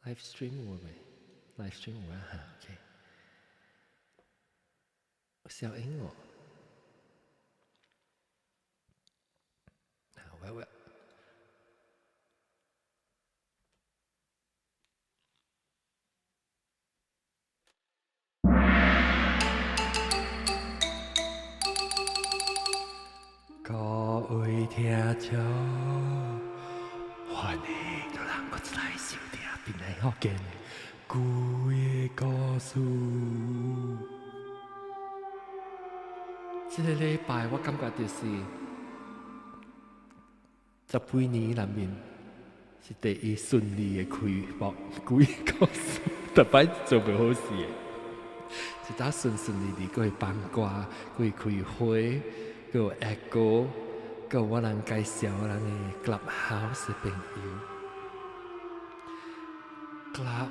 live stream 我没 live stream 我哈 OK 小英哦，好我各位听众，欢迎咱人搁来收听平安福建故的故事。这个礼拜我感觉就是10几年里面是第一顺利的开幕故的故事，特别做不好事的，一打顺利地过去放歌，过去开会。还有 echo， 还有我人介绍我人的 clubhouse 的朋友 club，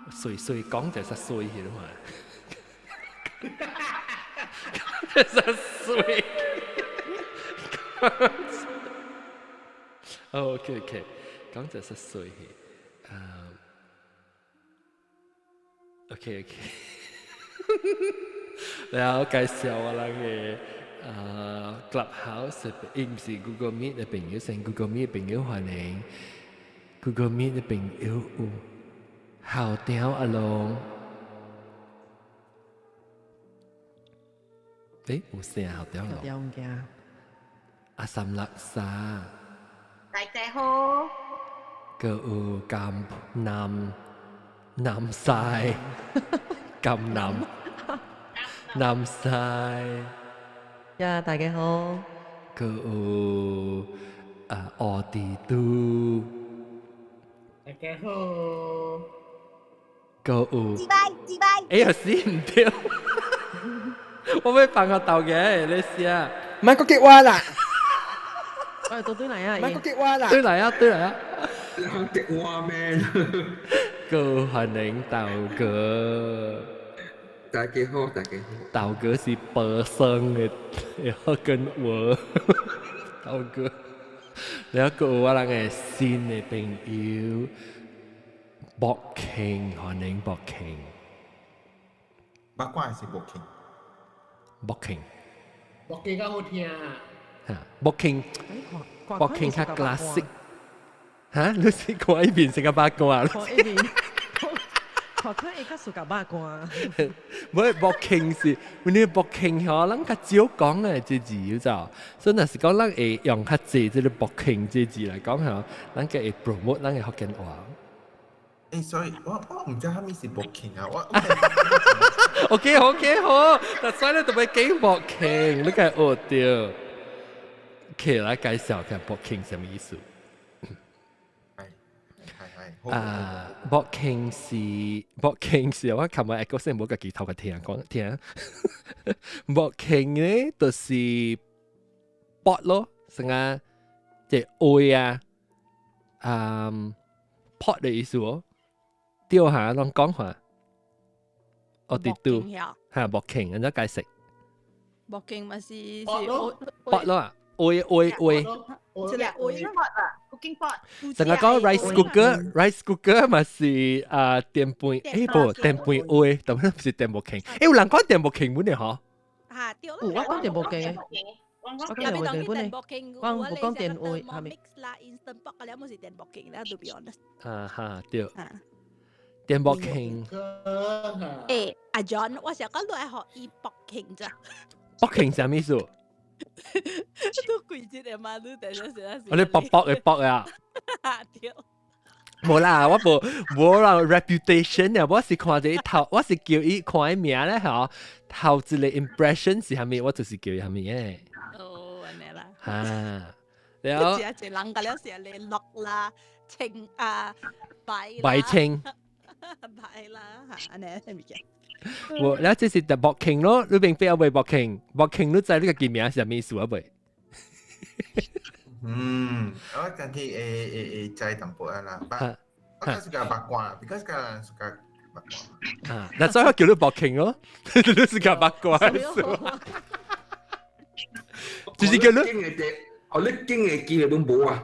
碎讲就实碎去了嘛，实碎。OK， 讲就实碎去。OK， 然後介紹我哋嘅Clubhouse 唔是 Google Meet 嘅朋友，成 Google Meet 嘅朋友歡迎 Google Meet 嘅朋友有校長阿龍，有聲校長阿龍，阿三勒沙，大家好，個有甘南西甘南西。呀，大家好。個有奧地都，大家好，個有，自拜，哎呀死唔掉，我要放個豆嘅，你試下，唔係個激蛙啦，喂，到對嚟啊，唔係個激蛙啦，對嚟啊，對嚟啊，激蛙咩？個有歡迎豆哥。大家好，大家好。豆哥是本身嘅，然後跟我豆哥，然後個有我人嘅新嘅朋友博慶，歡迎博慶，八卦是博傾，博慶บอกเก่งก็好聽啊！嚇，博慶博慶較 classic 嚇，你試過呢邊食個八卦？我呢邊，我睇而家屬夾八卦。唔係博慶是，你博慶嗬，咱較少講嘅這字要就，所以若是講咱會用較濟即個博慶這字來講嗬，咱個會 promote 咱嘅福建話。所以我唔知係咪是博傾啊，OK， 好，但所以咧就咪幾博慶，你個學掉。OK，來介紹下博慶什麼意思？博慶是我琴日嗰陣冇個記頭嘅聽，博慶咧就是博咯，成啊即愛啊pot 嘅意思喎，掉下攏講下，我哋都係博慶，人家解釋博勁咪是博咯啊，愛。即係會 pot 啊，cooking pot。成日講 rice cooker 咪是電飯，不電飯煨，但係唔是電木傾。有人講電木傾本嚟嗬？嚇掉我講電報機，我講講電電報機本嚟，博勁，我唔講電煨，係咪 mix 啦 instant pot 嘅，冇是電博勁啦，to be honest。嚇對，電木傾。誒，阿 John，我成日講到係學醫博勁咋。博傾係咩意思？都貴節嘅嘛，都等陣時。我哋博嘅博啊！掉。冇啦，我冇啦 reputation 啊！我是看啲頭，我是叫伊看啲名咧嗬，頭一個 impression 是係咪？我就是叫伊係咪嘅？哦，安尼啦。嚇，然後成日人㗎，有時你綠啦、青啊、白青。白啦嚇，安尼係咪嘅？我แล้ว這是博傾咯，你並非有為博傾都知呢個叫名是咩意思啊？喂，我近期ใจ淡薄啦，我suka 八卦 ，because kan suka 八卦。那所以我叫你博傾咯，你都是講八卦，就是叫你。我拎經嘅記日本簿啊！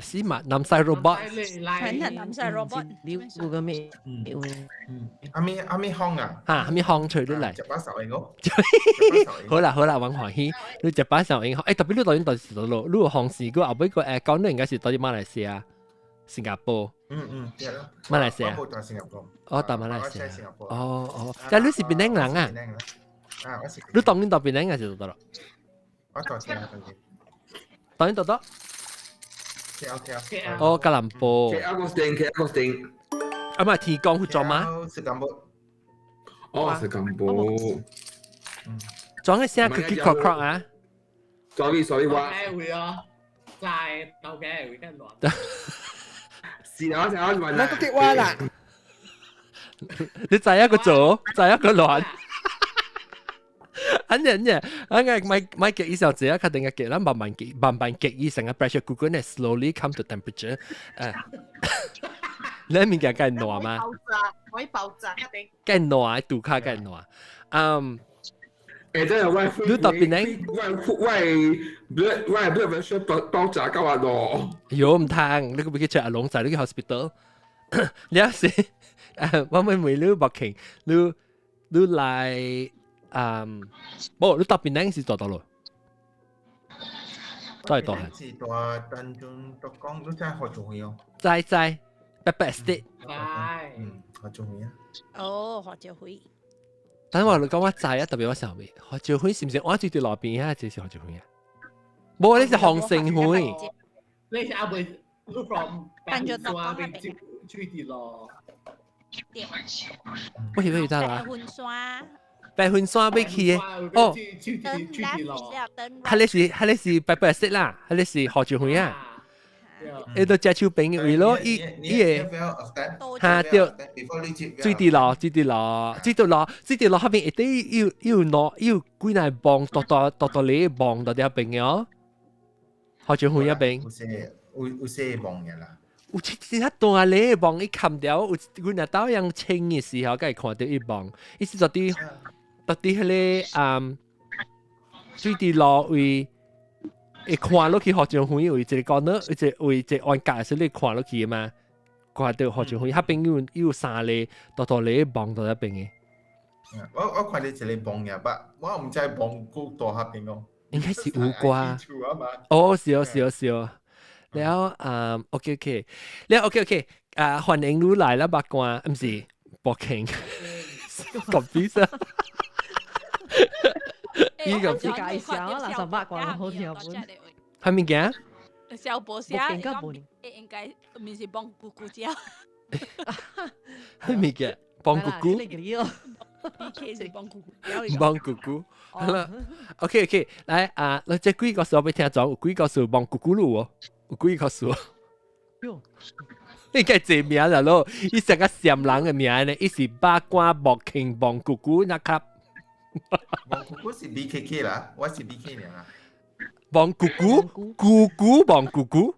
是嘛？南西 robot， 全係南西 robot。你嗰個咩？阿咪康啊，嚇，係咪烘出啲嚟？隻把手嚟個，好啦好啦，揾黃希，你隻把手影，特別你當然到時到咯，你紅事個後尾個講你應該是到啲馬來西亞、新加坡。係咯，馬來西亞。我到新加坡。哦，到馬來西亞。哦，但係你是邊靚人啊？你當年到邊靚人就到咯？我到聽下先。當年到到。KL。哦，吉隆坡。KL 啊，唔係天光去做嗎？新加坡。哦，新加坡。裝嘅聲佢佢 crock 啊？sorry 話。會啊，就係鬥嘅會跟亂。是啊，就係問那個結話啦。你就一個做，就一個亂。很嘅，咪極以上只一確定嘅極啦，慢慢極以上嘅 pressure cooker 呢 slowly come to temperature。你面嘅梗係暖嘛？可以爆炸一定。梗係暖，杜卡梗係暖。真係喂，你特別喂 blood pressure 爆炸鳩啊咯！有唔通，你個俾佢 check 阿龍仔，你去 hospital。你有時我咪你博傾，你嚟冇，你特別靚是做到咯。都係多係。是多單中都講，你真係學做嘢哦。在 Pepper Estate。學做嘢啊。哦，學做會。等我講我在啊，特別我上面學做會是唔是？我住條路邊啊，就是學做會啊。冇，你是航城會。你係阿妹 from 跟住讀啊，邊注意咯。我以為得啦。白雲山要去嘅，哦，係你是白白色啦，係你是學住會啊。你到隻手邊嘅位咯，伊嚇掉，最低落後邊一啲要攞要幾耐磅，度你磅到啲邊嘅哦，學住會一邊。有些磅嘅啦。有一段啊，你磅一冚掉，有幾耐到樣清嘅時候，梗係看到一磅，意思就啲迄個最低落位。會看落去學長會有一個講呢，有一個按格是你看落去嘛，看到學長會，嗰邊有三粒，到你磅到一邊嘅。我看到一個磅嘅，我唔知磅高多嗰邊個。應該是有啩。哦，是哦。แล้วOK，แล้ว OK， 歡迎你來啦，八卦，唔是博傾，咁邊啫？呢個介紹啊，垃圾八卦好條本。係咪嘅？小波士啊，應該面是幫姑姑教。係咪嘅？幫姑姑。BK 是幫姑姑。幫姑姑。好啦 ，OK， 嚟你即幾個數俾聽咗，有幾個數幫姑姑咯喎，有幾個數。你梗係借名啦咯，伊成個閃人嘅名呢，伊是八卦博傾幫姑姑那級。幫姑姑是 BKK 啦，我是 BK 嚟啦。幫姑姑幫姑姑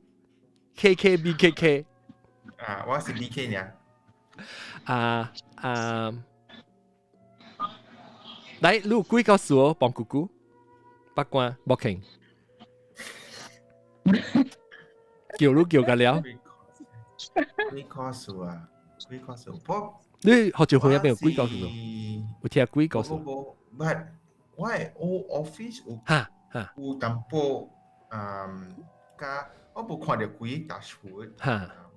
，KK BKK。我是 BK 嚟。嚟，你有幾個數幫姑姑？八卦博傾。叫你叫㗎了。幾個數啊？幾個數？不，你學住會入邊有幾個數？有聽幾個數？But 我係 office 有淡薄我冇看到幾 dashboard，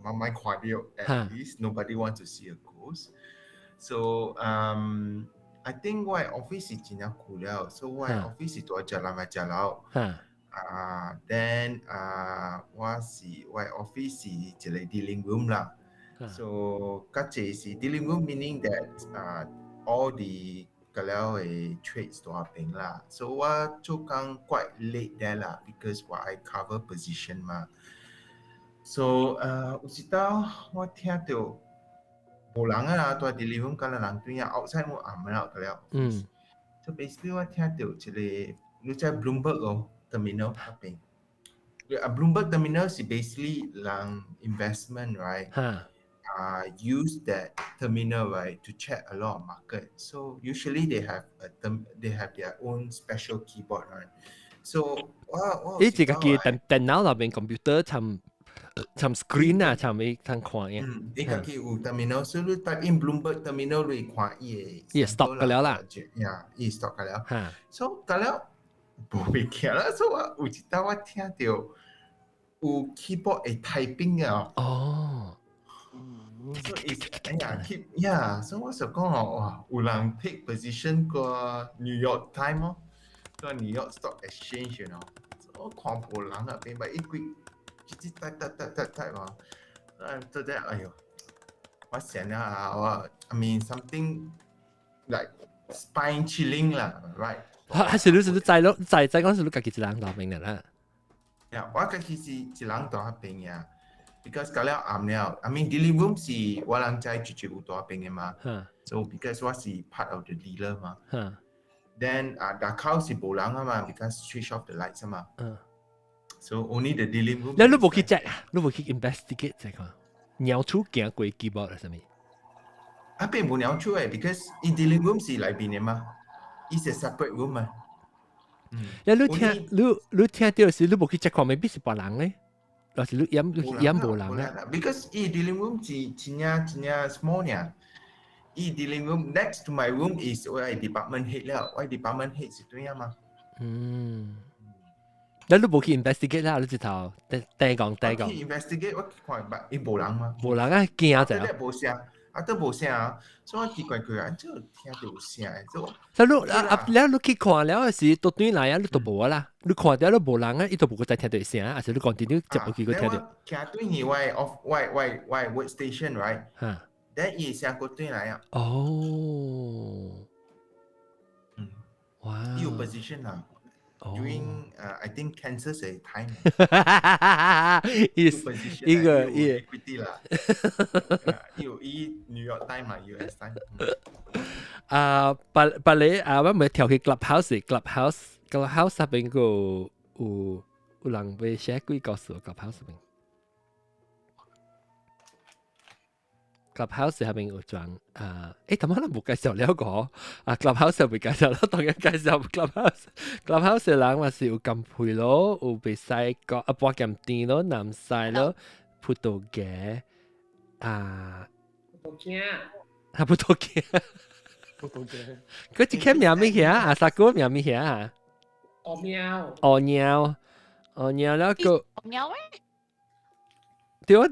我冇看到 at least nobody want to see a ghost。So I think 我係 office 是真係酷了，所以我係 office 多隻啦，咪隻佬。Then 我係 office 是一個 dealing room 啦。So 嗰隻是 dealing room meaning that all the 嗰了嘅 trades 都喺邊啦。So 我做工 quite late there 啦 ，because 我係 cover position 嘛。So 有時到我聽到冇人啊，都係 dealing room 嗰個人對啊 outside 我啱啦嗰了。So basically 我聽到一個你在 Bloomberg 哦 terminal 嗰邊。Bloomberg terminal 是 basically 人 investment right。use that terminal right to check a lot of market. So usually they have their own special keyboard right. So 我一個機電腦內邊 computer 參 screen 啊，參伊通看嘅。伊家己有 terminal，所以你 type in Bloomberg terminal 你看伊嘅 stop 㗎了啦。呀，伊 stop 㗎了。所以㗎了無會見啦，所以我有一道我聽到有 keyboard 會 typing 嘅哦。So it's 哎呀 keep 所以我想講哇，有人 take position 個 New York Times 哦，個 New York Stock Exchange 哦，我看無人啊，邊咪一句。直type 嘛，做啲哎呦，我想啊，I mean something like spine chilling 啦 ，right？係是你在嗰陣時，你家己一人當兵嘅啦。呀，我家己是一人當兵嘅 ，because 搞了暗了 ，I mean dealing room 是我人在直接有當兵嘅嘛，so because 我是 part of the dealer 嘛，then 大考是無人啊嘛 ，because switch off the lights 啊嘛。So only the dealing room. 你冇去 check 啊？你冇去 investigate 這個？鳥出行過 keyboard 係什麼？啊，並冇鳥出誒 ，because in dealing room 是裏邊嘅嘛，it's a separate room 嘛。你聽到時，你冇去 check 看，未必是別人咧，或是你掩冇人咧。Because in dealing room 是真係 small 呢。In dealing room next to my room is 我係 department head 啦，我 department head 是對啊嘛。你都冇去 investigate 啦，你直頭第講。去 investigate 我看吧，伊無人嘛。無人啊，驚就。無聲，都無聲啊，所以我奇怪佢啊，即係聽到有聲嘅，所以。你去看了時，到對來啊，你都無啦，你看到你無人啊，伊都無個再聽到聲啊，還是你continue接落去個聽到。行對去我 work station right，但伊聲過對來啊。哦。哇。有 position 啊。During I think Kansas time. Is 一個equity 啦，有New York time 啦 ，US time。but 你我咪跳去 clubhouse 入邊個有人會 share 幾個數 clubhouse 入邊。Clubhouse 入邊有裝頭先冇介紹了個Clubhouse 入邊介紹啦，當然介紹 Clubhouse 嘅人話是有金配咯，有比賽個波金店咯，南賽咯，葡萄嘅葡萄嘅，葡萄嘅，佢一間名咩嘢啊？沙哥名咩嘢啊？鵝喵แล้วก็鵝喵咩？對哦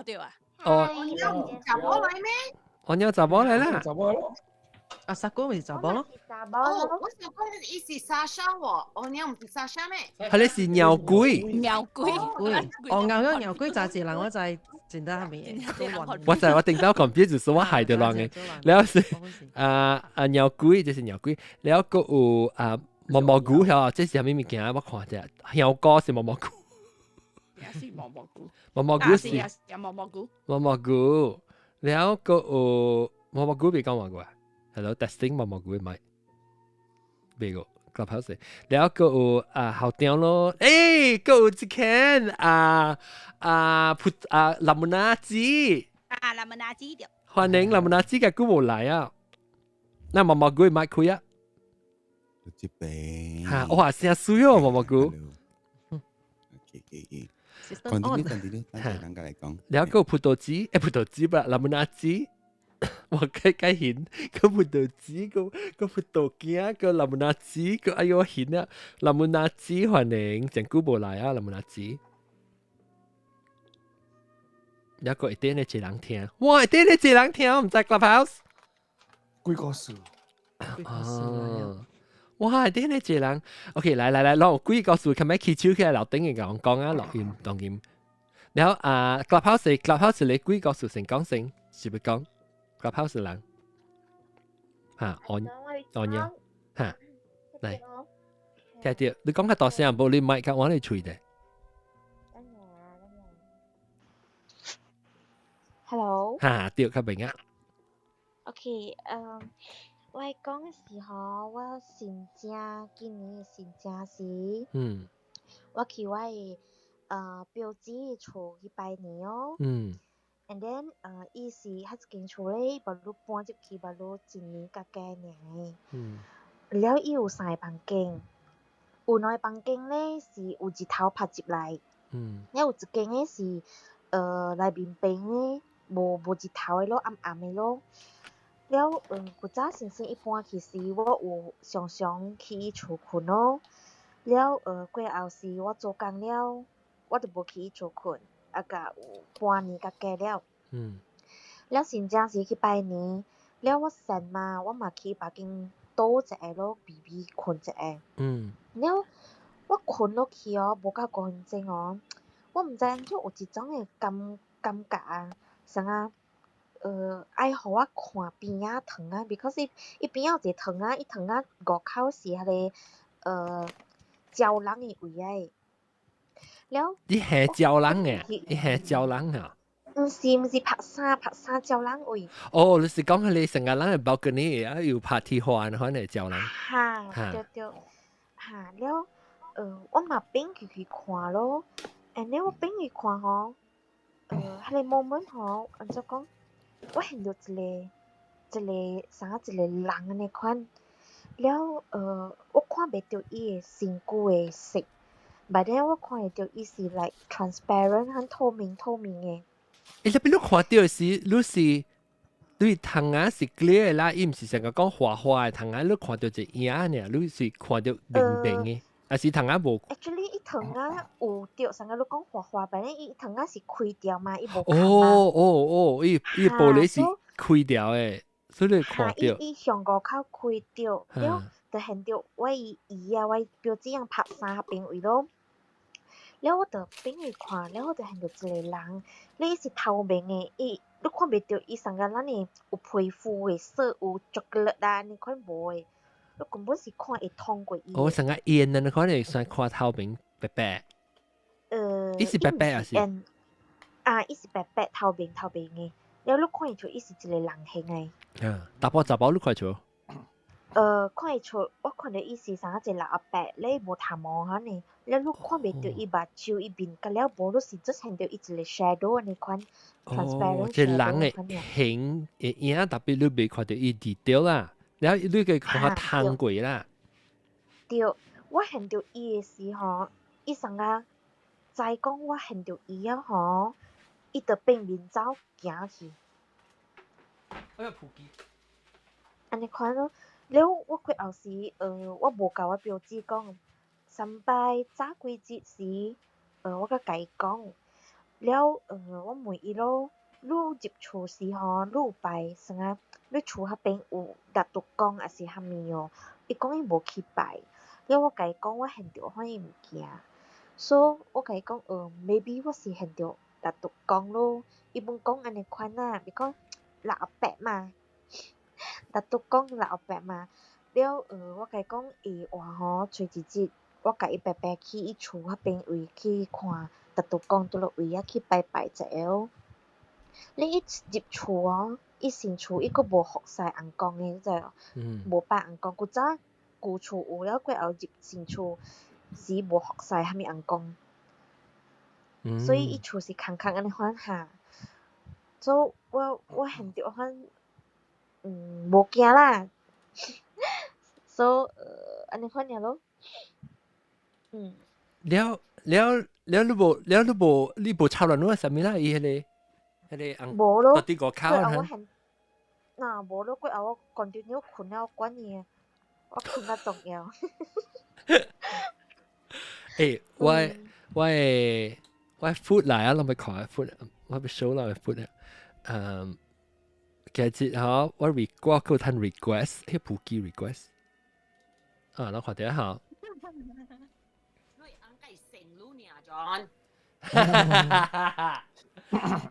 對啊。我喵唔係查波女咩？我喵查波嚟啦，查波咯。阿薩哥咪查波咯。哦，我想講你是莎莎喎，我喵唔係莎莎咩？係你是鳥龜。我牛咗牛龜就係人，我就係淨得係咩？我就係我定到 confuse 咗，我係就亂嘅。แล้ว是鳥龜就是鳥龜，แล้วก็有蘑菇係即係咩物件？我看下，香菇是蘑菇。也是蘑菇，是有蘑菇，แล้วก็蘑菇被講話過啊 ？Hello testing 蘑菇咪被個 clubhouse，แล้วก็後條咯，個有一間蘭姆納茲，蘭姆納茲的，歡迎蘭姆納茲嘅姑冇嚟啊，那蘑菇咪開啊，我話聲衰哦蘑菇。continue 等陣嚟講。แล้วก็葡萄汁葡萄汁吧，蘭姆納茲，我該顯個葡萄汁個葡萄乾個蘭姆納茲個哎呦顯啊，蘭姆納茲歡迎真久冇來啊，蘭姆納茲。有個一定咧一人聽，哇！一定咧一人聽，我唔知 Clubhouse。幾個數？哇！一定咧一人。OK， 來，攞幾個數，咁樣起手起來，留頂嘅講啊，錄音當音。然後Clubhouse 你幾個數先講先，是咪講 Clubhouse 人？按樣嚟，聽到你講較大聲，冇你麥克往你吹嘅。Hello。對，較明啊。OK，我講嘅時候，我新正今年新正時，我去我嘅表姐厝去拜年哦。And then 伊是迄間厝咧，把路搬入去，把路一年甲過年嘅。了伊有3個房間，有兩個房間咧是有一頭拍入來，了有一間咧是內面邊咧無一頭的咯，暗暗的咯。了古早先生一般其實我有常常去伊厝困咯。了過後是我做工了，我就無去伊厝困，啊甲有半年甲加了。了真正是去拜年，了我先嘛，我嘛去房間倒一下咯，微微困一下。了我困落去哦，無到5分鐘哦，我毋知影怎有一種的感覺啊，啥啊？愛互我看邊仔窗啊 ，because 伊邊仔有一個窗啊，伊窗啊外口是迄個鳥籠的位啊。了，你係鳥籠嘅，你係鳥籠啊？毋是拍衫鳥籠位。哦，你是講你成個人嘅 balcony 啊，有拍鐵花嗰啲鳥籠。哈，對，哈了，我嘛邊去看咯，然後我邊去看吼，迄個 moment 吼，按怎講？我見到一個人安尼款，了我看袂到伊個身軀個色，但係我看會到伊是 like transparent 很透明個。你邊度看到是你窗仔是 clear 啦，伊毋是成個講滑滑嘅窗仔，你看到一影爾，你是看到明明嘅，還是窗仔無 ？Actually，伊窗仔有着，成個你講滑滑，但係伊窗仔是開掉嘛，伊無開嘛。伊玻璃是開掉嘅，所以你看到。伊上外口開掉，了就見到我姨啊，我表姐樣拍衫迄邊位咯。了我就邊去看，了我就見到一個人，你是透明嘅，伊你看袂到伊成個咱嘅有皮膚嘅色，有巧克力啊，你看無嘅，你根本是看會通過伊。成個煙啊，你可能算看透明白白。伊是白白啊是？伊是白白透明嘅，了你看會出伊是一個人形嘅。大包你看出？看會出，我看到伊是啥一個老阿伯，你無頭毛嚇呢，了你看袂到伊目睭伊面甲了無，你是只見到伊一個 shadow 安尼款 transparent shadow。即人嘅形嘅影，特別你未看到伊 detail 啦，然後你個看透過啦。對，我見到伊嘅時候，伊成個知講我見到伊啊吼，伊就變面走行去。安尼款咯。了，我過後時，我無甲我表姐講，3擺早幾節時，我甲伊講，了，我問伊咯，你入厝時吼，你有拜啥啊？你厝迄邊有立竹公還是啥物哦？伊講伊無去拜，了我甲伊講我見到迄個物件，所以我甲伊講，maybe 我是見到立竹公咯。伊本講安尼款啊，你講老阿伯嘛。特獨講老伯嘛，了我甲伊講會話吼，找一日我甲伊白白去伊厝迄邊位去看特獨講倒落位啊去拜拜一下哦。你一入厝哦，伊新厝伊佫無覆曬紅光誒，你知哦？無擺紅光，古早舊厝有了，過後入新厝是無覆曬啥物紅光，所以伊厝是空空安尼款下，所以我見到款。無驚啦，所以安尼款爾咯。了你無抄人咯，啥物啦？伊迄個無咯，到底個口啊？無咯，過後我 continue 困了關嘢，我困得重要。我 food 嚟啊，我咪看 food， 我咪 show 落去 food 啊。今日吼，我個攤 request， 迄普基 request， 我看下吼。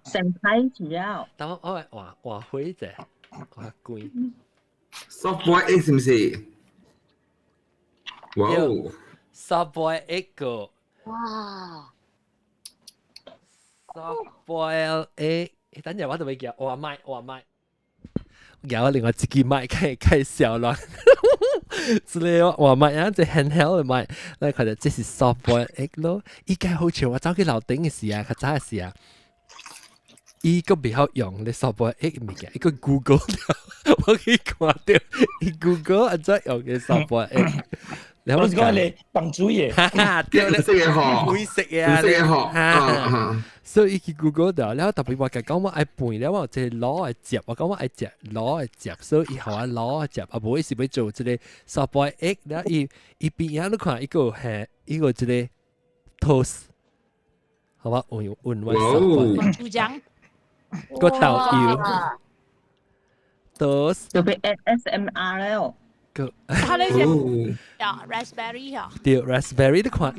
成批主要。等我換回者，換貴。Softboy egg 是唔是？哇！Softboy egg 個。哇 ！Softboy egg， 等陣我就會叫我買。有另外一支麥可以笑啦，之類我買啊，隻 handheld 嘅麥，你看到這是 softboiled egg 咯，依家好似我走去樓頂嘅時啊，較早嘅時啊，伊個比較用你 softboiled egg 物件，伊個 Google 了，我去看到伊 Google 安怎用嘅 softboiled egg，然後講你幫主嘢，對咧，識嘅學，會食嘅，唔識嘅學，所以去 Google 度，然後特別我講我愛背，然後我即係攞嚟接，我講我愛接攞嚟接，所以以後我攞嚟接，啊無伊是要做即個 soft-boiled egg，然後伊邊啊，你看一個係一個即個 toast，好嘛？換位豬醬，個豆油 toast，就俾 SMR แล้ว他那些呀 raspberry 呀，對 raspberry，你看，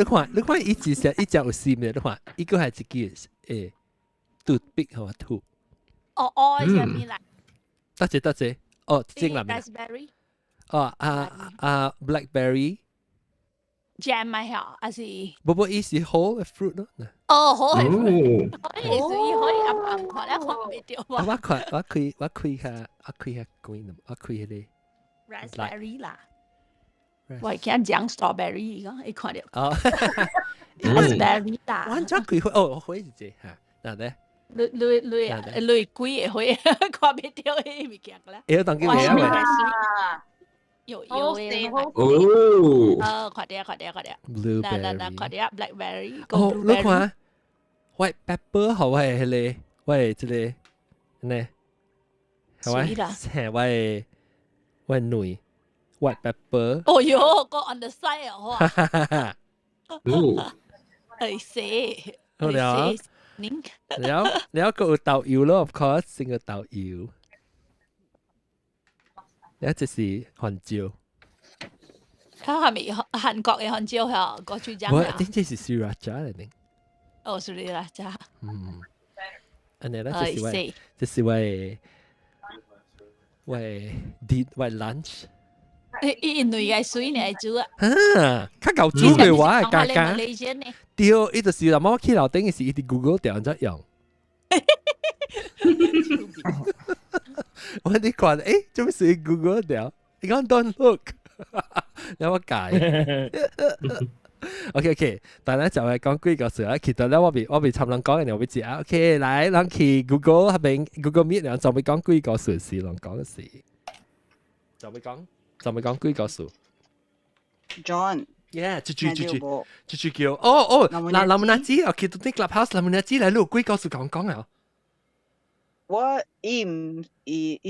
伊只有線嘅，你看，一個係一個toothpick 係嘛 tooth，哦，上面嚟，得謝，哦，正南面， raspberry 哦blackberry。jam 咪呀，還是不，伊是好嘅 fruit 咯。哦，好係，可以暗看咧，看唔到啊！我開下貴啲，我開啲 raspberry 啦。我見講 strawberry 個，你看到哦 raspberry 啦。我真開哦，開一隻嚇，嗱咧。累貴嘅會看唔到啲物件咧。誒，當佢咩啊？有快啲，blueberry，快啲 blackberry，哦，你看 white pepper 好係咧，喂，即係呢，係咪？係喂女 white pepper。哦喲，個 on the side 啊，哇！係死，好了，แล้วก็豆油咯 ，of course， 先個豆油。一隻是韓椒，佢係咪韓國嘅韓椒係個豬醬啊？我點知是 sriracha 嚟定？哦，sriracha。อันนี้啦，就是為 lunch。伊女嘅水嚟煮啊！較夠煮嘅話係加。對，伊就是諗我去樓頂嘅時，一定 Google 掉咗用。我啲講做咩事 Google 掉？你講 don't look， 有乜解 ？OK， 但係咧就係講幾個事啦。其實咧我未差唔多講嘅，我會知啊。OK， 嚟，咱去 Google 下邊 Google Meet，然後就會講幾個事，講嘅事，就會講幾個事。John。Yeah， 住叫。哦，嗱，林文子，我見到啲 clubhouse， 林文子嚟錄幾個事講啊。我伊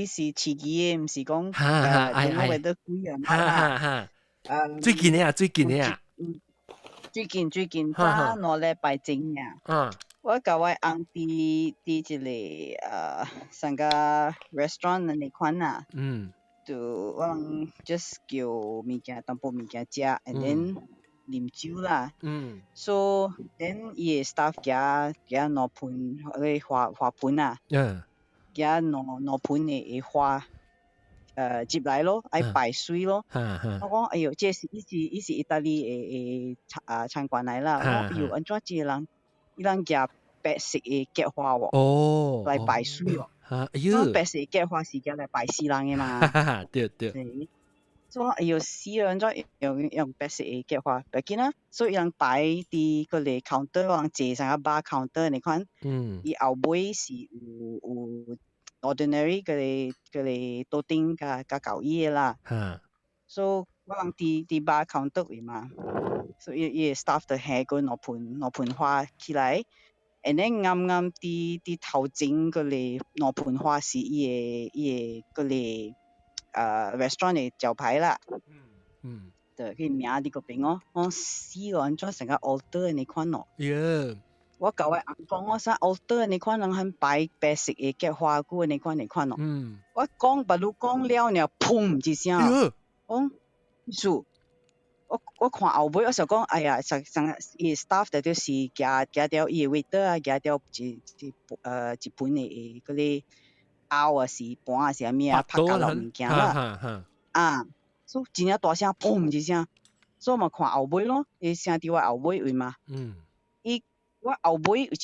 是遲機嘅，唔是講我為得貴啊。最近嘅啊，最近，打2禮拜前啊。我甲我翁佇一個三個 restaurant 嗰款啊。就我just 叫物件，淡薄物件食 ，and then 啉酒啦。So then 伊個 staff 夾兩盤花盤啊。夾兩盤嘅花，接來咯，愛擺水咯。我講哎呦，這是伊是意大利嘅餐館嚟啦。我哎呦，安怎一個人夾白色嘅結花喎，來擺水喎。白色嘅花是夾來擺死人嘅嘛。對。所以哎呦死人咗用白色嘅結花，別緊啦。所以人擺啲嗰個 counter， 人坐上個 bar counter 你看，伊後尾是有 ordinary 嗰個多丁加舊嘢啦。所以我人啲 bar counter 位嘛，所以伊 staff 就下個兩盆花起來。and then 啱啲頭前嗰個兩盆花是伊個嗰個restaurant 嘅招牌啦。就佢名啲個邊我死個安怎成個 altar 你看咯。我教我翁講我啥 altar 你看人肯擺白色嘅結花菇你看咯。我講不如講了呢，砰一聲。講我看後尾，我就講，哎呀，伊 staff 就是夾掉伊 waiter 啊，夾掉一盤嘅嗰啲餡啊，是盤啊，是咩啊，拍膠落物件啦。所以真正大聲，砰一聲，所以嘛看後尾咯，伊聲佇我後尾位嘛。我後尾有一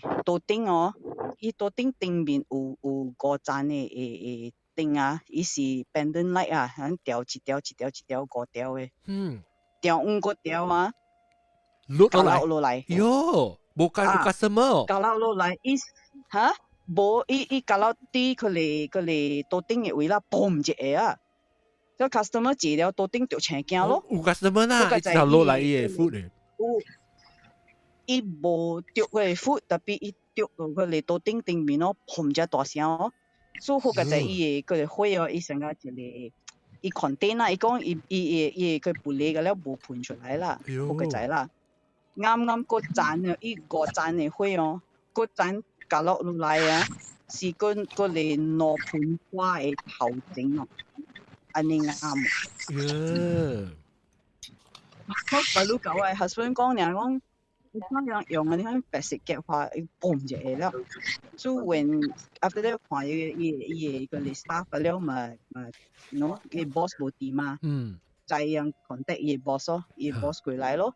個桌頂哦，伊桌頂頂面有5盞嘅燈啊，伊是 pendant light 啊，吊一條5條嘅。吊5個條啊，落落來。喲，冇加什麼？交落來，無伊交落啲佢哋桌頂嘅位啦，嘣一下啊！個 customer 坐了到頂就請驚咯。有 customer 啦，一頭落嚟伊個 food 咧。伊無掉佢個 food，特別伊掉到佢嚟到頂面咯，砰只大聲哦。所以好個就伊個佢個火哦，伊成個一個伊 contain 啦，伊講伊佢玻璃個了無噴出來啦，好個仔啦。啱個盞啊，伊個盞嘅火哦，個盞夾落嚟啊，是個嚟攞噴花嘅頭整哦。安尼啱。我把路搞我 husband 講，人講你看樣用啊，你看白色嘅話，伊 boom 就嚟了。So when after that 看伊個 staff 了嘛，no， 伊 boss 無掂嘛，就樣 contact 伊 boss 咯，伊 boss 過來咯。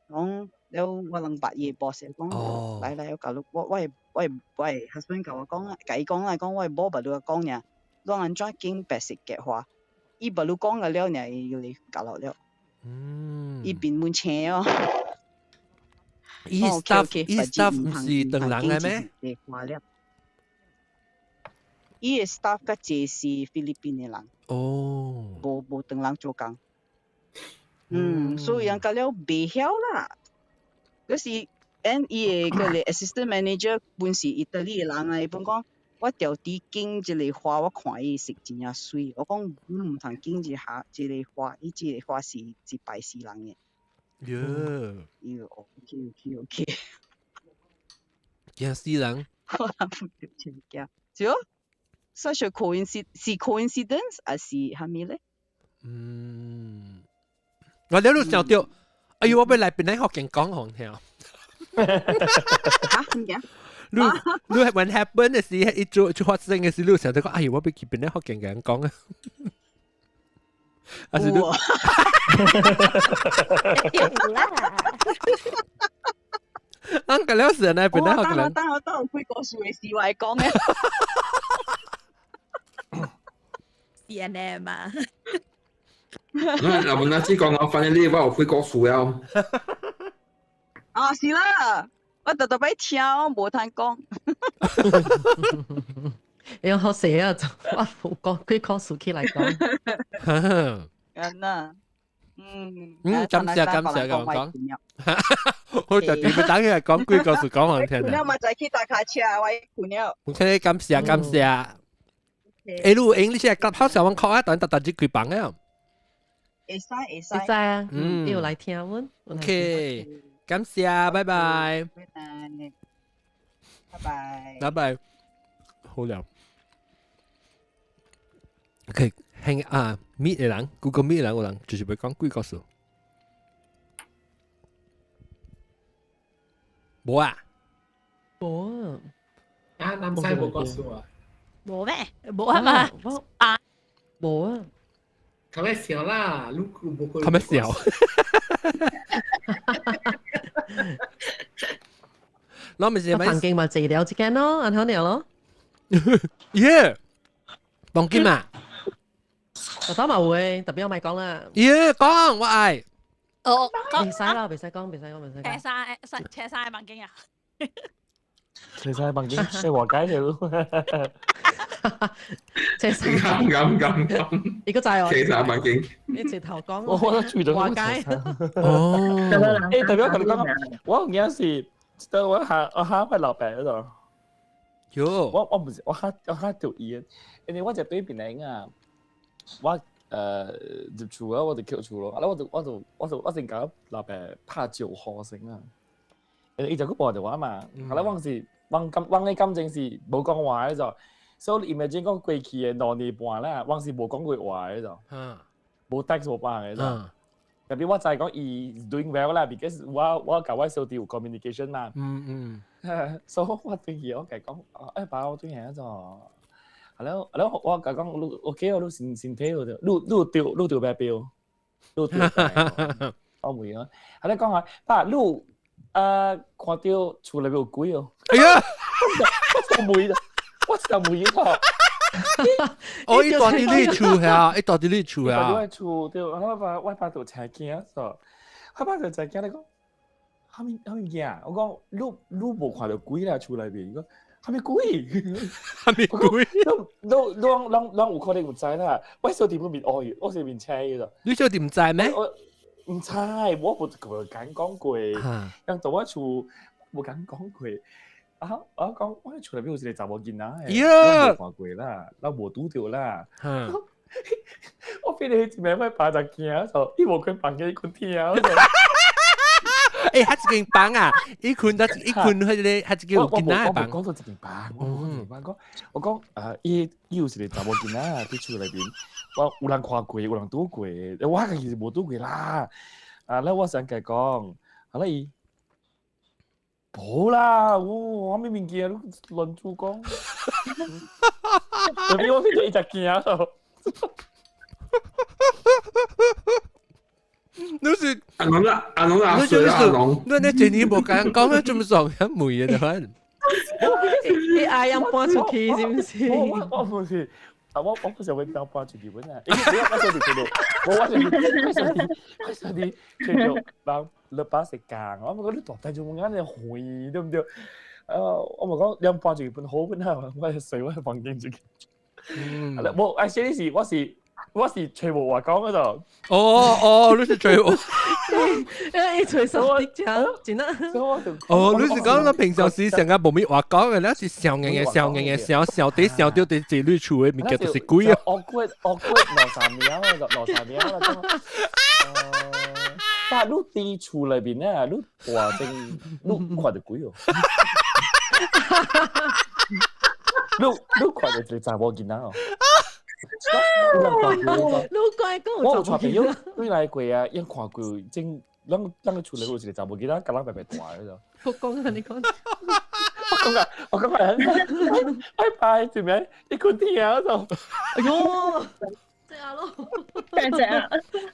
講了我能白伊 boss 講，嚟我搞路，我 husband 教我講，計講嚟講，我冇把路講呀，當人再經白色嘅話。伊把路講嘅了，呢要你搞落了。伊變滿車哦。伊 staff 唔是鄧人嘅咩？伊嘅 staff 嘅這是菲律賓嘅人。哦。無鄧人做工。所以人搞了袂曉啦。嗰時，伊嘅個 assistant manager 本是意大利嘅人啊，伊本講。我條啲經一個花，我看伊食真正水。我講唔通經一下一個花，伊一個花是一百四人嘅。OK。驚死人！我諗唔到真驚。就 such a coincidence 還是係咪咧？我了想到，哎呦，我要來邊嚟學勁講好聽。嚇？點解？你 when happen 嘅時，一做發生嘅時，你成日講，哎呀，我俾佢邊啲學勁嘅人講啊，還是你？啱嘅了時呢，邊啲學勁？等我開個數嘅事話講嘅。CNN 啊！嗱，我那次講我反正你話我開個數了。啊，是啦。我特別聽，我冇聽講。你好寫啊！我講佢講數起嚟講。啊，感謝咁講。我特別要等佢講幾個數講我聽啊。你咪就去搭卡車喂朋友。OK，感謝。誒，你 English 係好少講啊，但係特別佢幫啊。會使啊，你要嚟聽喎。OK。感謝，拜拜。拜拜。好聊。OK， hang 啊 ，meet 嘅人 ，Google Meet 嘅人，有人就是要講幾個數。冇啊？冇啊。啊，南西冇個數啊？冇咩？冇係嘛？啊，冇啊。開咩笑啦？你冇個。開咩笑？攞咪先，環境咪治療之間咯，按好了咯。耶，當今啊，我打埋會，特別我咪講啦。耶，講我愛。哦，唔使啦，唔使講。扯晒環境啊！扯晒環境，你和解了。扯晒。咁。呢個就係我。扯晒環境。你直頭講。我覺得注意到和解。哦。誒，特別我同你講，我有件事。我下喺老闆嗰度，我唔是我下條嘢，因為我就對邊嚟啊，我入厝啊，我就叫厝咯，啊我就搞老闆拍照學成啊，伊就嗰部電話嘛，後來我是往嘅感情是冇講話嘅就，所以 imagine 講過去嘅2年半啦，我是冇講過話嘅就，冇 text 冇辦嘅就。特別我就係講伊 doing well 啦 ，because 我教我小弟有 communication 嘛。所以我對佢我講誒，爸我對佢就，係咯，我講 OK， 我都先睇到，你調咩表？你調，我唔會啊。係咧講下，爸，你看到厝裏邊有鬼哦。哎呀，我就唔會啊。哦，伊到底你厝呀？伊到底你厝呀？我厝對，我爸就請驚咗，我爸就請驚你講，後面驚，我講你冇看到鬼啦，厝裏邊，係咪貴？係咪貴？啷有可能唔知啦？我小店嗰邊我是邊車嘅咋？你小店唔知咩？唔知，我冇敢講過。人到我厝冇敢講過。我講我厝內邊有一個查某囡仔，我冇看過啦，我冇拄到啦。我俾你一名我爸就驚咗，伊冇佢房嘅佢聽咗。誒，佢一間房啊，伊困佢哋，佢一間有囡仔房。我講到一間房，我講伊有一個查某囡仔喺厝內邊，我有人看過，有人拄過，我其實冇拄過啦。แล้ว我想佢講，แล้ว伊冇啦，我ไม่มีเกียร์หล่นจูกองเดี๋ยวพี่ว่าพี่จะอีจากเกียร์เหรอ你是阿龍啦，阿龍，你前年冇講咗咁爽一梅嘅可能。你嗌人搬出去是唔是？我唔是。我不是會俾我搬出去本啊！我上次佢哋，我上次佢做幫把食càng，我咪覺得大大眾啱你會對唔對？我咪講你搬出去本好本啊！我係水我係房間住嘅。冇，誒，呢事我是隨和話講嗰度。哦，你是隨和。你隨手的講，真啊！哦，你是講你平常時成日冇咩話講嘅，你是笑嘅，笑掉啲自己厝嘅物件就是鬼啊！我估攞3秒啦，但係你厝裏邊咧，你話正你看到鬼哦！你看到就查某囡仔哦！老怪講我有傳朋友對來過啊，因看過正，啷個厝裏有一個查某囡仔，咁樣白白大嗰種。我講啊，你講。我講係，拜做咩？你講聽啊嗰種。哎呦，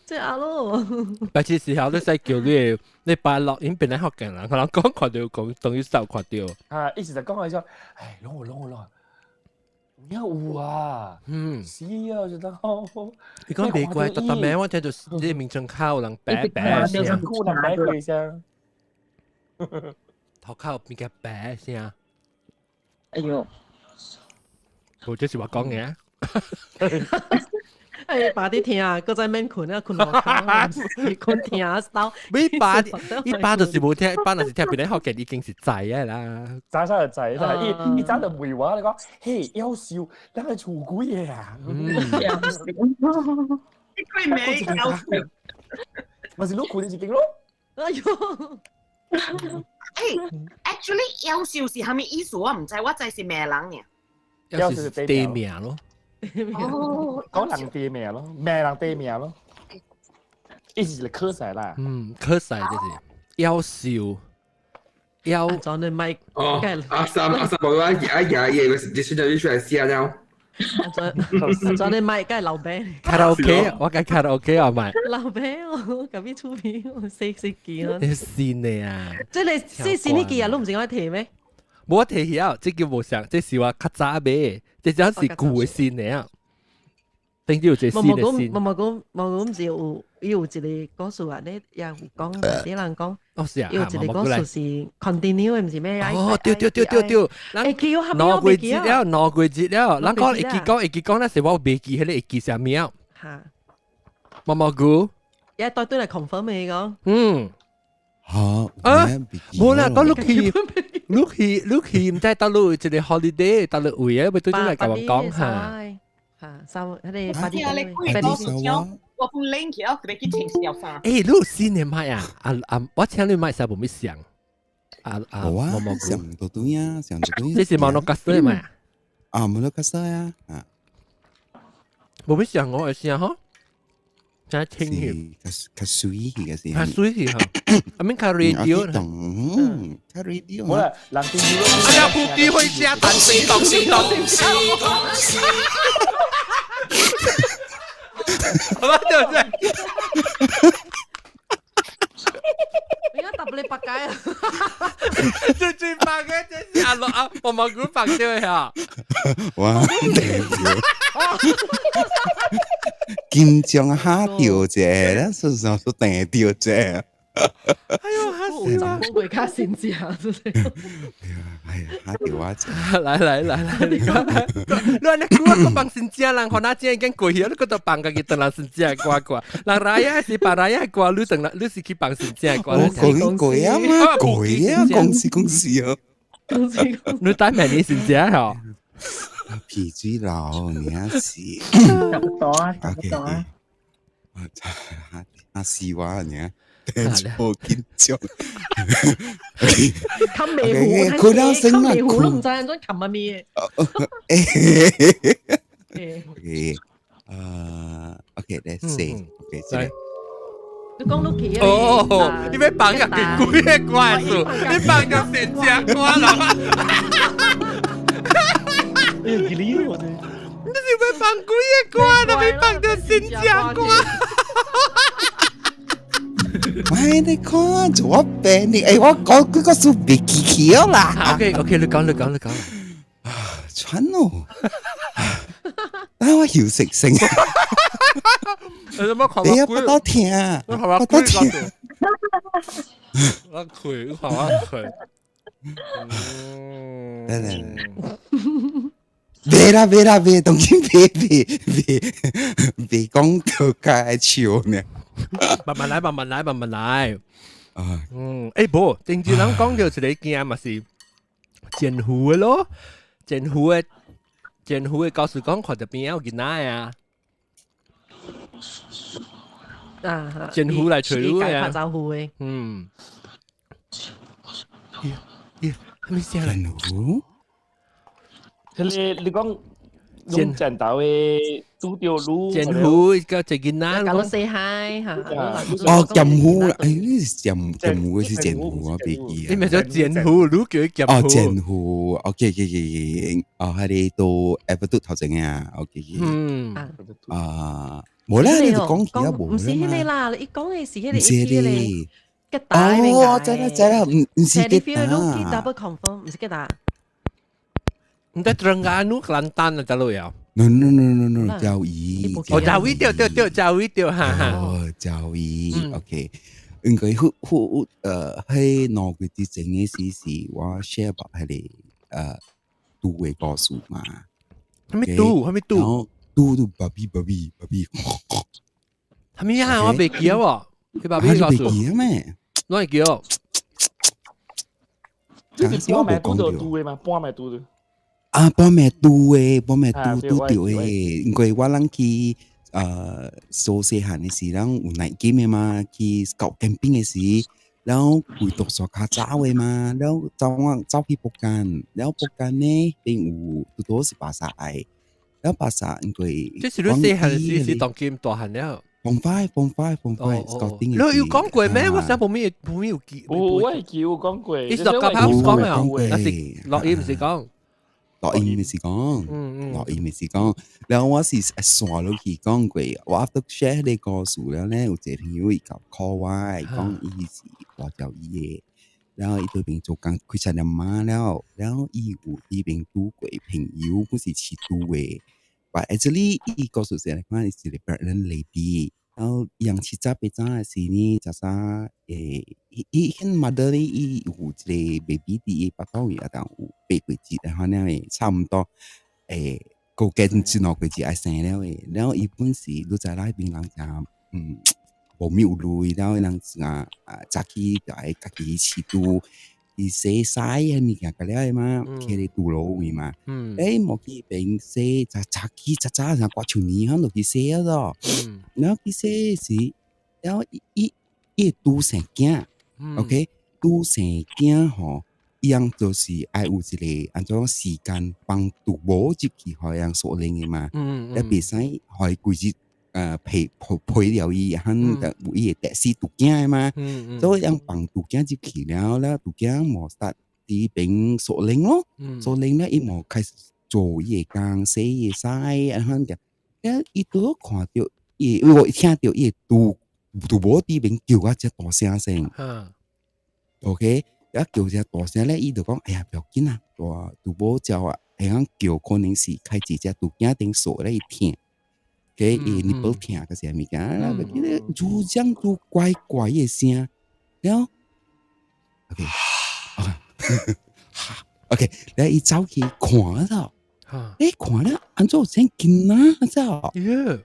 即係咯。白痴時候你使叫你拜落影變嚟學勁啦，可能講看到講等於受看到。一直就講係說，唉，攞我。有啊，是啊，我覺得好。你講美國特名，我聽到啲名稱靠人白聲，人白佢聲，頭靠邊個白聲？哎呦，我即是話講嘅。誒，爸啲聽啊，嗰陣免困啊，困落去，困聽啊，收。一般就是冇聽，一般就是聽別人學嘅已經是仔啊啦，仔就仔啦，一仔就梅話你講，嘿，優秀，你係做古嘢啊？佢名優秀，咪是攞佢哋自己咯。哎呦！actually 優秀是係咪意思？我唔知，我知是咩人嘅。優秀是地名咯。講人地名咯，咩人地名咯，意思係科賽啦。科賽就是優秀，裝你麥。哦，阿三冇話嘢，你選擇呢出嚟試下啦。裝你麥，梗係老餅。卡拉 OK， 我梗卡拉 OK 啊咪。老餅哦，咁樣出片，識記咯。你線你啊！即係你線呢幾日都唔知我提咩？冇我提曉，即叫無上，即是話較早咩？即陣是舊嘅線嚟啊！定要做線嘅線。冇咁就有一個歌數啊！你又講啲人講，有一個歌數是 continue 唔是咩？哦，對，挪過節了，人講會記講，那時我未記，迄個會記啥名？嚇，蘑菇，一對嚟 confirm 你講。好冇啦，講look 唔知大陸一個 holiday， 大陸位啊，咪對住嚟咁講下。收你快啲，我副 link 啊，佢哋去情小三。誒，你新年買啊？我請你買啥冇咩想？蘑菇想到對呀，想到對。這是毛諾加斯嘛？毛諾加斯呀，冇咩想我嘅想嗬。真聽佢，較水嘅時，較水嘅嗬。I mean 較 radio 啦，較 radio。好啦，藍天雨咯。哎呀，撲機會加彈士當。好吧，對不對？而家揼你白雞啊！最白嘅即係我蘑菇白咗呀！哇，緊張下掉啫，啦，實上都定掉啫。哎呦，嚇死啦！我卡先知下，真係。係啊，嚇掉啊！來，你講，你估個幫先知人，可能只已經過去，你個度幫個佢等人先知掛，人raya是幫raya掛，你等你是去幫先知掛。我講過啊嘛，公司啊，你帶咩你先知啊？皮嘴佬，你啊是，差不多啊，差不多啊。阿是話你啊。好緊張，冚眉糊，佢都升啦，冚眉糊都唔知人哋冚乜嘢。OK，let's see，OK，真係。你講到幾哦，你咩幫人哋鬼嘅關數？你幫人先正關啦。幾厲害呢？你是咩幫鬼嘅關？你咩幫人先正關？喂，你看做我病你，我講嗰個數別奇奇啦。OK，你講。蠢哦，等我搖食性。你有不多聽啊？不多聽。我佢。別，當然別講到介笑呢。慢慢來。不，正常人講到一個件嘛是前夫的咯，前夫的告訴講看到邊有囡仔啊，前夫來找你啊，招呼嘅，咩聲嚟？你講用正道嘅拄着路，前夫個一囡仔，搞到 say hi 嚇。哦，劍夫啦，劍夫是劍夫啊，別記啊。你咪咗劍夫，你叫劍夫。哦，劍夫 ，OK，哦，喺你到 Everton 頭前啊 ，OK，冇啦，你就講其他冇啦。唔是你啦，你講嘅是你你吉打明㗎。哦，知啦，唔是吉打。你 double confirm 唔是吉打。唔得Terengganu Kelantan啊，大佬呀。No， 教義。哦，教義對，哈。哦，教義 ，OK。應該喺內地之前嘅時是我 share 落係你讀嘅故事嘛。係咪讀？然後讀爸比。係咪啊？我未記啊喎，佢爸比嘅故事。未記啊咩？我係記哦。即係半暝讀到讀嘅嘛，半暝讀嘅。啊，半暝讀掉誒，因為我諗去數細漢嘅時，然後有嚟見嘅嘛，去搞 camping 嘅時，然後會讀書卡走嘅嘛，然後走去북間，然後북間呢邊有多多是巴薩嘅，然後巴薩因為即係你細漢嘅時是當劍大漢了。Form 5 Scouting 你有講過咩？我想冇咩有記。我係叫講過。你落架炮講啊？但是落音唔是講。落音咪是講，然後我是刷落去講過，我 after share 呢個數了咧，有一個朋友伊個 call 我，講伊是大條伊嘅，然後伊對面做工開7年嘛了，然後伊有伊邊拄過朋友，佢是似拄嘅，但 actually 伊告訴我看是一個 pregnant lady，然後樣七早八早嘅時呢，就啥伊迄 mother 咧，伊有一個 baby 佇伊腹肚裡啊，但有8個月，然後呢差唔多個幾2個月愛生了誒，然後伊本是你知啦，邊人就無苗類，然後人早起就愛家己飼豬，伊洗屎啊物件個了嘛，徛喺豬爐位嘛，莫去邊洗，早上掛樹泥，響落去洗啊咯，然後去洗時，然後伊拄生囝。OK， 拄生囝吼，伊樣就是愛有一個按怎時間幫父母入去，互樣鎖靈嘅嘛。你別使互伊規日陪了伊，肯就有伊個特殊拄囝嘅嘛。所以樣幫拄囝入去了，然後拄囝無實佇邊鎖靈咯。鎖靈咧，伊無開始做伊個工，洗伊個屎，然後就，伊都看到伊，我聽到伊拄母佇邊叫我只大聲。OK， 一叫只大聲咧，伊就講：哎呀，不要緊啊，拄母叫啊，係講叫可能是開始只拄囝頂鎖咧聽，OK，伊你不聽嗰些物件，就這樣都怪怪嘅聲， แล้วโอเคโอเคแล้ว伊走去看咗，看了安怎先囡仔咗？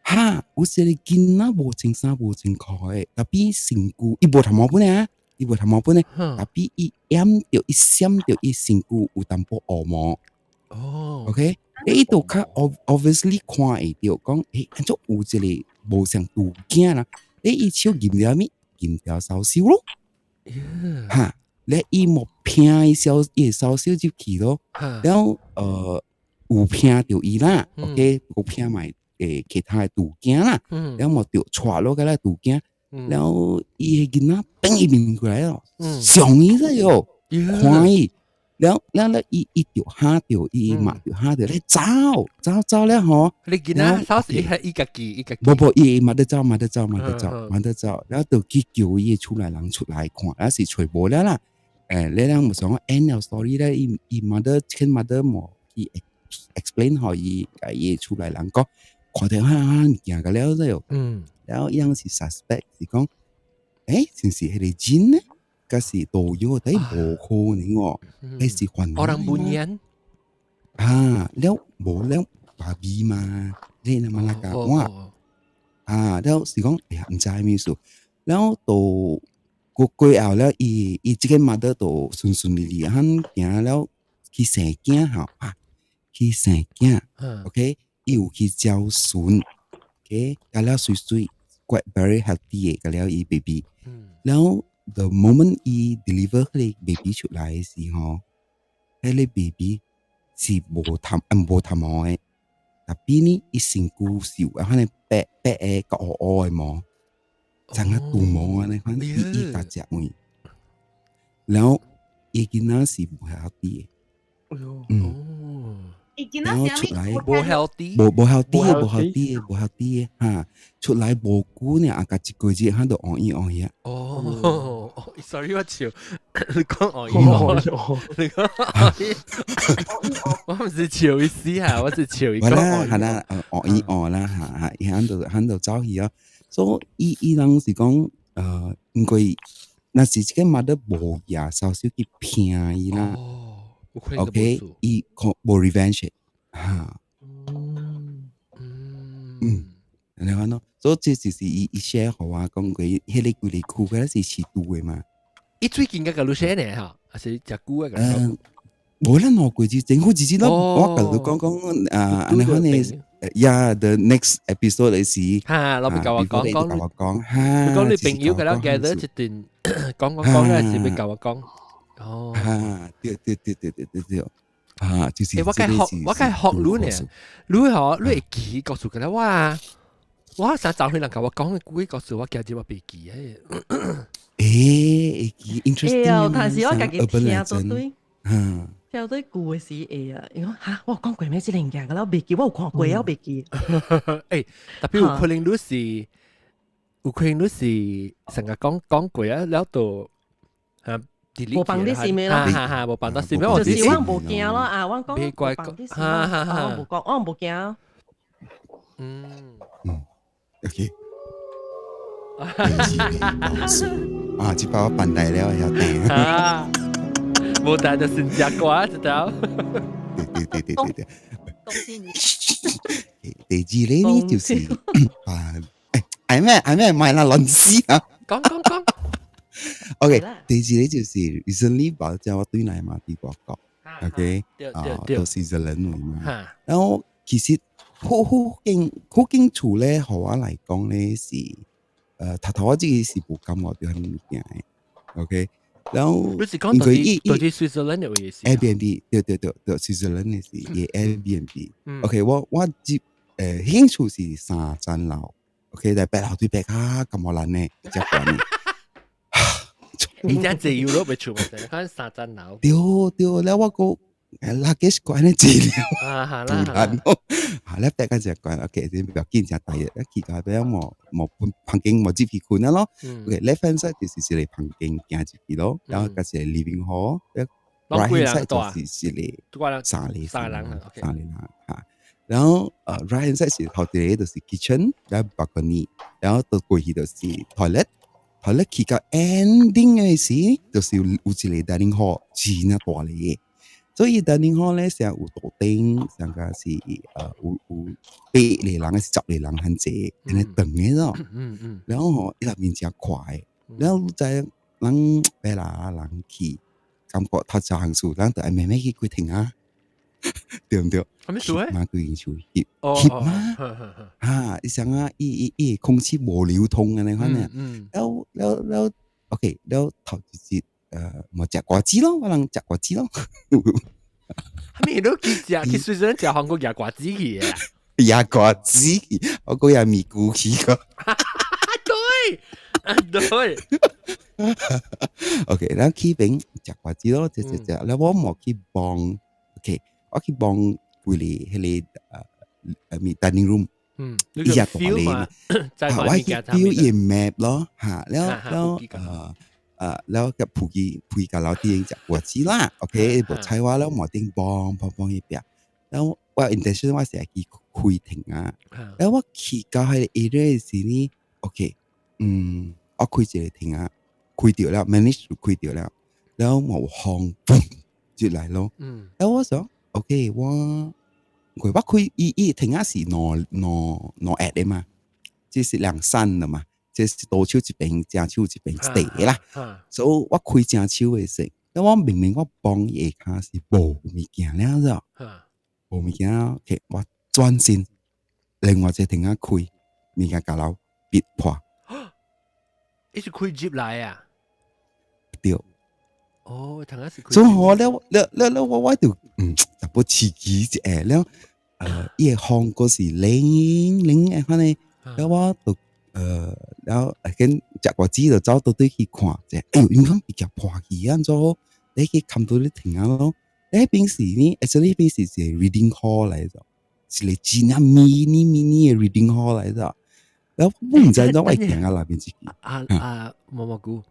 哈，有些个囡仔无穿衫无穿褲诶，特別身軀伊無頭毛本啊，伊無頭毛本咧，特別伊染着伊閃着伊身軀有淡薄烏毛。OK， 伊度較 obviously 看會到講，安怎有一個無像杜囝啦，伊手染了咩？染了少少咯，哈。咧伊莫拼伊少少入去咯，然後有拼到伊啦 ，OK， 有拼埋其他嘅杜囝啦，然後莫掉錯落個啦杜囝，然後伊嘅囡仔等伊面過來咯，上伊咗喲，看伊，然後伊掉下掉伊嘛掉下掉咧走咧嗬，你囡仔手時係伊家己，冇伊冇得走，然後就去叫伊出來人出來看，那是全部了啦。你咧唔想 end of story 咧，伊 mother 冇去 explain 可以嘢出嚟人講，看到行個了咗，然後樣是 suspect 是講，真是係你真咧，嗰時導遊睇無可能喎，係是混我人本人แล้ว冇แล้ว爸比嘛，你諗下個我แล้ว是講唔知咩數，แล้ว到過後了，伊即個媽得到順利行了去生囝嚇，去生囝 ，OK， 伊有去照孫 ，OK， 咁了水 quite very healthy 嘅，咁了伊 baby， แล้ว the moment 伊 deliver 佢哋 baby 出來嘅時候，佢哋 baby 是冇頭毛嘅，特別呢，伊身軀少，可能白嘅個嘅毛。真係杜毛啊！你看伊大隻位，然後伊囡仔是唔 healthy 嘅，然後出來冇 healthy 嘅嚇，出來無久呢，個一個月喺度戇伊啊！哦 ，sorry 我笑，你講戇伊，你講戇伊，我唔是笑意思嚇，我是笑意講係啦，戇伊啦嚇，喺度走去啊！所以伊人是講，因為那是即個媽得無嘢少少去騙伊啦。OK， 伊冇 revenge 嚇。你看咯，所以這就是伊 share 好啊，講佢迄個佢哋酷嘅是似度嘅嘛。伊最近嘅個路線呢嚇，還是隻股嘅個？冇啦，我佢政府自己咯，我跟佢講你看你。Yeah, the next episode 你是我咪教我講，你講你朋友嘅啦，gather 一段講咧，是咪教我講？哦，對，就是我該學你呢，你會記告訴佢啦，我想找佢人教我講嘅故事，告訴我叫啲我別記interesting，但是我家己聽咗對。聽到故事啊！你講嚇，我講過咩事靈嘅啦，未記，我有看過啊，未記。特別有可能你是成日講過啊，แล้ว到冇辦啲事咩咯？冇辦到事咩？就是我冇驚咯啊！我講冇辦啲事，我冇講，我冇驚。OK。只把我辦大了有定。冇帶到新加坡，知道？對。第二呢就是係咩？買啦亂試啊！講。OK， 第二呢就是 recently 把叫我對嚟馬地國國 ，OK， 到時就輪回嘛。然後其實好經處咧，何話嚟講咧是頭我自己是冇感覺到很物件嘅 ，OK。然後你是講到啲 Switzerland 嘅意思 ？Airbnb 對 Switzerland 嘅是嘅 Airbnb。OK， 我接興趣是3層樓 ，OK， 但係8樓對8卡咁我難呢，只關呢。而家自由都未出問題，看3層樓。對，แล้ว我ก็luggage 關呢資料。啦。แล้ว8個只關 ，OK， 啲比較堅只大嘅，一其他比較冇環境冇接皮款啦咯。OK，left hand side 就是嚟環境行接皮咯，然後嗰時 living hall，right hand side 就是嚟3人嚇。然後right hand side 是後邊就是 kitchen，然後 balcony，然後到過去就是 toilet 好咧，佢個 ending 嘅時，就是有一個 dining hall 真啊大嚟，所以 dining hall 咧成日有大頂，成個是有8個人，是10個人很濟，喺度等嘅咯。然後吼，伊入面真快，然後在人白啦人去，感覺他做行數，人就係慢慢去佢停啊。對唔對？嘛佢已經翕嘛，嚇！你想啊，伊空氣無流通嘅你看呢？แล้ว，OK，แล้ว頭一冇食瓜子咯，我能食瓜子咯。咩都去食，去瑞士人食韓國食瓜子去嘅。食瓜子，我講有咪咕去個。對。OK，然後去邊食瓜子咯，食，แล้ว我冇去幫 ，OK。我去幫佢哋喺個dining room，一日大嚟嘛，我去 feel 嘢 map 咯，嚇，แล้วกับผู้กับเราที่จากหัวจี啦 ，OK， บอกใช่ว่าแล้วหมอติ้งบองอีกแบบแล้วว่า intention ว่าเสียกี่คุยถึงอ่ะแล้วว่าขี่ก็ให้เอเรื่องสินี่ OK， 我คุยเจอถึงอ่ะคุยเดียวแล้ว manage คุยเดียวแล้วหมอห้องปุ๊บจุดไหล咯，แล้วว่า想。OK， 我開伊停下是攞 at 的嘛，即是兩山的嘛，即是多手一邊，正手一邊 stay 啦。所以我開正手嘅時，但我明明我幫伊下是無物件了咗，無物件了 ，OK， 我轉身，另外一停下開，物件甲樓別破。你是開接來啊？對。哦，同一時佢。所以我就特別刺激嘅，แล้ว伊個韓國是零嘅，可能แล้ว我就แล้ว跟食瓜子就走到對去看啫，應該比較破氣啊，咗你去看到你停下咯，你邊時呢 ，actually 邊時係 reading hall 嚟咗，是你真係 mini 嘅 reading hall 嚟咗，แล้ว我唔知咗我停喺那邊自己。蘑菇。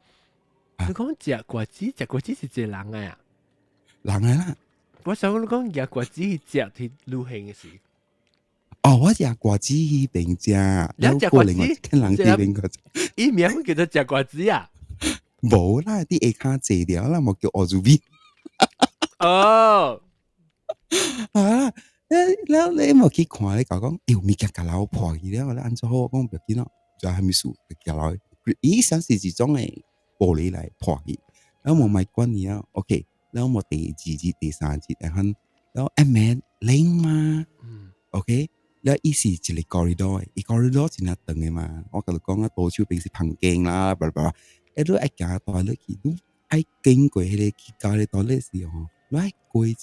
你講食瓜子是一個人嘅啊？人嘅啦。我想你講食瓜子係食係流行嘅事。哦，我食瓜子喺邊食，你食瓜子，跟人哋邊個？伊名叫做食瓜子啊？冇啦，啲下卡謝掉啦，冇叫我做邊。哦，啊，แล้ว你冇去看你講，有物件甲樓破去了，你按照好講唔要緊咯，就係咪數甲樓？伊想是一種誒。玻璃嚟破去，然後我買關嘢啊 ，OK， 然後我第2節、第3節，然後咩零嘛 ，OK， 然後伊是一個 corridor， 一 corridor 真係長嘅嘛，我同你講啊，多處邊是旁徑啦，巴拉巴拉，你愛行到落去，你愛經過迄個去到你到咧時候，你愛過一個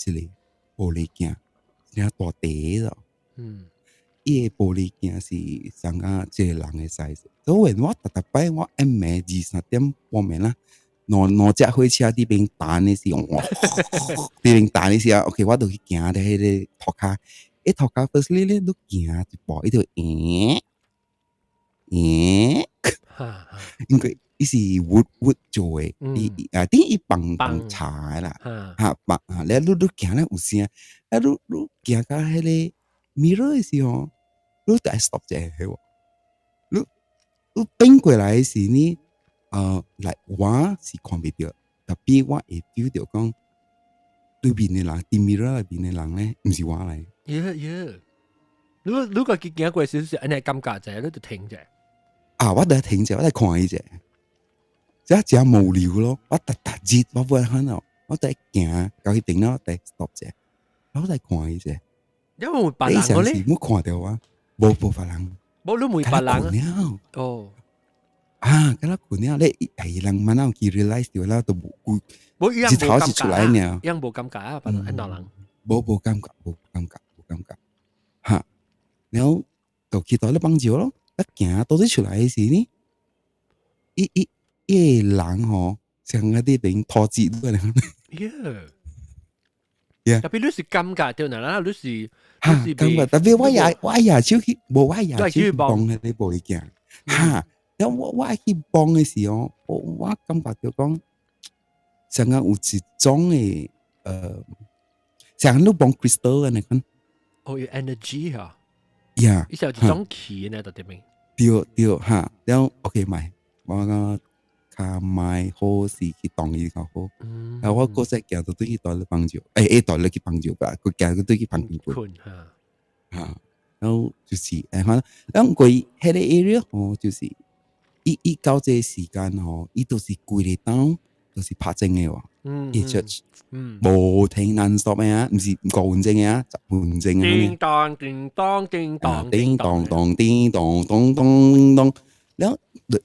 玻璃鏡，真係大地咯，伊個玻璃鏡是上個即係人嘅 size。所以我特擺我咩2-3點半暝啦，攞隻火車啲邊彈嘅時候，啲邊彈嘅時候 ，OK， 我就去行喺迄個托卡，一托卡 first 咧都行一步，伊就因為伊是 wood 做嘅，啲伊放茶啦，嚇放你行咧有聲，你行到迄個 mirror 嘅時候，你就 stop 者係喎。你變過來時呢，來我是看唔到，特別我會 feel 到講對面嘅人，對面嗰邊嘅人咧，唔是我嚟。如果佢行過少少，你係感覺就係你就停者。啊，我就停者，我就看伊者，即係真無聊咯。我突然我會看到，我就行到去頂咯，就 stop 者，我就看伊者。因為白人嗰啲冇看到啊，冇白人。冇你冇白人啊！哦，啊，咁啦，佢呢？你係人慢慢去 realize 掉啦，都冇一頭是出來呢，樣冇感覺啊，白人人，冇感覺，嚇，然後就去到你幫助咯，一行到底出來時呢，一人嗬，像嗰啲俾拖字都係。特別你是感覺對啦，你是感覺，特別我也手去，冇我也手去幫佢哋玻璃鏡，嚇，然後我去幫嘅時候，我感覺到講，成個有一種嘅成日都幫 crystal 嘅你講，有 energy 嚇，呀，依時候一種氣呢，就點樣？對嚇，然後 OK 咪，我講卡買好是去當伊較好。然後我嗰隻行到對去袋咧幫助，袋咧去幫助吧，佢行到對去幫助佢。然後就是可能，咁佢喺個 area 哦，就是伊到這時間哦，伊都是規日當都是拍正嘅喎。無停 non-stop 嘅啊，唔是5分鐘嘅啊，10分鐘嘅。叮當叮當叮當叮當當叮當當當當，然後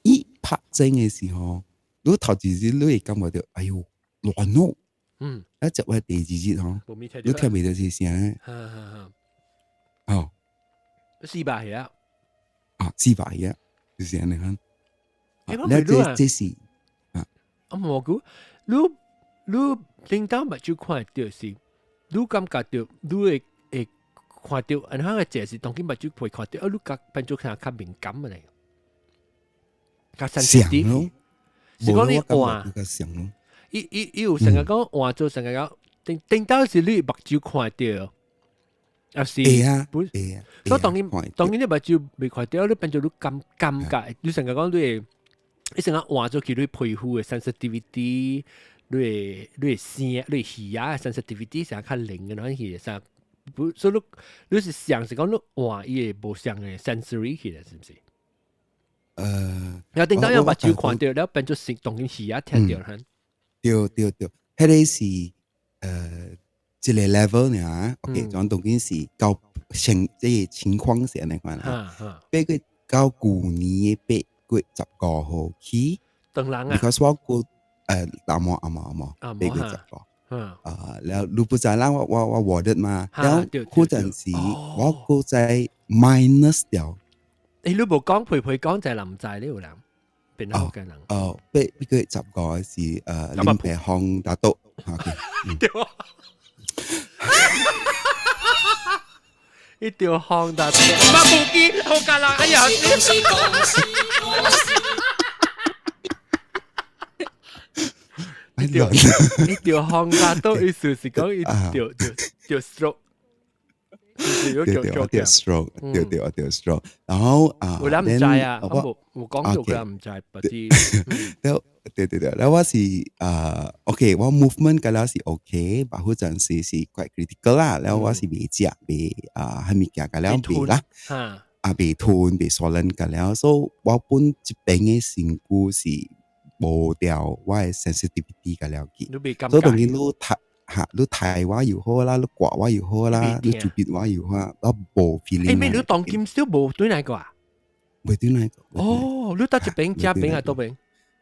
伊拍正嘅時候，你頭一日你會感覺到，哎呦亂咯。一直話第二日嗬，你聽唔到啲聲。哦，400啊，400啊，就是咁樣。你這是啊，我估你叮當目睭看到是，你感覺到你會看到，然後個這是當佢目睭會看到，你個變做較敏感嘅嚟，較sensitive。是講你換，伊有成日講換做成日講，叮當是你目睭看到。啊是，所以當然你目睭未看到，你變做你感覺，你成日講你成日換咗佢你皮膚嘅 sensitivity。你聲、你耳啊 sensitivity 成日較靈嘅，嗱佢成，所以你是想是講你換伊個無相嘅 sensory 去嘅，是唔是？有叮當有目睭看到，然後變做是當然耳啊聽到嚇。對，迄個是一個 level 呢 ，OK， 種當然是到即個情況是安尼款啦。八月到舊年嘅8月15號起，當然啊 ，because 我個阿毛8月10號，แล้วรู้ปัจจัยแล้วว่า worded มาแล้ว嗰陣時我個在 minus 掉。你冇講陪講就係林仔呢個人，變好嘅人。8月10號是林培康打到 ，OK。一條康打到，唔係部機好架啦，哎呀！一條康達都意思是講一條 stroke， 條 stroke， 條 stroke， 然後我諗唔知啊，我講到佢唔知，不知。對，แล้วว่า是OK，我 movement ก็แล้ว是 OK， บาง嗰陣時是 quite critical 啦，แล้วว่า是未接ให้มีการก็แล้ว未啦，未ทุน未 swollen ก็แล้ว so 我本疾病嘅身故是無掉我嘅 sensitivity 嘅了解，所以當然你睇我又好啦，你刮我又好啦，你做別我又好，我無 feeling。咩？你當劍燒無對哪個啊？無對哪個？哦，你得一邊加邊啊，多邊？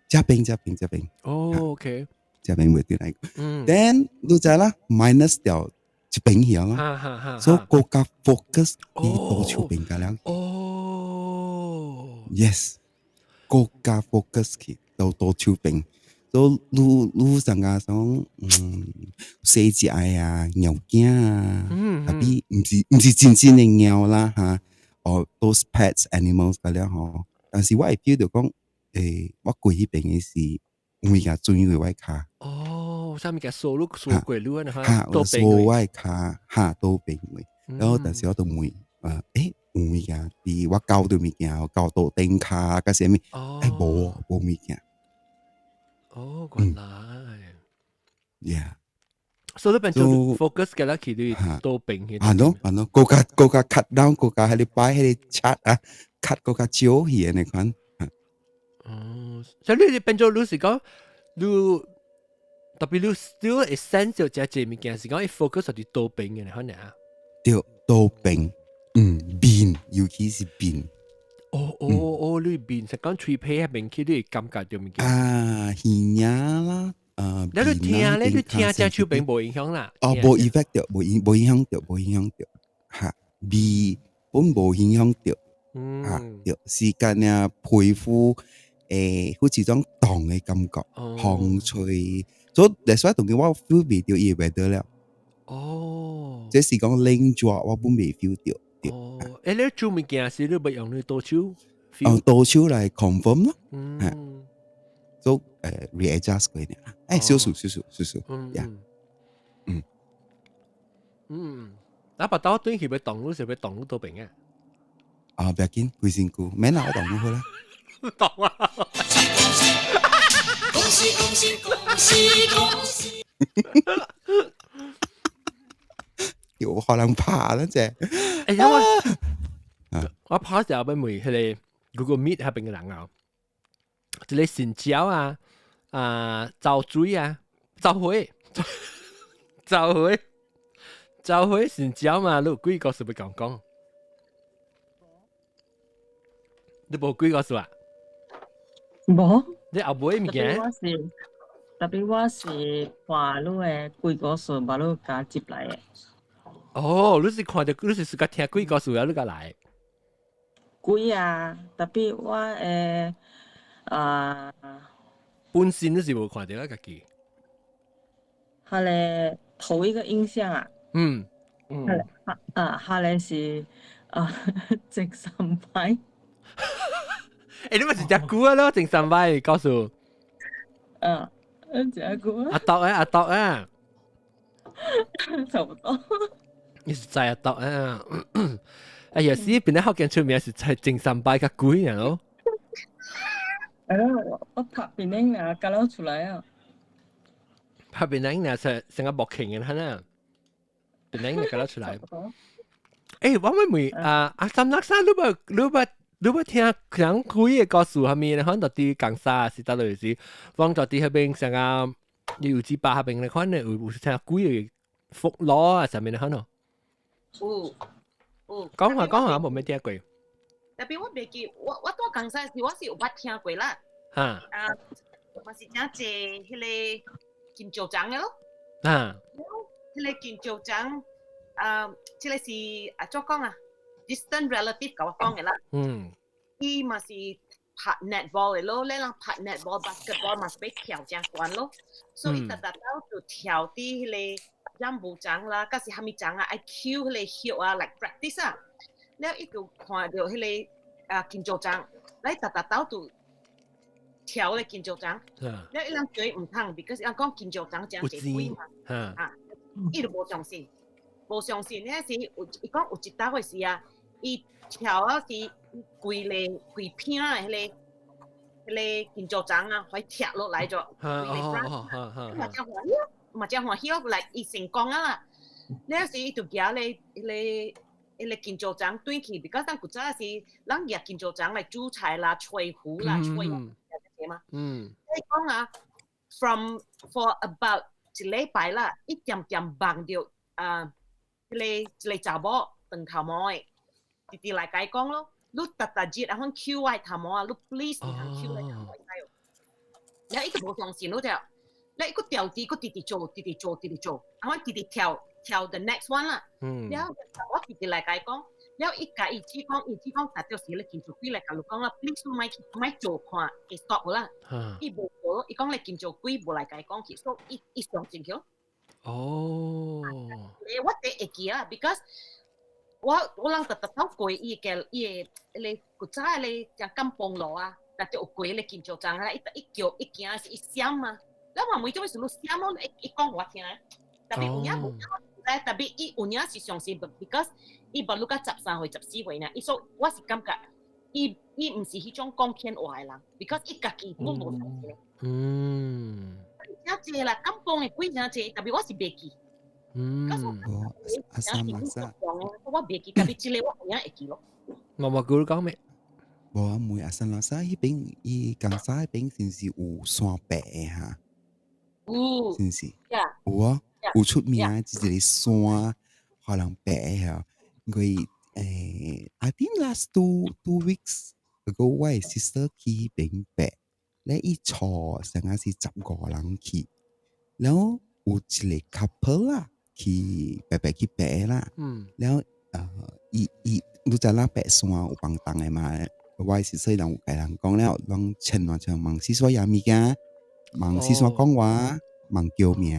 加邊。哦 ，OK。加邊無對哪個？Then 你知啦 ，minus 掉一邊去啦，所以國家 focus 喺多處邊嘅了。哦 ，yes， 國家 focus 去。到多處邊，都你成日講細隻啊、牛驚啊，特別唔是真正嘅牛啦嚇，哦 those pets animals 嘅了嗬。但是我係 feel 到講，我過去邊嘅是我而家專業嘅卡。哦，上面嘅數過路啊，嚇，我數我卡嚇都邊嘅，然後但是我都唔會我而家啲我教到物件，教到頂卡嗰些咩，冇物件。哦，原來 ，yeah， 所以你變做 focus 嘅啦，佢哋都並嘅。係咯，國家 cut down， 國家喺你擺喺你 chat 啊 ，cut 國家少嘢你看。哦，所以你變做你是講，你特別你 still essential 就係物件，是講你 focus 喺都並嘅，可能啊。對，都並，變，尤其是變。你變成講脆皮入面，佢都感覺到物件。魚啦，你聽隻手柄冇影響啦。冇 effect 掉，冇影響掉，嚇，味本冇影響掉，掉時間啊，皮膚好似種凍嘅感覺，香脆，所以所以同佢我 feel 唔到嘢味道了。哦，這是講冷咗，我本未 feel 到。哦，你做物件時，你唔用你多手？多手嚟 confirm 咯，都readjust 佢哋，少數，呀，嗱，把刀對佢咪動，時咪動到邊嘅？不要緊，佢先顧，咩鬧動好啦。動啊！有可能爬啦啫。因為我跑時候俾每佢哋 Google Meet 下邊嘅人啊，即係新椒啊、走水啊、走會新椒嘛，你有幾個數要講？你冇幾個數啊？冇。你後尾物件？特別我是看你嘅幾個數，把你加接來嘅。哦，你是看到你是自家聽幾個數啊？你個來？幾啊？特別我本身你是冇看到啊？自己？佢哋頭一個印象啊。佢哋是正三排。你咪是只股啊咯，正三排告訴。只股。阿斗啊。差不多。你是在阿斗啊？哎呀，是邊啲福建出名是在正三排個鬼人咯。我拍邊啲啊，搞到出來啊。拍邊啲啊，成個木琴嘅啦，邊啲搞到出來。誒，我咪阿三六三，你不聽講鬼嘅故事下面，可能到啲講啥是得類似，放到啲下邊成個有幾百下邊咧，可能有聽鬼嘅福螺啊上面咧可能。講下冇咩聽過。特別我未記，我多講晒是我是有捌聽過啦。我是真係迄個金州長嘅咯。迄個金州長，即個是怎講啊 ？distant relative 甲我講嘅啦。伊嘛是拍 netball 嘅咯，你人拍 netball、basketball 嘛是被跳正關咯，所以特到就跳啲迄個任務章啦，甲是蝦米章啊 ，IQ 迄個曉啊 ，like practice 啊，了伊就看到迄個金州章，來特就跳咧金州章，了伊人叫伊唔通 ，because 人講金州章真濟貴嘛，伊就無相信，呢是伊講有一搭嘅事啊，伊跳啊是規片嘅迄個金州章啊，可以踢落來咗，嘛真歡喜咯，嚟伊成功啊啦！呢時伊就舉咧迄個金州章對起，because 咱古早是咱舉金州章嚟煮菜啦、吹壺啦、吹嘢嘛。你講啊 ，for about 一禮拜啦，一點點幫到迄個查某長頭毛嘅，直直嚟解講咯。你特日啊，肯 Q 我頭毛啊，你 please 唔肯 Q 你頭毛仔哦。然後伊就無相信咯，就。你個調子，個直直做，啊！我直直跳 the next one 啦。然後我直直嚟解講，然後伊只講，達到時你見做鬼嚟甲你講啦 ，please 咪做看，會 stop 啦。伊無做，伊講你見做鬼無嚟解講，其實伊相信佢。我第會記啦 ，because 我人特到過伊你古早你講金崩路啊，但係有過你見做章啦，一叫一件是一閃啊。咁話每種事都寫咯，伊講我聽，特別有影冇咧，特別伊有影是相信 ，because 伊無錄到13歲、14歲呢，伊所我是感覺伊唔是迄種講騙話嘅人 ，because 伊家己都無相信。真濟啦，咁講嘅鬼真濟，特別我是袂記。阿三，我袂記，特別之類我有影會記咯。我講講咩？我妹阿三老師迄邊，伊江沙迄邊先是有山白嘅嚇。真是，有啊，有出名一個山，可能白啊。因為I think last two weeks ago，我嘅 sister 去邊白，咧伊坐成日是15個人去，然後有一個 couple 啦，去白去白啦，然後伊你知啦白山有幫當嘅嘛，我嘅 sister 人有甲人講了，攏千萬問是說啥物件。問是說講話，問叫名，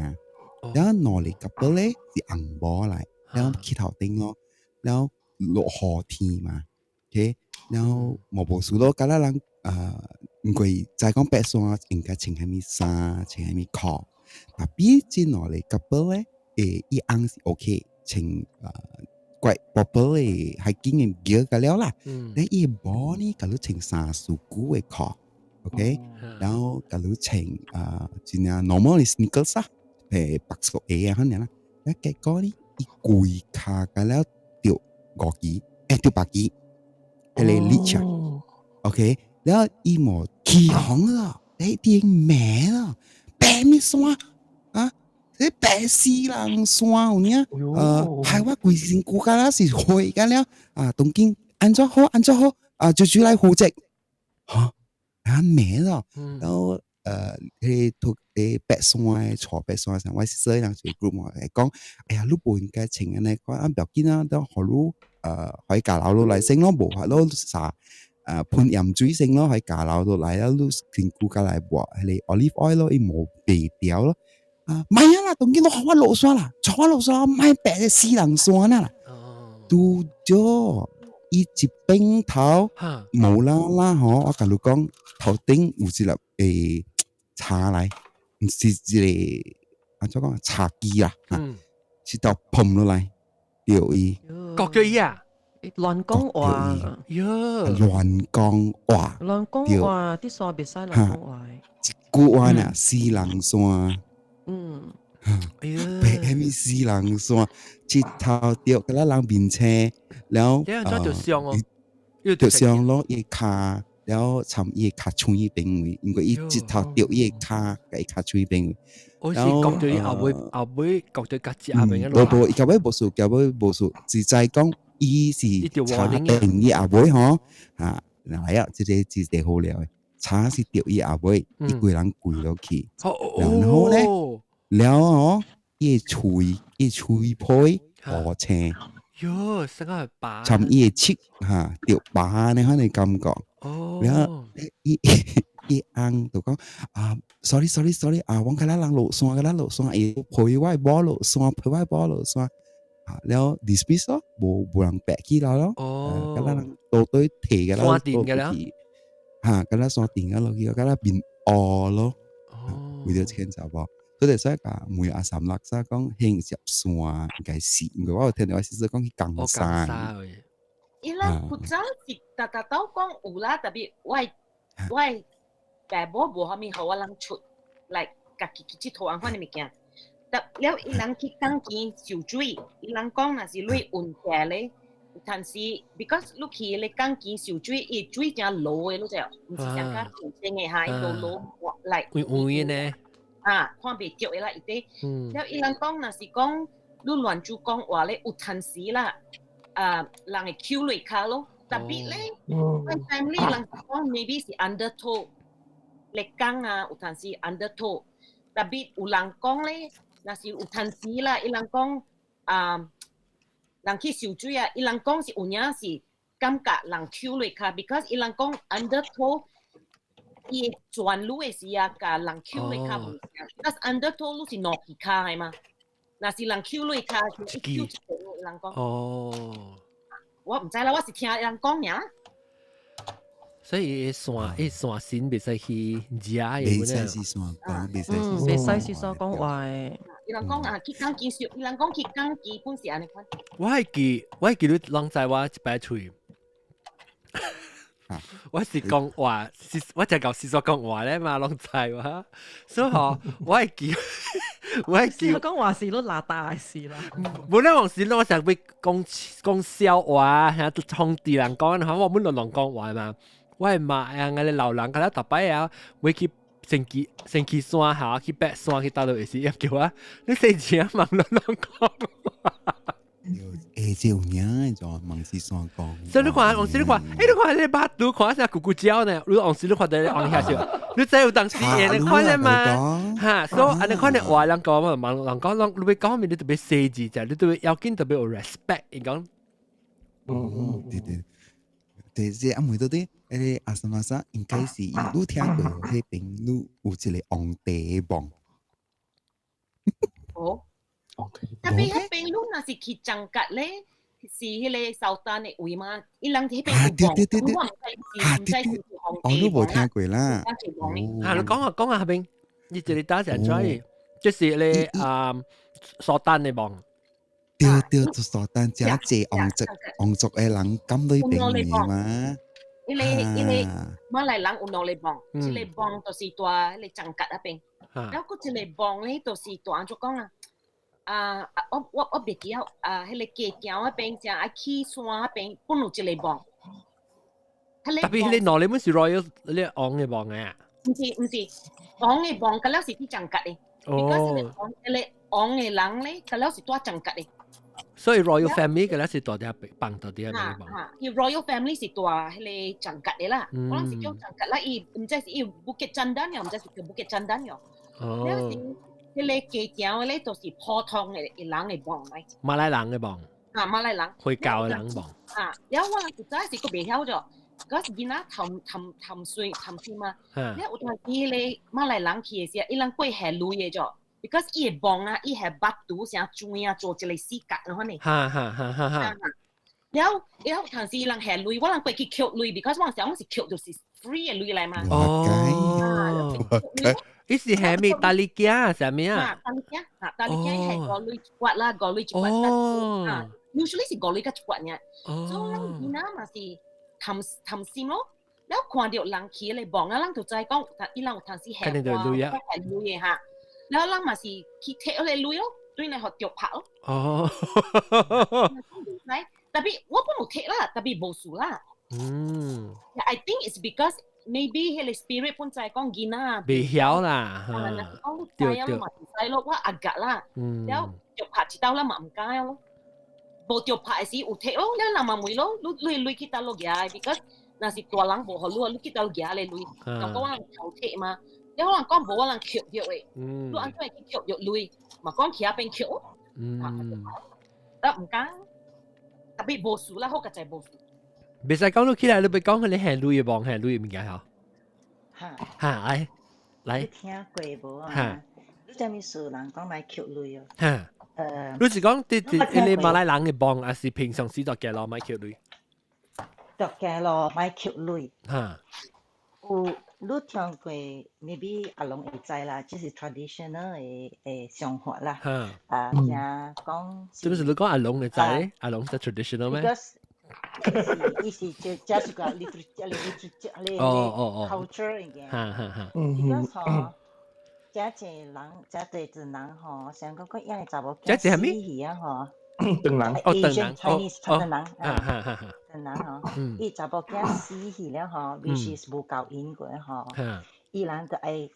然後攞嚟夾到咧是紅帽嚟，然後去頭頂咯，然後落雨天嘛 ，OK， 然後冇事咯，咁啦人唔會再講白山應該穿蝦米衫，穿蝦米褲，但畢竟攞嚟夾到咧，伊紅是 OK， 穿怪寶寶嘅係經驗幾個了啦，你伊冇呢，咁你穿衫舒服嘅褲。OK，然後假如穿真係 normal 嘅 sneakers 啊，白色嘅可能啦，一結果呢，一跪卡嘅了掉5支，掉8支，係嚟 leach OK， แล้วอีหมอขี่ของอ่ะไอ้เตียงแหม่อ่ะแปะไม่สวะอ่ะไอ้แปะสีหลังสวะเนี่ย係ว่า鬼先顧家啦是會㗎了東京安咗好最主嚟負責嚇啱咩咯然後佢同你白山坐白山上我是所以人做 group 我係講哎呀你唔應該請人嚟講啊唔要緊啊都可以可以教樓嚟升咯冇法咯啥判鹽水性咯喺架樓度嚟啦，都全顧架嚟喎，係你 olive oil 咯，伊冇避掉咯。唔係啊啦，當見到學我落山啦，坐我落山，唔係白嘅死人山啦。到咗伊一邊頭無啦啦嗬，我同你講頭頂有一粒茶嚟，唔是一個怎講茶機啦，是到噴落嚟掉伊。割咗伊啊！亂講話，亂講話，亂講話，啲山別使亂講話。一句話呢，死人山。白咪死人山，一頭掉嗰啲人面車，然後條傷哦，條傷咯，伊卡，然後尋伊卡穿伊邊位，因為伊一頭掉伊卡，伊卡穿伊邊位。我是割咗伊後尾割咗夾子後面嘅咯。冇，伊後尾冇數，只在講。伊是茶定伊阿妹嗬，嚟啊！即係字地好了，茶是掉伊阿妹，一個人跪落去，然後咧，然後伊吹配河青，喲，成個疤，尋伊切嚇掉疤呢，可能感覺，然後伊硬就講sorry 我今日人落山，伊配歪波落山。แล้วดิสมิส咯冇人แปะขี้เรา咯ก็แล้วตัวตัวเทกันแล้วตัวที่ก็แล้วสอนติ่งกันแล้วก็แล้วบินออ咯วิดีโอเช่นจะบอกก็แต่ใช่ก็每阿三六三講興入山應該是因為我聽到是講去降山伊拉古早是大家都講有啦特別我爸母無蝦米好我人出來家己去佚佗安款嘅物件แล้วอีหลังคิดตั้งกินสิวจุ้ยอีหลังก้องน่ะสิลุยอุ่นแก่เลยทันสิ because ลูกขี้เลยกั้งกินสิวจุ้ยอีจุ้ยจะโลเลยรู้จัก唔是講緊平靜嘅係โล嚟會呢看袂著嘅啦อีเด้แล้วอีหลังก้องน่ะสิ講ลูกหลวนจูก้องว่าเลยอุทันสิ啦หลังคิวเลยค่ะ咯特別咧when family หลังก้อง maybe 是 undertow เล็กกั้งอุทันสิ undertow 特別有人講咧那是有趁時啦，伊人講人去受水啊，伊人講是有影是感覺人抽落卡 ，because 伊人講 undertow 伊轉路嘅時啊，甲人抽落卡唔同，但是 undertow 路是攞皮卡係嘛，那是人抽落卡是一抽一個人講。我唔知啦，我是聽人講呀。所以山線袂使去食嘅，袂使是山講，袂使是山講話嘅。伊人講去講技術，伊人講去講基本是安尼款。我係記你攏知我一擺喙，我是講話，我就教是所講話咧嘛，攏知哇。所以嗬，我係記。講話是都拿大事啦。冇咧，往時我成日會講笑話，喺度同啲人講，嚇我本來亂講話嘛。我係罵我哋老人家咧，特別啊，會去升旗山下，去北山去打到時，又叫啊，你死前啊，問亂講。誒，有影就問是山講。所以你看，往時你看，你看你把肚看下咕咕叫呢，你往時你看到你往下笑，你真有當時你看咧嘛？嚇，所以你看你話人講嘛，問人講，你講面你特別細緻啫，你特別要緊特別有 respect，你講。對，即係每到啲誒阿什麼啥，應該是你聽過迄邊你有一個皇帝棒。哦，特別迄邊你若是去張角咧，是迄個首丹嘅位嘛，伊人迄邊有棒，我唔知是皇帝。我都冇聽過啦。你講下邊，你這裡打成咗，就是你首丹嘅棒。對，就傻蛋，只隻昂族嘅人咁裏邊嘅嘛。伊馬來人有兩個棒，一個棒就是大迄個장甲那邊，然後嗰一個棒咧就是大安怎講啊？我別記啊，迄個街橋那邊正愛起山那邊，本有一個棒。特別迄個兩個本是 Royal 咧昂嘅棒嘅啊？唔是，昂嘅棒，嗰了是啲장甲嘅。because 你昂嘅人咧，嗰了是大장甲嘅。所以 Royal Family 嘅咧是大啲棒大啲嘅棒。伊 Royal Family 是大迄個장甲嘅啦，可能是叫장甲啦，伊唔知是伊 Bukit Chandan 又唔知是叫 Bukit Chandan 又。哦。迄個街橋咧就是普通嘅人嘅棒嚟。馬來人嘅棒。馬來人。會教嘅人棒。然後我實在是個未曉咗，嗰時囡仔氹水嘛，你有陣時迄個馬來人去嘅時候，伊人過下路嘅咗。because 伊個棒啊，伊係batu像磚啊，做一個四角咁樣。然後當時人下鐳，我人過去捡鐳 ，because 我想我是捡就是 free 嘅鐳嚟嘛。哦，伊是下面大力架，係咪啊？大力架係個鐳一刮啦，個鐳一刮啦。usually 是個鐳一刮嘅，所以人囡仔嘛是氹心咯。然後看到人去嚟棒啊，人就知講，伊人有當時下鐳嘅嚇。แล้วเรามาสิคิดเทอะไรลุย咯ด้วยในหอดจกผักอ๋อแต่พี่ว่าพวกหนูเทละแต่พี่โบสูละI think it's because maybe เฮลิสปิริตพุ่นใจก้องกินน่ะเบี้ยวล่ะก้องใจแล้วมาใจแล้วว่าอากาศละแล้วจกผักที่เต้าแล้วมาไม่กล้าแล้วโบจกผักสิอุเทแล้วแล้วเรามามุยแล้วลุยคิดตลกยาย because น่าสิตัวหลังโบเขาลุยคิดตลกยายเลยลุยเราก็ว่าเขาเทมาแล้ว可能講冇可能橋咗誒，都按照係橋咗累，嘛講其他邊橋，得唔緊，特別無數啦，好個就係無數。別使講到起來，你別講佢你行累嘅幫行累嘅物件嗬。嚇，來，聽過無啊？你真係數人講買橋累哦。嚇，你是講你馬來人嘅幫，還是平常時就嘅咯買橋累？就嘅咯買橋累。嚇，有。你聽過 maybe 阿龍會知啦，即是 traditional 嘅想法啦。正講。是不是你講阿龍會知？阿龍係 traditional 咩？伊是即係個 culture 嘅。because 嗬，即係人，即係對人嗬，想講個因為查某囝死去啊嗬。鄧人，Asian Chinese 鄧人，鄧人嗬，伊查某囝死去了嗬 ，which is 無夠因過嗬，伊人就愛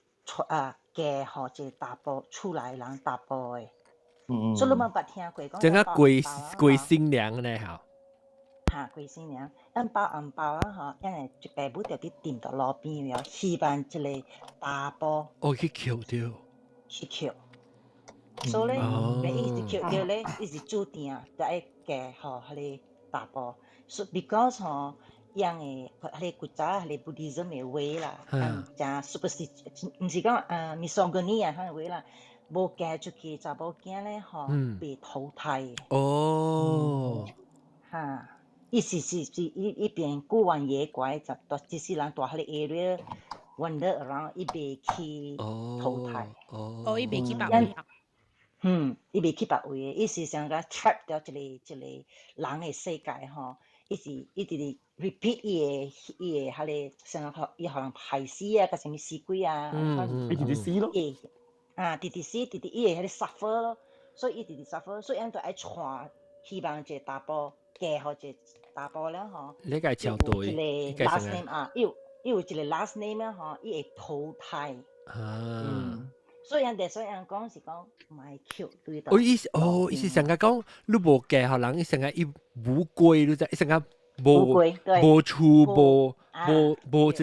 嫁互一個大埔厝內人大埔誒，所以你冇捌聽過講。整個貴新娘咧嗬。嚇，貴新娘，因包紅包啊嗬，因為爸母就啲掂到路邊了，希望一個大埔。哦，去橋掉。去橋。所以咧，你一直橋掉咧，一直注定就愛嫁互迄個大埔。So because 嗬，樣誒，迄個古早迄個 Buddhism 嘅話啦，正 superstition，唔是講misogyny 啊，迄個話啦，無嫁出去查某囝咧，嗬，被淘汰。哦。嚇，意思是一邊孤魂野鬼，就即使人住迄個 area wander around，伊被去淘汰。哦，伊被去別位。伊袂去別位嘅，伊是想甲 trap 掉一個人嘅世界吼，伊直 repeat 伊個迄個想講伊互人害死啊，甲啥物死鬼啊，伊直死咯，直死，伊個迄個 suffer 咯，所以伊直 suffer，所以因就愛帶希望一個大埔嫁互一個大埔了吼，你個橋隊，一個 last name 啊，伊有一個 last name 啊吼，伊會淘汰。所以人講是講買橋對到。意思成日講你無嫁互人，伊成日伊無歸，你知？伊成日無厝，無一個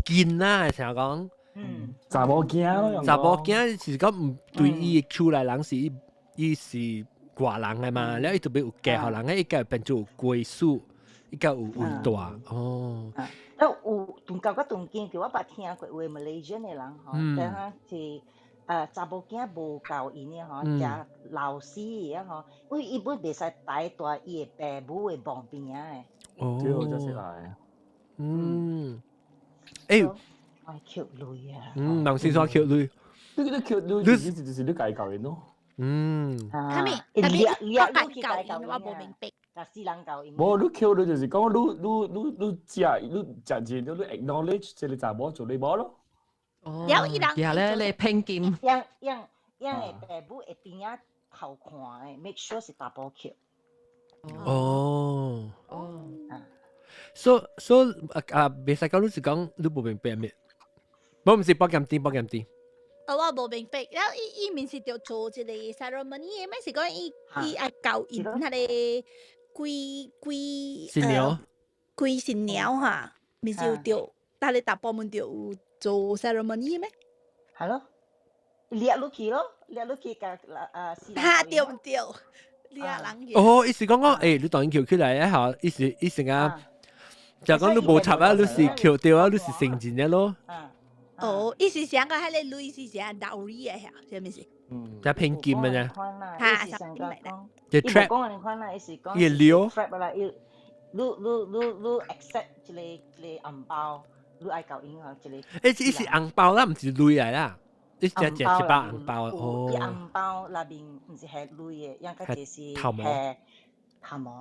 根啊，成日講。查某囝是講唔對伊厝內人是伊是外人嘅嘛，然後伊特別有嫁互人嘅，伊個變做有歸屬，伊個有大哦。有同舊個同見嘅，我捌聽過話 Malaysian 嘅人嗬，但係是。查某囝無夠因嘅吼，食老死嘅吼，因為伊本袂使帶大伊嘅爸母嘅旁邊嘅。哦，真係來。買橋類啊。人先說橋類。你橋類就是你家教人咯。係咪？特別我間教應我冇明白。但是人教應。冇，你 Q 你就是講你食錢，你 acknowledge 即係查某做你冇咯。有伊人。然後咧，你偏見。因為爸母一定要好看誒 ，make sure 是大波橋。所未使講，你是講你冇明白咩？冇唔是保險啲。我冇明白，然後伊面是要做一個 ceremony，咩是講伊愛教因迄個貴新娘哈，面是有着，但係大部分就有做 ceremony 咩？係咯，列落去咯，列落去甲嚇對唔對？列人哦，意思講你當然翹起來啊，嚇，意思啊，就講你無插啊，你是翹掉啊，你是成錢嘅咯。哦，伊是想個迄個類似是按道理嘅嚇，係咪先？就偏見嘅啫。嚇，實邊嚟啦？就 trap，伊撩。trap 啦，你 accept 一個紅包，你愛教因啊，一個。伊是紅包啦，唔是鐳嚟啦。你只包紅包哦。啲紅包內邊唔是係鐳嘅，因個就是係。頭毛，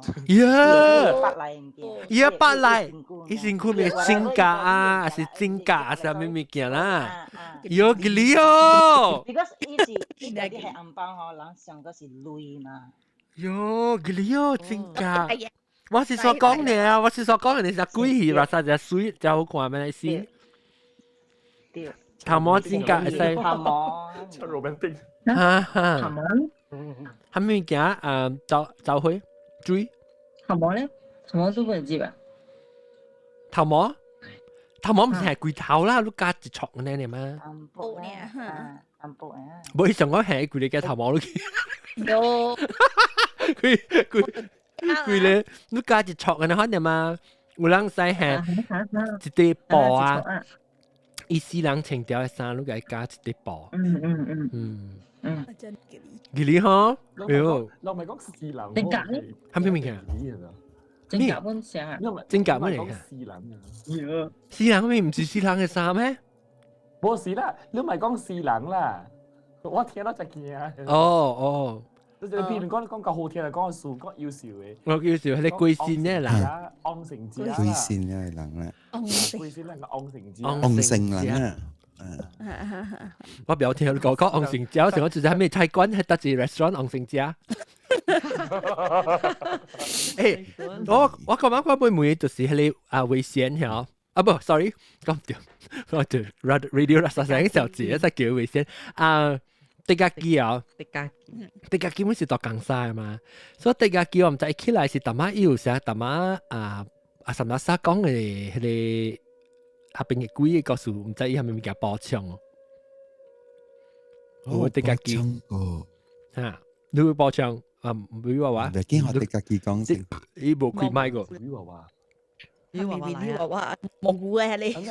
百麗，以前佢咪真假啊，還是真假啊？啥物物件啦？有幾哩哦 ？Because 伊啲係紅包吼，人想嗰是鐳嘛。有幾哩哦，真假？我是所講嘅，我是所講嘅，你實鬼戲啦，實只水就好看咩先？頭毛真假係使頭毛，出 romantic。頭毛，係咪物件走去？追頭毛咧，頭毛都唔知吧？頭毛唔係龜頭啦，你加一撮嘅呢嘛？布咧，布啊！冇上講係佢哋嘅頭毛咯。有佢咧，你加一撮嘅呢可能嘛？有人使係一對布啊，伊斯蘭情調嘅衫，你個加一對布。吉利哈，喲，我咪講士林，真假咧？係咩物件？真假本上啊？真假乜嚟㗎？士林，士林咩唔是士林嘅衫咩？冇事啦，你咪講士林啦，我聽到就驚啊！哦，你譬如講個好聽啊，講個樹講要笑嘅，我要笑係你貴線咧嗱，昂成子貴線咧人咧，貴線咧個昂成子，昂成人啊！我表聽你講昂成家，成我就係咩菜館，係得住 restaurant 昂成家。我講我妹妹就是係你危險嚇，不 sorry 講唔對，我就 radio 啦，實際小字，一隻叫危險迪加機啊，迪加機本是讀江西嘛，所以迪加機我唔知起來是大媽要成大媽什麼沙講嘅係你。下邊嘅鬼嘅告訴唔知伊係咪物件包槍哦？我哋家己嚇，你會包槍唔會話？你見我哋家己講先，伊冇開麥個。你話蘑菇嘅你。哇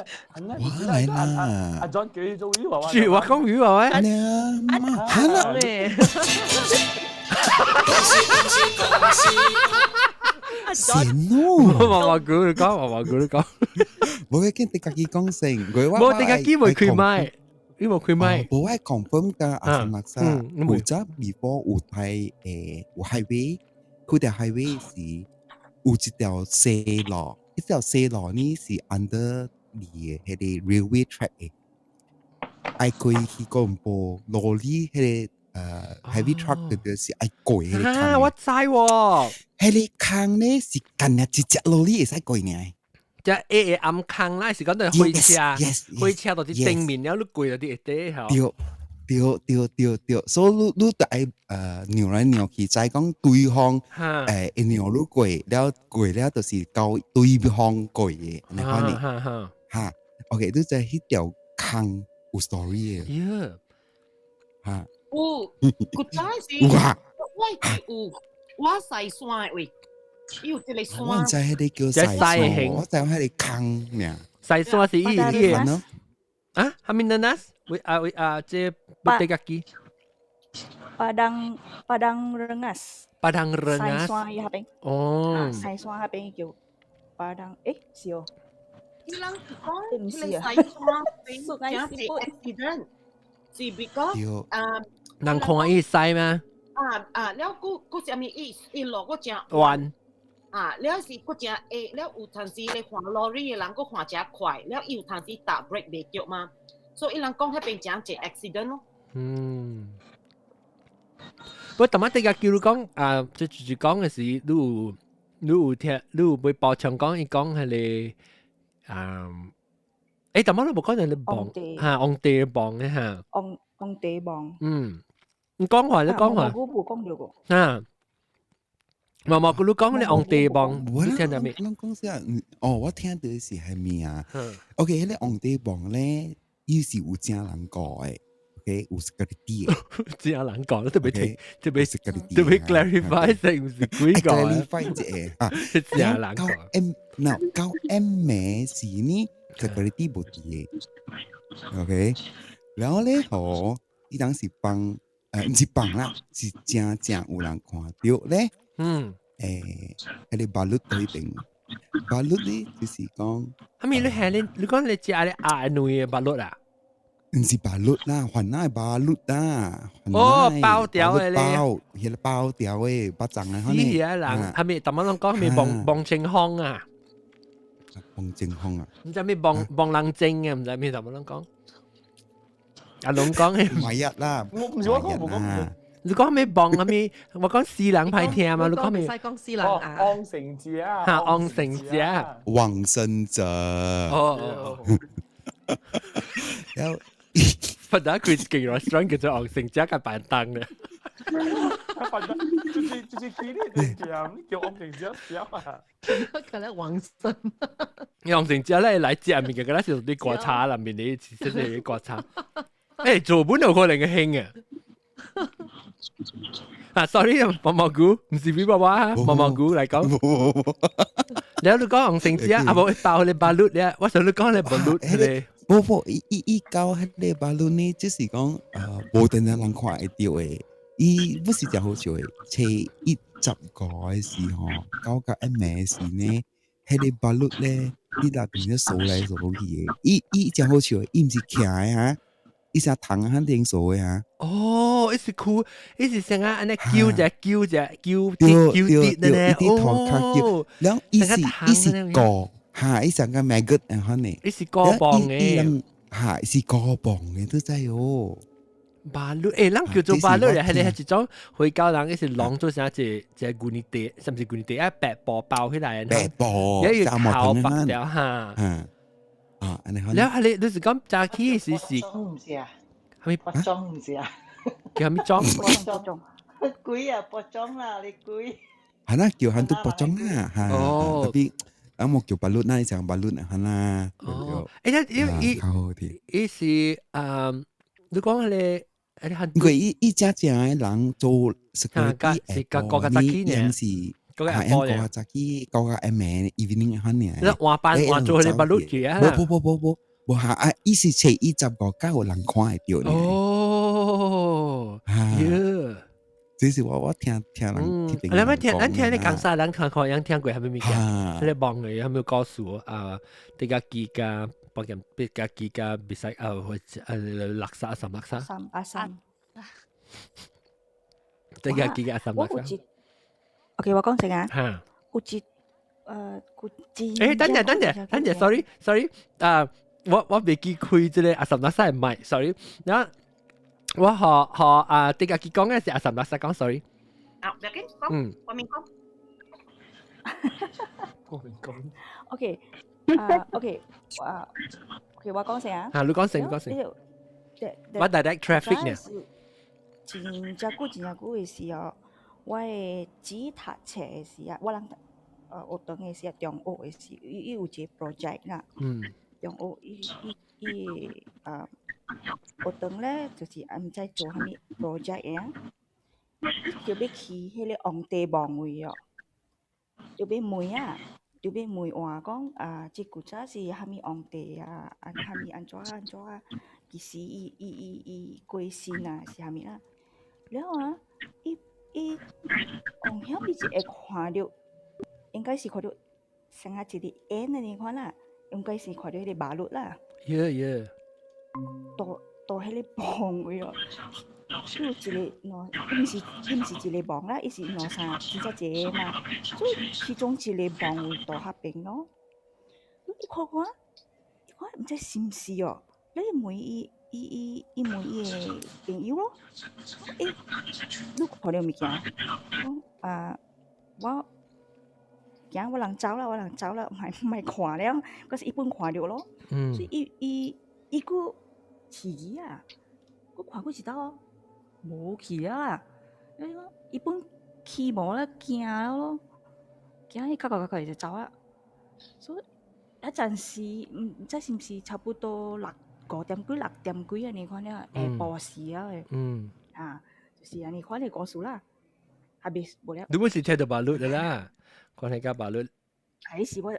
係啦！阿 John 叫你做魚娃娃。住話講魚娃娃。係啊，係啦。神咯！話佢講，冇嘅，見你家己講先，冇你家己會開麥，你冇開麥。冇係 confirm 㗎，阿什麼啥？冇咗 before 有睇有 highway，佢條 highway 是有一條細路，一條細路呢是 under 你嘅係個 railway track 嘅，愛過去講部羅里係heavy truck 嘅是愛過嘅坑。我知喎。係你坑呢是近日一隻羅里會使過嘅。即係暗坑啦，是講到開車到啲正面了，你攰到啲地嚇。對，所以你就係扭來扭去，再講對方扭你過了就是到對方過嘅，你看你嚇 ，OK， 你就係條坑有 story 嘅，嚇。古仔是我細山喂。要即係山，我就係你叫細山，我就係你坑咩？細山是呢啊？係咪呢？即係地格機。Padang Rengas。Padang Rengas。細山喺邊？哦。細山喺邊叫Padang？是哦。你諗講你細山邊，有時 accident，是 because 人看伊使吗？了佫啥物伊路佫正弯。了是佫正了有陣時你看 lorry 嘅人佫看正快，了伊有陣時打 brake 袂着嘛，所以伊人講迄邊正一 accident 咯。不過，頭先第個叫你講即係講嘅時，你有聽，你有會補充講，伊講係你頭先你冇講人哋磅on地磅嘅嚇。on地磅。你講話，你講話。我冇講到過。毛毛咕嚕講你 on 地磅，你聽到未？講啥？我聽到是係咩啊 ？OK， 迄個 on 地磅咧，伊是有正人講嘅。OK， 有 security 嘅。正人講，特別 clarify 成唔是幾個？clarify 啫正人講。到 M 尾時呢 security 冇啲嘅。OK， 然後咧，伊當時幫唔是幫啦，是正有人看到咧。迄個巴律對定，巴律咧就是講，係咪你係你講你食你阿女嘅巴律啊？唔是巴律啦，雲南巴律啦。包條嘅咧，迄個包條嘅巴掌啊，是啊人，係咪？頭先講係咪磅正康啊？磅正康啊？唔知咩磅冷靜啊？唔知咩頭先講。阿龍講嘅唔係啦，我唔是我講冇講。你講咩磅啊？咩？我講四兩派聽嘛？你講咩？唔使講四兩啊！昂成者啊！昂成者，旺盛者。有，佛打佢勁 restaurant 叫做昂成者嘅板凳嘅。就是佢呢啲叫昂成者少啊。佢咧旺盛。昂成者咧嚟接面嘅，嗰啲啲國茶入面啲即係啲國茶。做本有可能嘅興啊！sorry， 毛毛菇唔是俾爸爸毛毛菇嚟講。你喺度講昂成者啊？冇爆你巴律咧，我想你講你巴律咧。冇，伊教迄個巴律呢，就是講無定人看會到嘅。伊不是真好笑嘅，初一10個嘅時候，到一暝時呢，迄個巴律咧，伊那邊咧數來數去嘅，伊真好笑嘅，伊唔是徛嘅嚇。伊成糖啊，連鎖嘅嚇。伊是酷，伊是成日安尼叫隻啲咧。啲糖卡叫，然後伊是個嚇，伊成個 maggot 啊，可能。伊是個磅嘅，嚇，是個磅嘅都真哦。巴律，人叫做巴律咧，係一種會教人伊是啷做成隻古尼地，甚至古尼地啊白布包起來，白布，一要烤白條嚇。แล้วอะไรรู้สึกว่าจากที่สิ係咪拔裝唔是啊？叫係咪裝？攰啊，拔裝啦，你攰。係啦，叫人都拔裝啦，嚇。特別啱我叫巴律啦，成巴律啊，係啦。伊是你講係佢伊只嘅人做食嗰啲國家特技呢？嗰個阿扎基，嗰個阿妹 evening 嚇呢？你話辦話做佢哋巴律嘅啊？冇嚇啊！伊是初一10個9個人看會到呢。這是我聽人聽。你咪聽你講晒人看有聽過係咪咪嘅？你幫佢有冇告訴啲家幾家幫人啲家幾家比賽或者勒沙什勒沙？阿三。啲家幾家什勒沙？ OK， 我講先啊。古節等陣 ，sorry， 我未記開這個阿什拉沙唔係 ，sorry， 然後我啲家講嘅是阿什拉沙講 sorry。就咁講，我明講。我明講。OK， 我講先啊。你講先。我 direct traffic 呢？真久嘅時候。我係只讀冊嘅時啊，我人學堂嘅時啊，中學嘅時，伊有一個 project 啦。中學伊學堂咧，就是唔知做啥物 project 嘅，就要去迄個皇帝墓位哦，就要問啊，話講即古早是啥物皇帝啊，啥物安怎啊，其實伊過身啊是啥物啦，然後啊，伊往遐邊是會看到，應該是看到成日一個煙的你看啦，應該是看到迄個馬路啦。Yeah。到迄個棚位哦，有一个两，伊毋是一个网啦，伊是两三真正一个嘛，所以其中一个网有大合并咯。伊看，毋知是毋是哦？你问伊问伊个朋友咯，你看到物件？讲我惊我人走啦，莫看了，可是伊本看着咯，所以伊佫迟疑啊，佫看过一道哦，无去啊，伊本去无啦，惊咯，惊伊较就走啊，所以一阵时毋知是毋是差不多5点几安尼款了，报时啊就是安尼款的故事啦，还袂无了。你不是听到巴律的啦？看那个巴律。还是我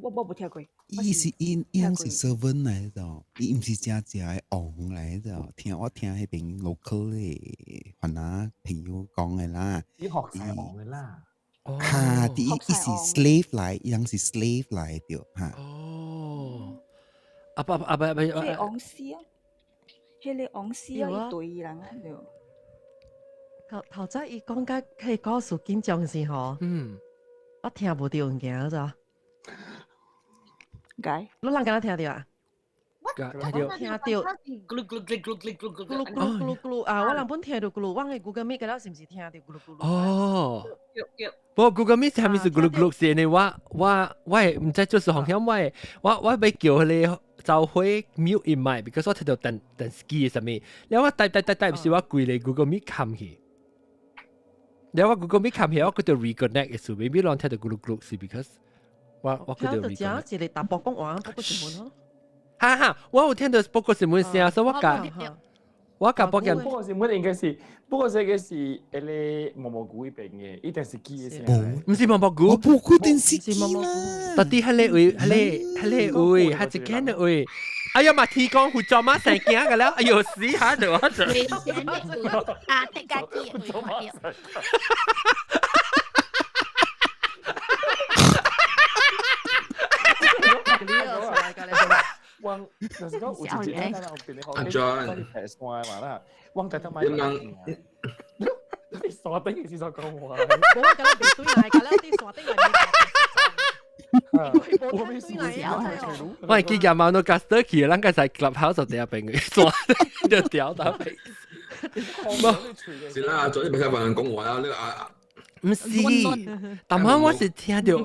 冇听过。伊是servant 来的，伊毋是正的王来的。我聽迄邊 local 嘅雲南朋友講嘅啦。伊學晒王嘅啦。嚇，伊是 slave 來，伊人是 slave 來的嚇。哦。係王師啊，迄個王師啊，伊對人啊就。頭仔伊講甲迄個故事緊張是吼。我聽無到物件咋？解？你人敢聽到啊？聽到。咕嚕啊！我人本聽到咕嚕，我嘅 Google Meet 嗰度是唔是聽到咕嚕咕嚕？哦。不過 Google Meet 下面是咕嚕咕嚕先嘅，我唔知就是紅響我要叫佢就會 mute in my，because 我睇到電視機上面，然後我帶唔是我攰嚟 Google Meet 冚去。แล้วว่า Google Meet คำเหี้ยก็จะ reconnect อีกสุด maybe ลองเทส Google Group สิ because ว่าก็จะ reconnect 即係大曝光話報告新聞咯。哈，我有聽到報告新聞聲，所以我講報告新聞應該是不過這個是誒咧毛毛菇嗰邊嘅，一定是機嘅聲。唔是毛毛菇，報告電視機啦。到底係你位，係一間嘅位。哎呀，嘛天光會做乜成件嘅啦？哎呦，死下就我就。啊，得家機會看到。汪，有時講有一節喺後邊，你學你平山嘛啦，汪仔得買。你傻頂嘅事所講話。我咁樣別對嚟㗎啦，啲傻頂嚟。我係見日晚到 Gaster 去，咱個在 clubhouse 就第一邊嘅，坐就掉到邊。是啦，昨日咪喺雲南講話啊，呢個啊。唔是，但係我是聽到，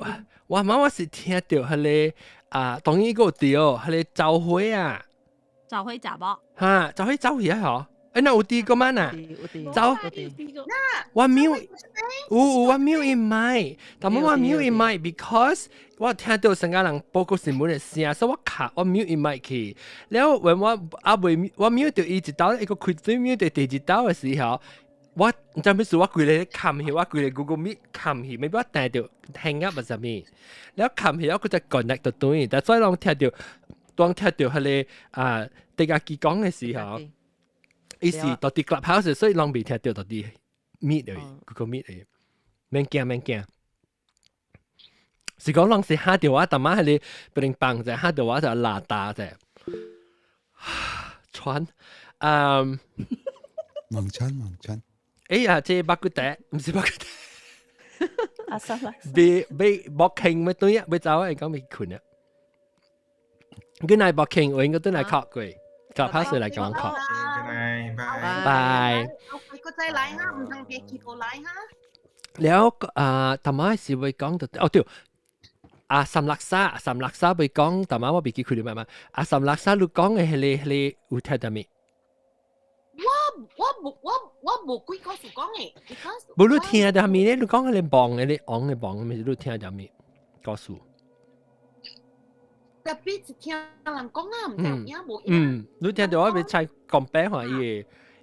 我是聽到係個啊，當然個調係個走會啊。走會咋噃？嚇，走會走去啊！嗬。那有啲個乜啊？走，我mute，我mute in my，但我 mute in my because 我聽到成個人報告新聞嘅聲，所以我 mute in my 去。然後when我mute 到一道一個開嘴 mute 到第二道嘅時候，我唔知咩事，我攰嚟冚起，我攰嚟 Google Meet 冚起，未必我聽到 hang up 係咩？然後冚起我佢就 connect 到對，但所以我聽到係啊，第個機講嘅時候。伊是到啲 clubhouse，所以人未聽到到啲 meet 嚟 ，Google Meet 嚟，免驚。是講人是嚇到我，但係你不能幫就嚇到我就拉大啫。穿，盲穿。哎呀，這巴古德唔是巴古德。阿生啦。被博傾咪對啊，被走啊，講未困啊。佢嚟博傾，我應該都嚟學過。Clubhouse 嚟講確。拜。เอาไปก็ใจไลน์ฮะมันทางเบียร์คีโปไลน์ฮะแล้วธรรมะสิไป講到哦對，สำลักษาไป講ธรรมะว่าไปกี่คุยได้ไหมสำลักษาลูก講嘅係你有聽到未？我冇幾個時講嘅，冇你聽到未咧？你講係你幫嘅，你昂嘅幫，咪你聽到未？告訴。特別是聽人講啊，唔聽嘢冇。你聽到我咪才講白話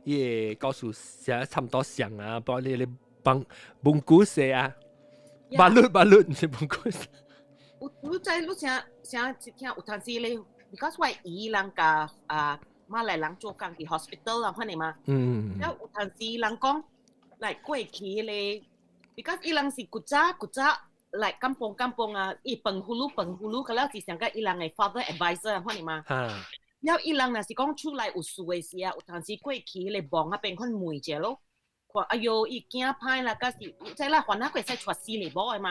伊個告訴寫差唔多像啊，幫你幫本故事啊，巴律唔是本故事。你知你想聽有陣時你 ，because 我伊人甲馬來人做工喺 hospital 啊，可能嘛。แล้ว有陣時人講嚟過去咧 ，because 伊人是古早。like kampung ah i penghulu kalau si sangka ilang ai father advisor พวกนี้มา แล้วอีหลังน่ะสิ講出來有事嘅時啊，有當時過去嚟幫啊邊看梅者咯，看哎呦伊驚歹啦，嗰時即係啦，還那個使出事嚟幫嘅嘛。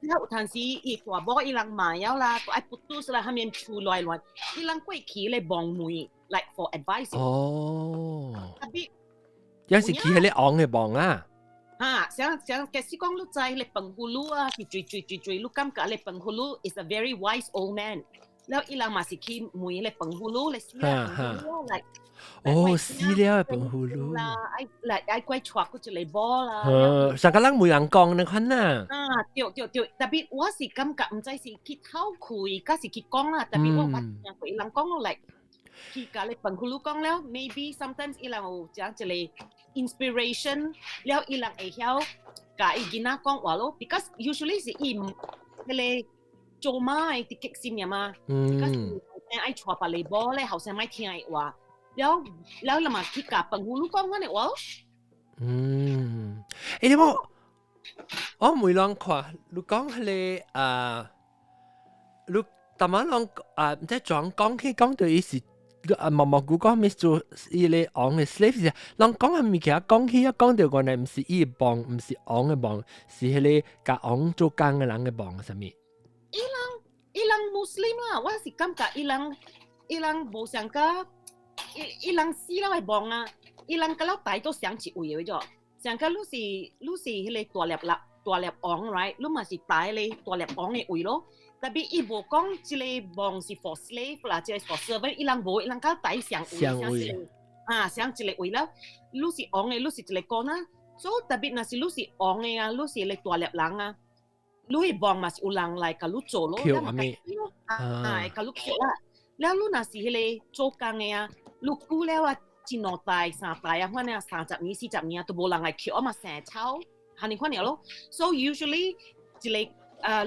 แล้ว有當時伊話幫伊人買咗啦，個愛 putus 啦，下面出來亂，伊人過去嚟幫梅 like for advice。特別有時佢係你昂嘅幫啊。想嘅時講你知你笨葫蘆啊，是最你感覺你笨葫蘆 is a very wise old man。แล้วอีหลังมาสิคีมวยเลยปังฮูลูเลยสิ饲料嘅ปังฮูลูไอ้กล้วยชวักก็จะเลยบอ啦上個人每人講你看呐對特別我是感覺唔知是คิดเข้าคุยก็是คิด講啦特別我話อย่างอีหลัง講เลยคิดกับเลยปังฮูลู講แล้ว maybe sometimes อีหลังจะจะเลย inspiration แล้วอีหลังไอ้เหี้ยวกับอีกินน่า講ว่า咯 because usually 是อีเลย做乜啲激先呀嘛？嗰時愛坐白嚟波咧，後生咪聽嘅話，แล้ว你嘛去夾笨葫蘆講緊嘅話。你我每人看，你講係你特晚人唔知裝講起講到伊是默默古講咩做伊咧昂嘅 slave 是，人講係物件講起一講到個呢，唔是伊嘅幫，唔是昂嘅幫，是係咧夾昂做工嘅人嘅幫，係咪？伊朗穆斯林啦，我是感覺伊朗無想個伊朗死了係幫啊，伊朗個老大都想一位嘅啫，想個你是迄個大粒昂 right， 你嘛是大咧大粒昂嘅位咯，特別伊無講即個幫是 for slave 啦，即係 for servant， 伊朗無，伊朗個大想位，想一個位啦，你是昂嘅，你是一個講啦，所以特別若是你是昂嘅啊，你是個大粒人啊。ลูกบองมาสิอุลังไลกับลูกโจโลแล้วมันกับลูกเขียวแล้วลูกน่ะสิเฮเลโจกังเนี่ยลูกกูแล้วว่าจีนอตายสาตายอ่ะเพราะเนี่ย30 นี้40 นี้ตัวโบราณไงเขียวมาแสเช้าฮันนี่คนเนี่ย咯 so usually จิเล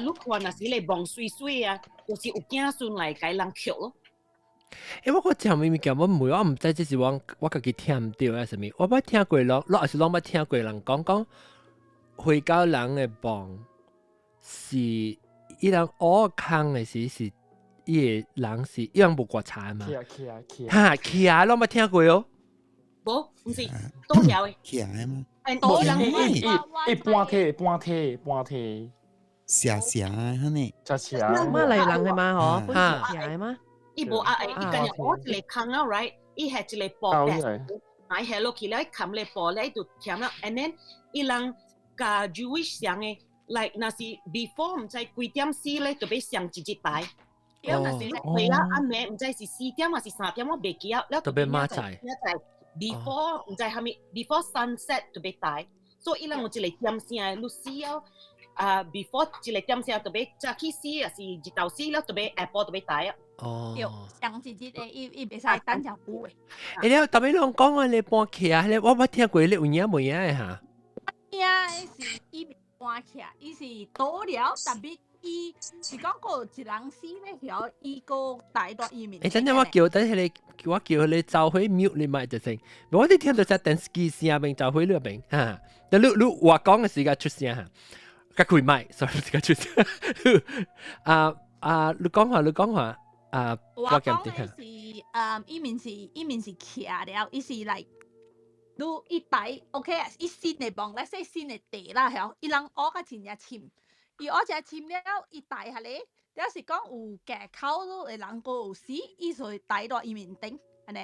ลูกคนน่ะสิเฮเลบองซุยๆอ่ะตัวสิอุกยาซุนไลไกลังเขียว我聽咪叫我唔會，我唔知這是我自己聽唔到啊，什麼？我冇聽過咯，還是冇聽過人講回教人嘅幫。是伊人學坑嘅時是伊個人是伊人無國產嘛？徛攏冇聽過哦。無，唔是都有嘅。徛嘛？多人一半梯。斜嚇呢？斜。馬來人嘅嘛？嗬，徛嘛？伊無伊今日我一個坑啊 ，right？ 伊係一個波嘅，買係落去了，冚嚟波咧就徛啦 ，and then 伊人甲 Jewish 上嘅。like 那是 before 唔知幾點時咧，就俾上一台。แล้ว那是回啦，阿妹唔知是4點還是3點，我未記得。แล้ว就俾馬仔。before 唔知係咪 before sunset 就俾台。所以伊人有一個點聲，你死了before 一個點聲就俾早起死，還是日頭死了就俾下晡就俾台啊。上一日誒，伊袂使等陣久誒。你特別攏講話你搬起啊，你我冇聽過你有影冇影嘅嚇？影是伊。搬起，伊是多了，特別伊是講個一人死咧，曉伊個大大移民。等陣我叫你走回 mute 你咪就成，我哋聽到隻電視機聲邊走回呢邊嚇，但你話講嘅時間出聲嚇，佢開麥 ，sorry 時間出聲。你講話我講嘅是伊面是徛了，伊是嚟。如一台 OK 啊，伊新嘅幫咧，說新嘅地啦，係伊人學個真正深，伊學真深了，伊台下咧，有時講有架口都會人個有死，伊就台到伊面頂，係呢？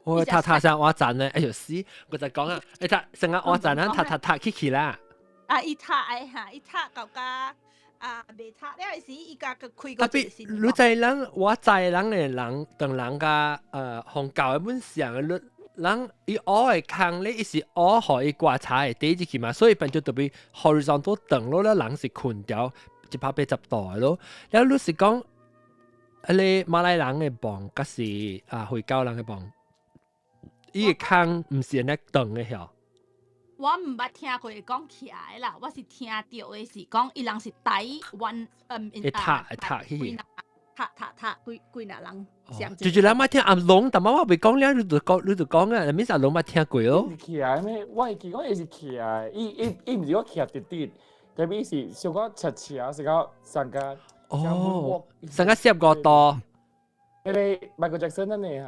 我塔上我站咧，哎呦死！我就講啊，你塔成日我站咧，塔起啦。伊塔誒嚇，伊塔舊家未塔了時，伊家個開個。特別你在人，我在人嘅人，等人家紅教嘅本上嘅律。人伊學嘅坑咧，伊是學互伊掛柴嘅底入去嘛，所以變咗特別 horizontal 等咯，人是困掉180度咯。然後你是講，你馬來人嘅幫，甲是回教人嘅幫，伊嘅坑唔是安尼等嘅曉。我唔捌聽過講起來啦，我是聽到嘅是講，伊人是台灣塔去。塔幾那人。就是咱咪聽阿龍，但係我未講了，你就講啊，咪阿龍咪聽過咯。起來咩？我係記講係起來，伊唔是講起來啲，但係是想講斜是講上個。上個15度。你哋 Michael Jackson 真係啊！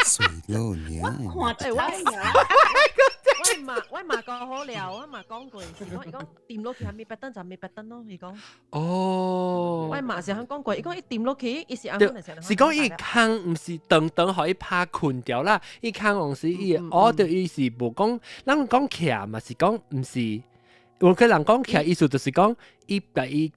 水佬呢？我嘛講好了，我嘛講過，伊講掂落去係咪白燈就係咪白燈咯，伊講。哦。我嘛是肯講過，伊講伊掂落去，伊是是講伊坑唔是等可以拍困掉啦，伊坑往時伊我對伊是無講，人講徛嘛是講唔是，我個人講徛意思就是講伊把伊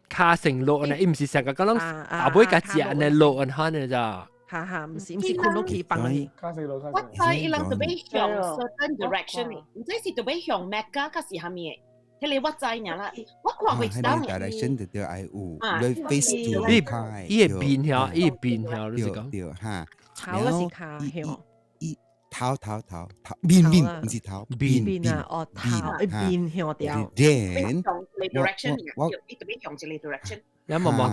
卡成落呢，伊唔是成個講人後尾個隻呢落呢呢咋。哈，唔是困落去幫你。我睇伊人特別向 certain direction 嘅，唔知是特別向 Mecca 嗰時係咩？睇你我知呀啦，我看會知道嘅。direction 就對愛有，你 face to 伊係變向，伊係變向，你是講。對哈。頭嗰是卡向。頭，面唔是頭，邊啊，哦頭，變向掉。Then 我特別向一個 direction。有毛蘑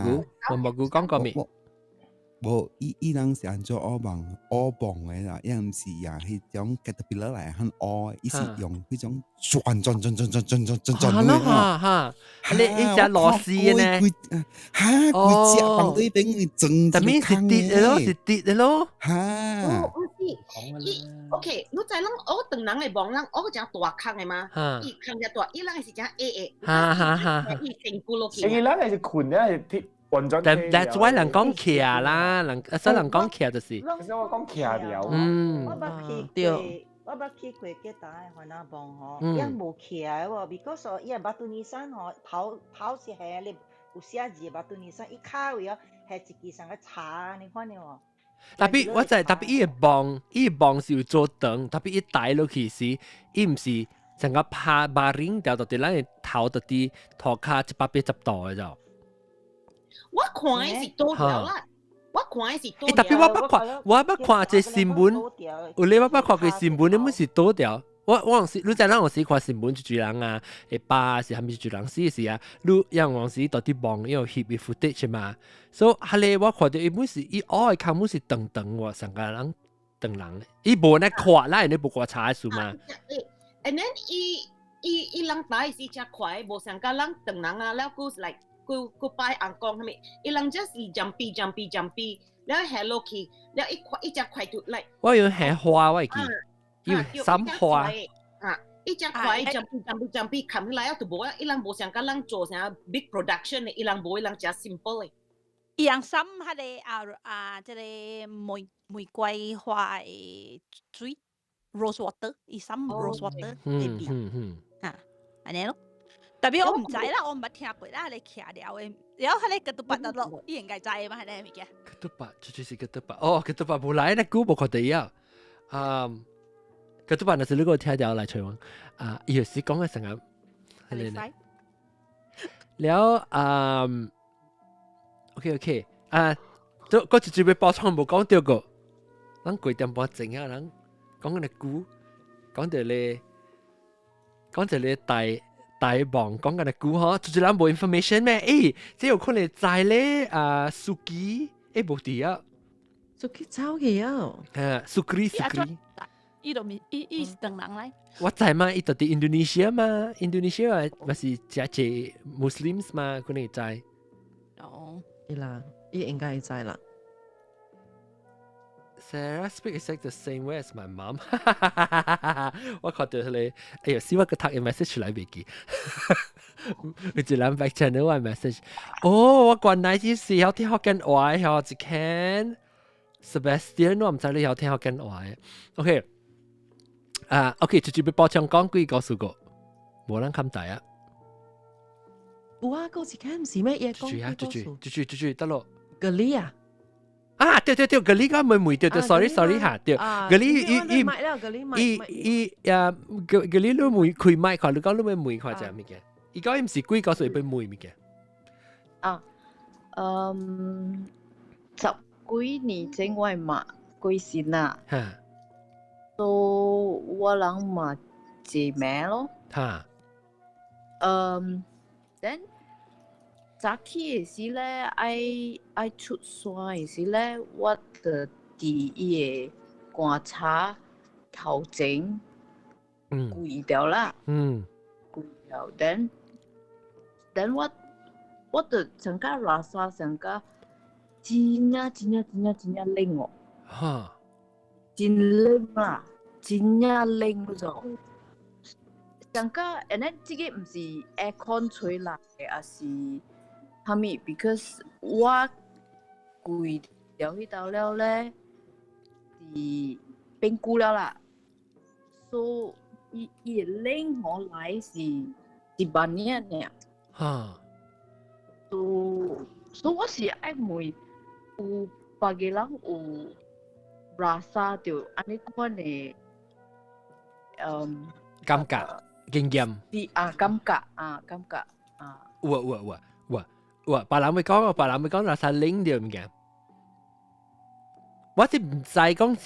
菇講過未？無，伊人是按做烏棒嘅啦，因唔是呀，迄種 caterpillar 嚟很烏，伊是用迄種轉。哈，你隻螺絲呢？佢隻放對邊會轉。但係是跌嘅咯，哈。唔是，OK，你知人我等人嚟幫人，我個隻大坑嘅嘛，伊坑隻大，伊人係隻 A，哈，伊成骨落去。伊人係隻裙咧係鐵。That's why 人講徛啦，所以人講徛就是。其實我講徛了。我捌去過吉打嘅海南幫嗬，伊冇徛喎 ，because 伊係巴杜尼山嗬，頭是係你有寫字巴杜尼山，伊卡位哦係一支上個茶，你看呢喎。特別我就係特別伊個棒是要做長，特別伊帶落去時，伊唔是成個拍把鈴掉到啲咱嘅頭到啲頭殼180度嘅就。我看是多條啦，我看是多條。特別我不看隻新聞，有你我不看佢新聞，你咪是多條。我時你知啦，我時看新聞就人啊，爸是係咪就人死時啊？你因我時到啲網有翕嘅 footage 嘛，所以後來我看到伊每是伊我看每是等喎，成個人等人，伊無呢看啦，你無看查數嘛。And then 伊人帶是只快，無成個人等人啊，แล้วก็ like กูไปอ่างกองทำไมอีหลังจะสีจัมปีแล้วแฮโลคีแล้วอีจะควายถูกเลยว่าอยู่แห่花ไว้กี่อยู่ซ้ำ花อีจะควายจัมปีคำที่ไรเอาตัวบอกว่าอีหลังบอกอย่างกำลังโจทย์ big production อีหลังบอกอีหลังจะ simple เลยอีหลังซ้ำให้จะได้玫瑰花水 rose water อีซ้ำ rose water ในปีอันนี้咯特別我唔知啦，我唔捌聽過啦，你徛了嘅，然後你個都捌得落，伊應該知嘛，係咪物件？個都捌，就是個都捌，哦，個都捌冇來，你估冇看到呀？個都捌那是你個聽到來吹喎，伊有時講嘅成日，係咪？了，OK，都嗰次準備包裝冇講到個，咱幾點半整啊？咱講緊你估，講到你大網講緊嘅股嗬，最撚冇 information 咩？即有可能在咧Suki冇啲啊 ，Suki 走嘅啊，Suki，依度面依是等人嚟。我知嘛，依度啲 Indonesia 嘛 ，Indonesia 咪是只 Muslims 嘛，佢哋知。哦，依啦，依應該知啦。Sarah speaks exactly the same way as my mom 我覺得你，哎呀，試我個讀嘅 message 嚟未記，佢只諗 back channel 嘅 message。哦，我關內啲事有聽學緊話，有一間 Sebastian 我唔知你有聽學緊話。OK， 直接俾包槍講句告訴我，冇人咁大啊。哇，嗰時間唔係咩嘢講？住得咯。嗰啲啊？對，嗰啲個妹對，sorry 嚇，對，嗰啲嗰啲你妹開麥看，你講你妹看就係咩嘅？而家唔是貴告訴你俾妹咩嘅？十幾年前我嘛貴先啊，都我人嘛字名咯，then。早起嘅時咧，愛出山嘅時咧，我就佇伊個觀察頭前跪掉啦，跪掉，等我我的成個拉薩成個真靈哦，哈，真靈啊，真靈嗰種。成個，然後這個唔是 aircon 吹來嘅，而是係咪 ？because 我攰了去到了咧，是變久了啦，所以伊靈我來是半年嘅。哈。所以我是愛問有別個人有 rasa 到安尼款嘅感覺經驗。感覺。別人會講 rasa 靈掉物件。我哋唔知講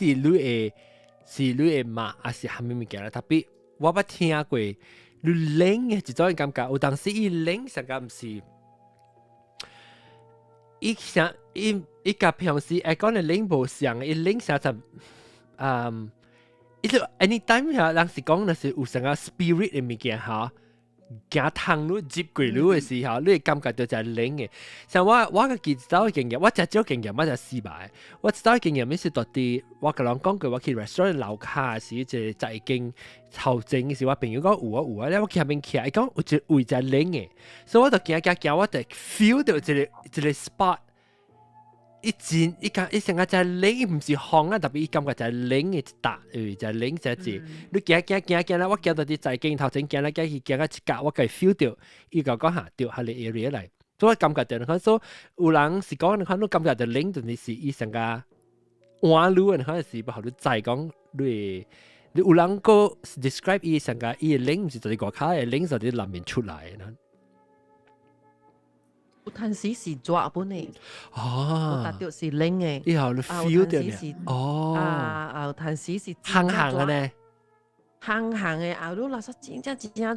是你會罵還是蝦米物件啦，特別我捌聽過你靈嘅一種感覺，有當時伊靈成個唔是。伊甲平時會講嘅靈無像，伊靈啥就伊就 anytime 嚇，人是講的是有啥個 spirit 嘅物件嚇，行通路接過路嘅時候，你會感覺到就係靈嘅。像我個記走嘅經驗，我真少經驗，我就失敗。我走嘅經驗，咪是到啲我甲人講過，我去 restaurant 樓下時，就已經頭前嘅時，我朋友講有啊，咧我去下邊徛，伊講有一個位就係靈嘅，所以我就行，我就 feel 到一個 spot。伊成個就係靈，唔是紅啊，特別伊感覺就係靈嘅一笪，就係靈就係你行啦，我行到啲在鏡頭前行啦，行到一格，我可以 feel 到，伊個講下掉喺你 area 嚟，所以我感覺到你看，所以有人是講你看，你感覺到靈就是伊成個彎路，你看是不好你再講你有人個 describe 伊成個伊嘅靈，唔是從啲外口嘅靈，從啲裡面出來嘅。有陣時是抓本嚟，有達到是靈嘅，以後你 feel 到嘅，有陣時是行嘅呢，行嘅，後都垃圾真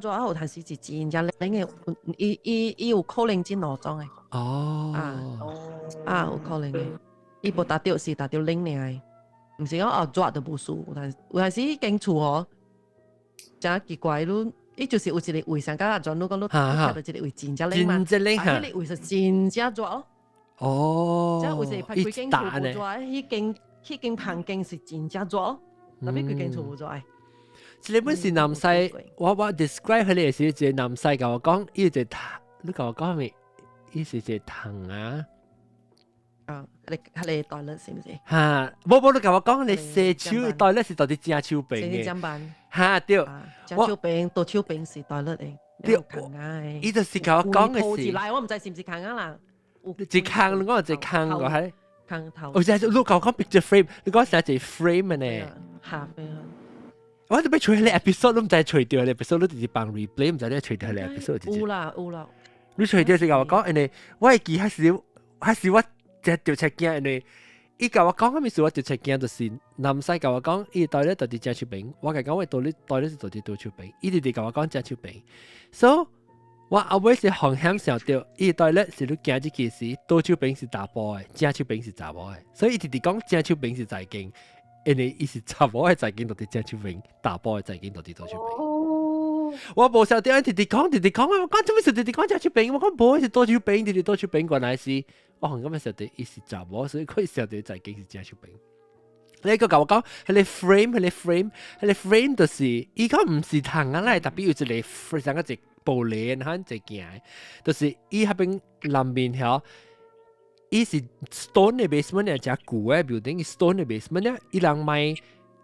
抓，有陣時是真靈嘅，伊有可能真攞裝嘅，有可能嘅，伊無達到是達到靈嘅，唔是講抓都無數，有陣時經處哦，真奇怪咯。伊就是有一個位上甲轉，你講你睇到一個位真正靈嘛，迄個位是真正抓咯。哦，即係有一個拍幾間厝無抓，迄間旁間是真正抓咯，特別幾間厝無抓。即係本是南西，我 describe 佢哋時，即係南西甲我講，伊就你甲我講咪，伊是隻藤啊。你袋率是唔是？嚇，冇你甲我講，你洗手袋率是到底正手柄嘅。正版。嚇對。正手柄到手柄是袋率嘅。對。伊就是甲我講嘅事。我唔知是唔是坑啊啦。一坑，我一坑個係。坑頭。我就係你甲我講 picture frame，你講成一 frame 呢？嚇咩？我都俾除你 episode 都唔知除掉你 episode 都直接幫 replay，唔知你除掉你 episode。有啦。你除掉就甲我講，人哋我係記係少我。即係調查驚，因為伊甲我講嗰陣時，我調查驚就是南西甲我講，伊袋咧到底正手柄，我甲講我袋咧是到底倒手柄，伊直直甲我講正手柄，所以我後尾是紅險想到，伊袋咧是你驚呢件事，倒手柄是大波嘅，正手柄是查某嘅，所以伊直直講正手柄是在經，因為伊是查某嘅在經到底正手柄，大波嘅在經到底倒手柄。我冇想到，直直講，我講做咩事？直直講正手柄，我講冇是倒手柄，直直倒手柄，原來是。我咁嘅時候，伊是查某，所以佢時候就在經是正手柄。你個甲我講，佢哋 frame 就是伊個唔是藤啊啦，特別有一個像個一玻璃咁樣一件，就是伊嗰邊南面條，伊是 stone 嘅 basement 咧，只舊嘅 building stone 嘅 basement 咧，伊人賣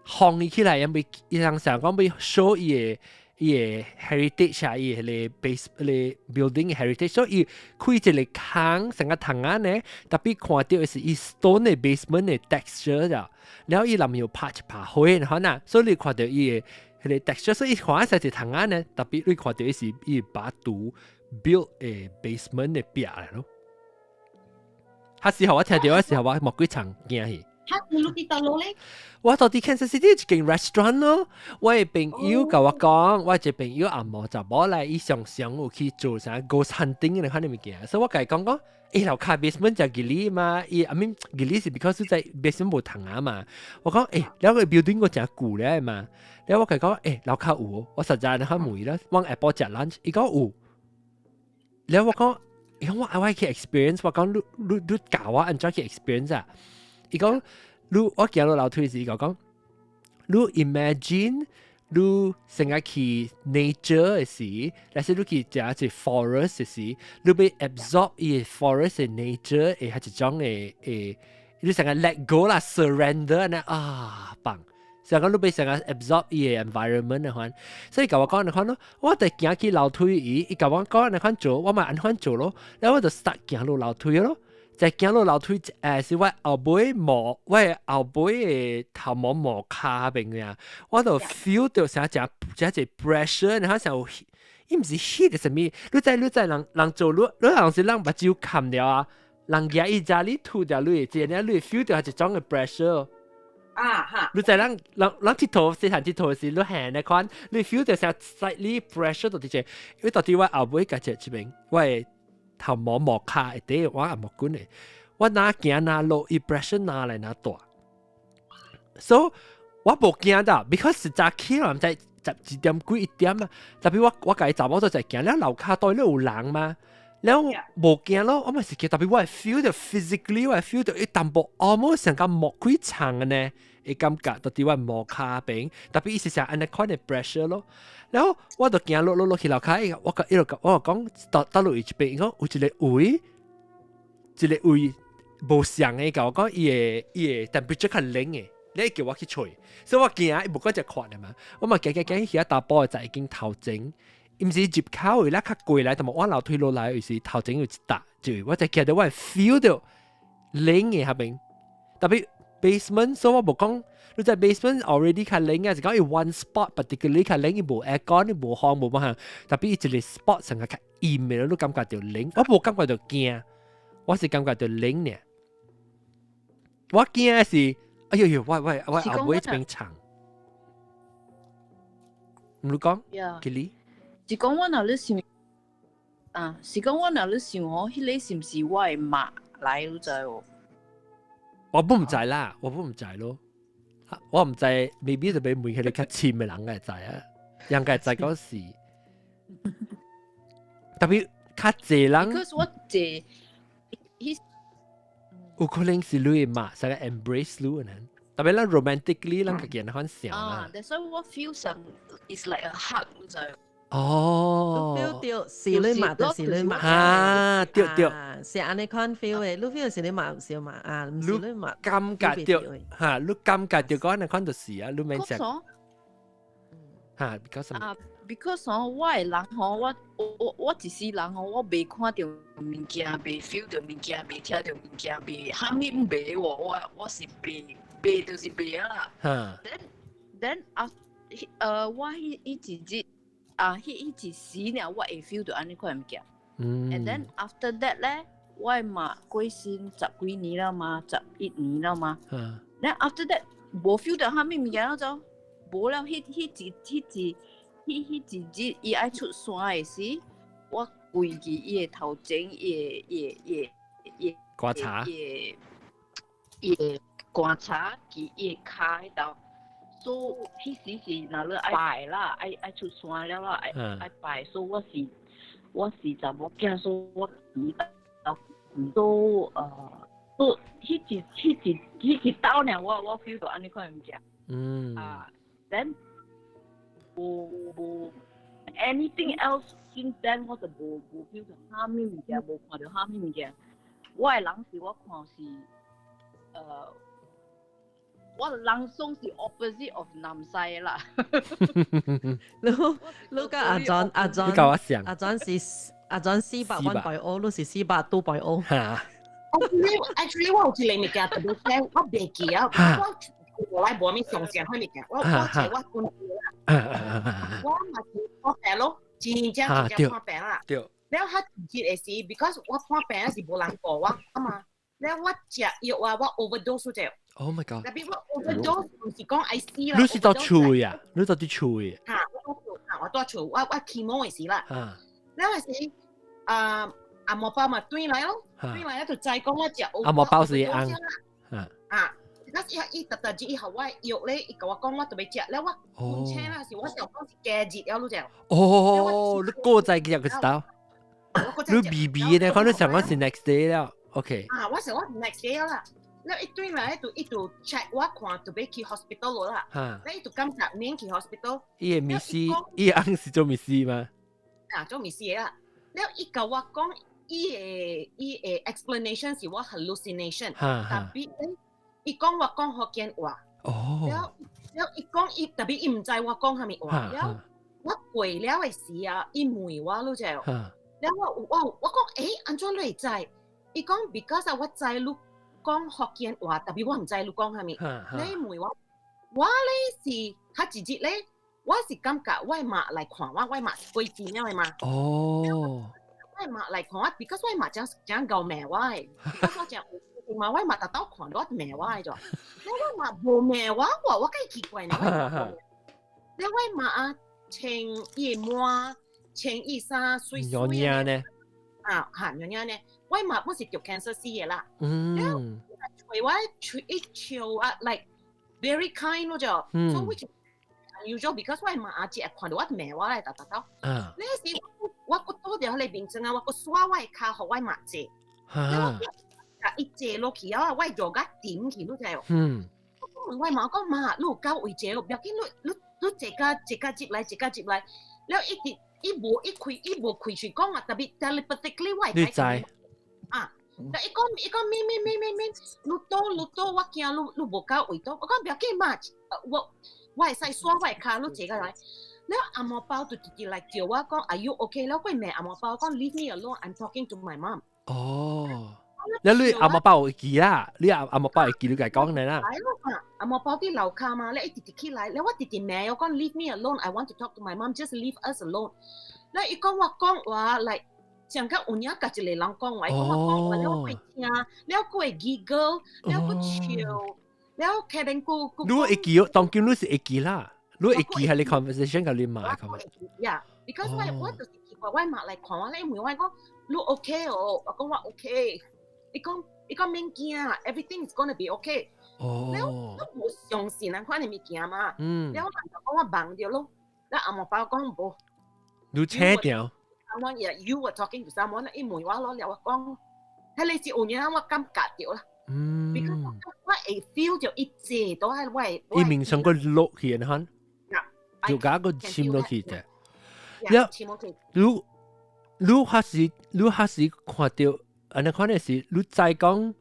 烘伊起來，因為伊人想講要 show 伊嘅 heritage 啊，伊嘅 base 嘅 building 嘅 heritage， 所以開一個坑成個藤啊呢，特別看到嘅是伊 stone 嘅 basement 嘅 texture 咋，然後伊裡面有拍灰，然後呐，所以你看到伊嘅迄個 texture， 所以看起來是藤啊呢，特別你看到伊是伊把土 build 嘅 basement 嘅壁嚟咯。嗰時候我聽到嘅時候，我莫幾場驚去。你錄啲道路咧？我到啲 Kansas City 一間 restaurant 咯，我嘅朋友甲我講，我一朋友阿毛查某來，伊常有去做啥 ghost hunting 嘅啲物件，所以我甲伊講，樓下 basement 就吉利嘛，I mean 吉利是 because 在 basement 冇藤啊嘛，我講แล้ว個 building 我真舊咧嘛，แล้ว我甲伊講，樓下有，我實在你看梅啦，往 airport 食 lunch，伊講有，แล้ว我講。伊讲我去 experience， 我讲你教我安怎去 experience 啊？伊讲我行路樓梯時，伊講你 imagine 你成日去 nature 嘅時，但是你去食一 forest 嘅時，你被 absorb 伊 forest 嘅 nature 係一種嘅你成日 let go 啦 ，surrender 呢棒。成日你被成日 absorb 伊嘅 environment 嘅款，所以甲我講你看咯，我哋行去樓梯伊甲我講你看做，我咪安款做咯，然後我就 start 行路樓梯咯。就行路樓梯是我後背磨，我後背嘅頭毛磨卡邊呀，我就 feel 到成隻 pressure， 然後就伊唔是 heat 係什麼？你在人做你人是人目睭冚掉啊，人家伊家你吐掉你，即係你 feel 到係一種嘅 pressure。你在人剃頭時行剃頭時，你行嚟看，你 feel 到成 slightly pressure 到啲嘢，因為到底我後背嘅隻邊，我頭毛磨卡啲，我也冇管嘅。我哪行哪路 impression 哪嚟哪大，所以我冇驚到 ，because 實在起來唔知12點幾1點啊。特別我介查某就係行，แล้ว樓下對咧有人嘛，แล้ว冇驚咯。我咪是驚，特別我係 feel 到 physically， 我係 feel 到一淡薄 almost 成個莫幾長嘅呢，嘅感覺到底我磨卡邊，特別意思係 under kind of pressure 咯。然後我就行落去樓下，我講到落去邊，講有一個位無相嘅，講講伊嘅 temperature 較冷嘅，你叫我去吹，所以我驚伊無嗰隻款啊嘛，我咪驚而家打波就已經頭整，唔是接口，而家較貴嚟，同埋我樓梯落嚟有時頭整要一打，就我就見到我係 feel 到冷嘅下邊，特別 basement， 所以我冇講。你在 basement already 較冷啊，是講伊 one spot particularly 較冷，伊無 aircon， 伊無風無乜行，特別伊一個 spot 成個較陰嘅，你感覺到冷，我冇感覺到驚，我是感覺到冷呢。我驚嘅是，哎呦，我後尾一邊長，唔你講，佢哩，是講我嗱你想，是講我嗱你想我，迄個是唔是我嘅媽來你知哦？我不唔知啦，我不唔知咯。我唔知，未必就俾每個你較淺嘅人嘅知啊，人嘅知嗰時，特別較濟人，我濟，有可能是你嘅媽，成個 embrace 你嘅人，特別咧 romantically，人個見很想啊。所以我 feel 上 is like a hug 就。哦，你 feel 到是你媽就是你媽啊，對，是安尼款 feel 嘅，你 feel 是你媽唔是媽啊，唔是你媽，感覺到嚇，你感覺到嗰安尼款就是啊，你明白？嚇 ，because 我係人吼，我一世人吼，我未看到物件，未 feel 到物件，未聽到物件，未蝦米唔未我是未就是未啦。then 我一日。迄一時呢，我會 feel 到安尼款物件。And then after that 咧，我嘛過身10幾年啦嘛，11年啦嘛。Then after that 無 feel 到蝦米物件咯，就無了。迄一日伊愛出山嘅時，我規記伊嘅頭前，伊觀察，伊觀察佢伊骹喺度。所以迄時是若你愛拜啦，愛出山了啦，愛拜，所以我是查某囝，所以我知道，所迄道呢，我 feel 到安尼款物件。then 無 anything else since then 我就無 feel 到蝦米物件，無看到蝦米物件。我嘅人是我看是我人總是 opposite of 南西啦。你跟阿 John， 你教我想，阿 John 400 100O， 你是400 200O。actually 我有一個物件特別聽，我袂記啊，我來無咩上上迄物件，我本我病咯，真正看病啦。แล้วถ้าจิตเอbecause 我看病是無人顧我啊嘛，แล้ว我食藥啊，我 overdose 咗。Oh my god！ 特別我 overdose 唔是講 I C 啦。你是到厝呀？你到啲厝嘅？我到厝，我 chemo 嘅時啦。แล้ว係阿毛包咪對來咯，對來就再講我食。阿毛包是安。那伊特特以後我藥咧，伊甲我講我特別食，แล้ว我換車啦，是我想講是假日了，你知？哦，你過在嘅個時候。你 BB 咧，可能上嗰時 next day 了 ，OK。我想我 next day 啦，แล้ว一堆人一度 check 我看就俾去 hospital 啦，แล้ว一度今日免去 hospital。伊個 miss， 伊個啱是做 miss 嘛？做 miss 啦，แล้ว伊教我講伊個 explanation 是我 hallucination， 特別伊講我講福建話，แล้ว伊講伊特別伊唔知我講係咪話，แล้ว我過了嘅時啊，伊問我咯就，แล้ว我講安怎你知？伊講 because 我知你講福建話，特別我唔知你講係咪，你問我咧是他自己咧，我是感覺我媽來看我媽貴賤因為嘛，我媽來看我 because 我媽講夠命我，because 我講嘛我媽特登看到命我咗，你我媽冇命我梗係奇怪呢，你我媽啊穿衣帽，穿衣衫水水呢，娘呢，我媽不是條 cancer 死嘅啦，我一笑啊 like very kind 咯就 ，so which unusual because 我媽阿姐看到我命我嚟特登，呢時我個多條喺邊陣啊，我個刷我卡學我媽姐，一借落去啊，我做個點去咯就，我媽講媽，你交位借咯，不要緊，你借個接嚟，แล้วอีบัวคุยช่วยก้องอ่ะแต่บิด telepathically ไว้ใครแต่อีก้องมีลูกโตว่าเกี่ยวลูกบัวก้าวอีกตัวก็แบบกี่มาว่าใส่ซัวไว้คาลูกเจ๊กันเลยแล้วอาหมอเปาตัวที่ไล่เกี่ยวว่าก็อายุโอเคแล้วก็แม่อาหมอเปาก็ leave me alone I'm talking to my mom แล้วลูกอาหมอเปาอีกกี่ล่ะลูกอาหมอเปาอีกกี่ลูกไก่ก้องเนี่ยนะอาหมอเปาที่เหล่าคามาแล้วไอ้ติดขี้ไล่แล้วว่าติดแม่ก็ leave me alone I want to talk to my mom just leave us alone แล้วอีกว่าก้องว่า like 像個有影甲一個人講話，講話了會聽，了個會 giggle， 了個笑，了可能個。你會記，當今你是會記啦，你會記係你 conversation กับ你媽嘅 conversation。Yeah， because 我就是奇怪，我媽嚟看我咧，問我講你 OK 哦，我講我 OK， 伊講免驚 ，everything is gonna be OK。了我相信人看你物件嘛，了我講我忘掉咯，了阿毛包講無。你扯掉。someone you were talking to someone 一問我攞了我講，係你是有嘢我感覺掉啦。because 我會 feel 就一直都係我。伊面上個落去嘅嚇，就假個簽落去啫。你開始看到，安尼看嘅是，你再講，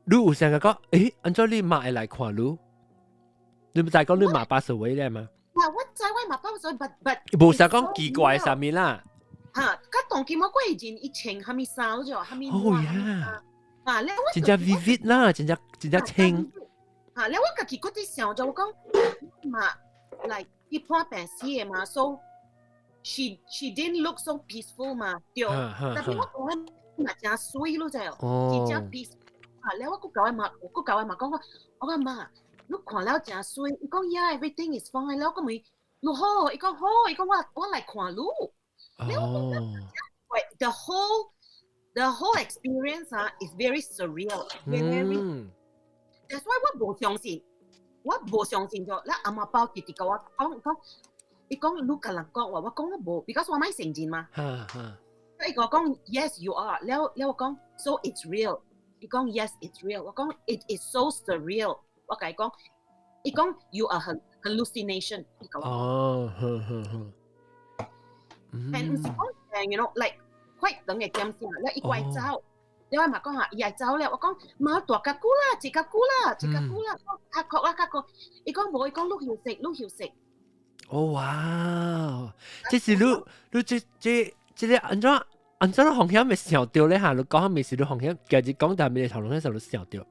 你有成日講，安怎你媽會來看你？你唔再講你媽80歲咧嘛？我知我媽80歲，but 冇成講奇怪上面啦。個當今我個以前一穿係咪少咗，係咪？哦呀！真正 vivid 啦，真正清。你我家己嗰啲想就講，嘛，like 一破病死嘅嘛 ，so she didn't look so peaceful 嘛，對。但係我講嘛真水咯就，真正 peaceful。你我個教阿媽講我講媽，你看了真水，伊講 yeah everything is fine，แล้วก็咪，你好，伊講我嚟看你。The whole experience is very surreal. Very. That's why 我冇相信咗。咧阿媽包弟弟講我講，伊講你個人講話，我講我冇 ，because 我唔係承認嘛。伊講 yes you are，แล้ว我講 so it's real。伊講 yes it's real， 我講 it is so surreal。我講伊講 you are hallucination。伊講。and 唔是講you know like 快等嘅減先啦，一怪走，你話媽講下，伊走咧，我講冇大家姑啦，一家姑啦，卡確，伊講冇，伊講碌要食。哦哇，即是你即個安怎紅險咪笑掉咧嚇？你講咪是你紅險，繼續講但係咪頭腦嗰時候笑掉。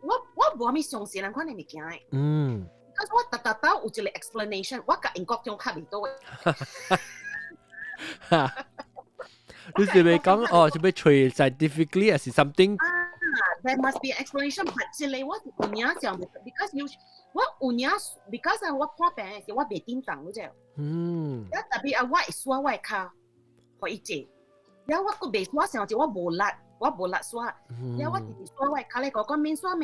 我冇咪相信人款嘅物件嘅。because 我特有一個 explanation， 我甲英國中較唔到嘅。你是咪講是咪吹 scientifically 還是 something？ There must be an explanation， but 之類我有影上 because 我有影 because 我破病嘅時我未點動嗰隻。特別我會刷我卡，可以借。然後我個未刷上就我無力刷。然後我直接刷我卡咧講免刷，然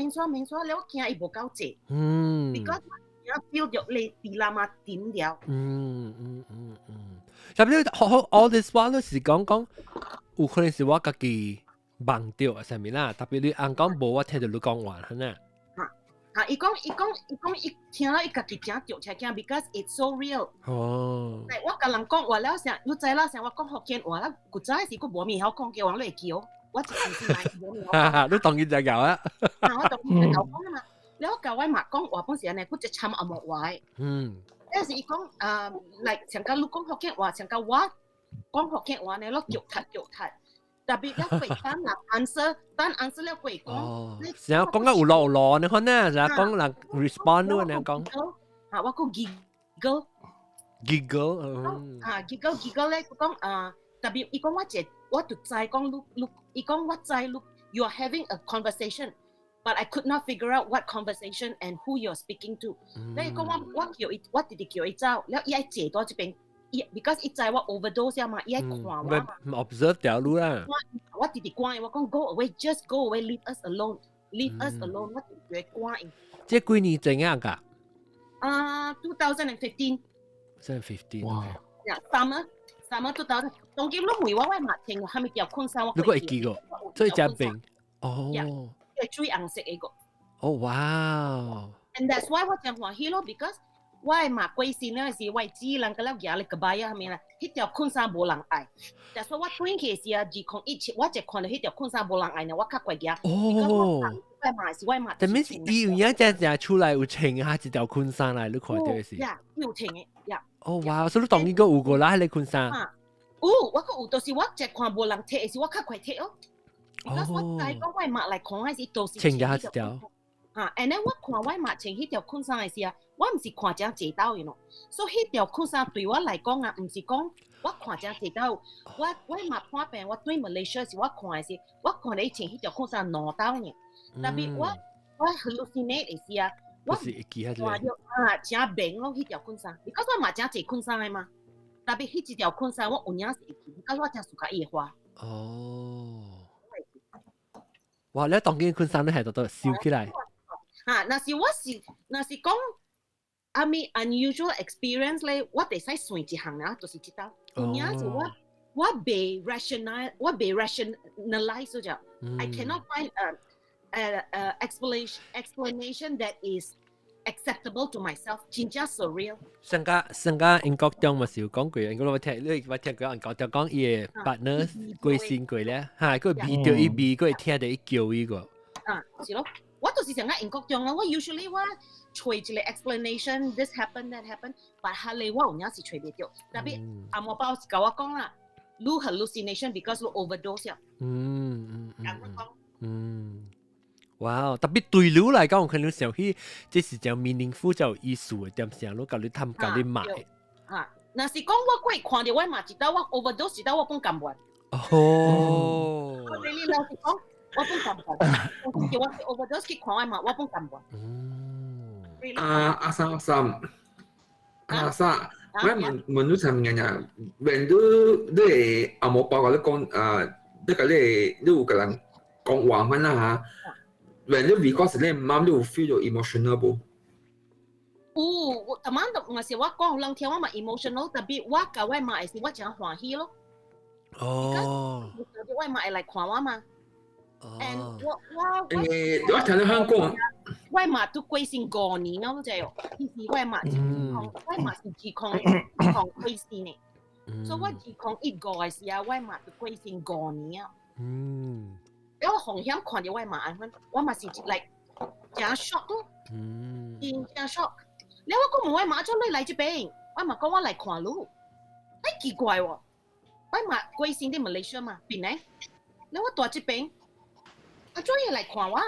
後我驚伊無夠借。because feel 到你啲啦嘛點了。咁你all this while 都是講，有可能是我家己忘掉啊，上面啦。特別你按講無，我聽到你講完係呢。伊講，伊聽到伊家己真掉出驚 ，because it's so real。哦。我甲人講話了成，你知啦，成我講福建話啦，古早時佢無面曉講嘅話，你會叫，我就唔知買無面曉。你當然就有啊。我當然就有講啊嘛。你我教我媽講話本時呢，佢就參阿莫話。有時伊講嚟成個你講福建話，成個我講福建話呢，攞腳踢。特別咧，佢單拿 answer 咧，佢講。然後講得有落，你看呢，然後講人 respond 咯，你講。我講 giggle。giggle 咧，佢講特別伊講我就知講伊講我知 you are having a conversation。But I could not figure out what conversation and who you're speaking to. 你講我直直叫伊走，แล้ว伊愛坐到這邊，because 伊知我 overdose 嘛，伊愛看我嘛。observe 條路啦。我直直關，我講 go away，just go away，leave us alone，leave us alone，我直直關。這幾年怎樣㗎？2015。2015。哇。summer 2000，當今都每我嘛聽，係咪條昆山我？你個會記個，所以隻病。哦。最紅色嗰個。哦，哇 ！And that's why 我真歡喜咯 ，because 我嘛貴先咧是我知人個了嘢你個擺啊，係咪啦？迄條昆山無人愛。That's why 我轉去時啊，2017我就看到迄條昆山無人愛呢，我較貴嘅。哦。我嘛。但係伊有隻出來有請下一條昆山來，你看到嘅是？有請嘅，呀。哦，哇！所以當呢個有過啦，喺你昆山。我個有，就是我只看無人貼嘅時，我較貴貼哦。because 我知講我媽嚟看嗰時都是請咗一條。and then 我看我媽請迄條昆山嘅時啊，我唔是看正正道嘅咯，所以迄條昆山對我嚟講啊，唔是講我看正正道，我媽看病，我對 Malaysia 時我看嘅時，我看你請迄條昆山攞刀嘅，特別我 hallucinate 嘅時啊，我看到正病咯迄條昆山，because 我媽正坐昆山嘅嘛，特別迄一條昆山我有影是會記，because 我正喜歡伊嘅花。哦。哇！你當見昆山都係度笑起來。那是講I mean unusual experience 咧，我哋使算一項啦，就是知道。有影是我被 rationalize 咗就 I cannot find explanation that is acceptable to myself， 真正 surreal。上個英國中咪少講過，我聽過英國中講伊嘅 partner 過身過咧，嚇，佢鼻掉伊鼻，佢聽到伊叫伊個。是咯，我就是成個英國中啦，我 usually 我找一個 explanation，this happen that happen，but 後來我有影是找唔到，特別阿毛包甲我講啦，你 hallucination because 你 overdose 啊。哇！特別對你嚟講，可能想起這是種 meaningful 就意思嘅點先，你教你探教你買。那是講我過看到我嘛，知道我 overdose， 知道我幫咁玩。哦。你老實講，我幫咁玩。我 overdose 去看我嘛，我幫咁玩。阿三，我問你層嘅呀，when你阿冇包括你講你有個人講話翻啦嚇。When you because 你媽你有 feel 到 emotional 冇？頭晚我是我講兩條我嘛 emotional， 特別我教我媽係我真歡喜咯。哦。我媽係嚟看我嘛。我聽到香港。我媽都歸先5年咯，就係，其實我媽是自控歸先嘅，所以我自控1個嘅時候，我媽都歸先5年啊。因為紅險看到我媽安分，我媽是嚟真 shock 咯，真 shock。你我講我媽咗你嚟這邊，我媽講我嚟看路，太奇怪喎！我媽歸先啲 Malaysia 嘛，邊呢？你我到這邊，我做嘢嚟看我，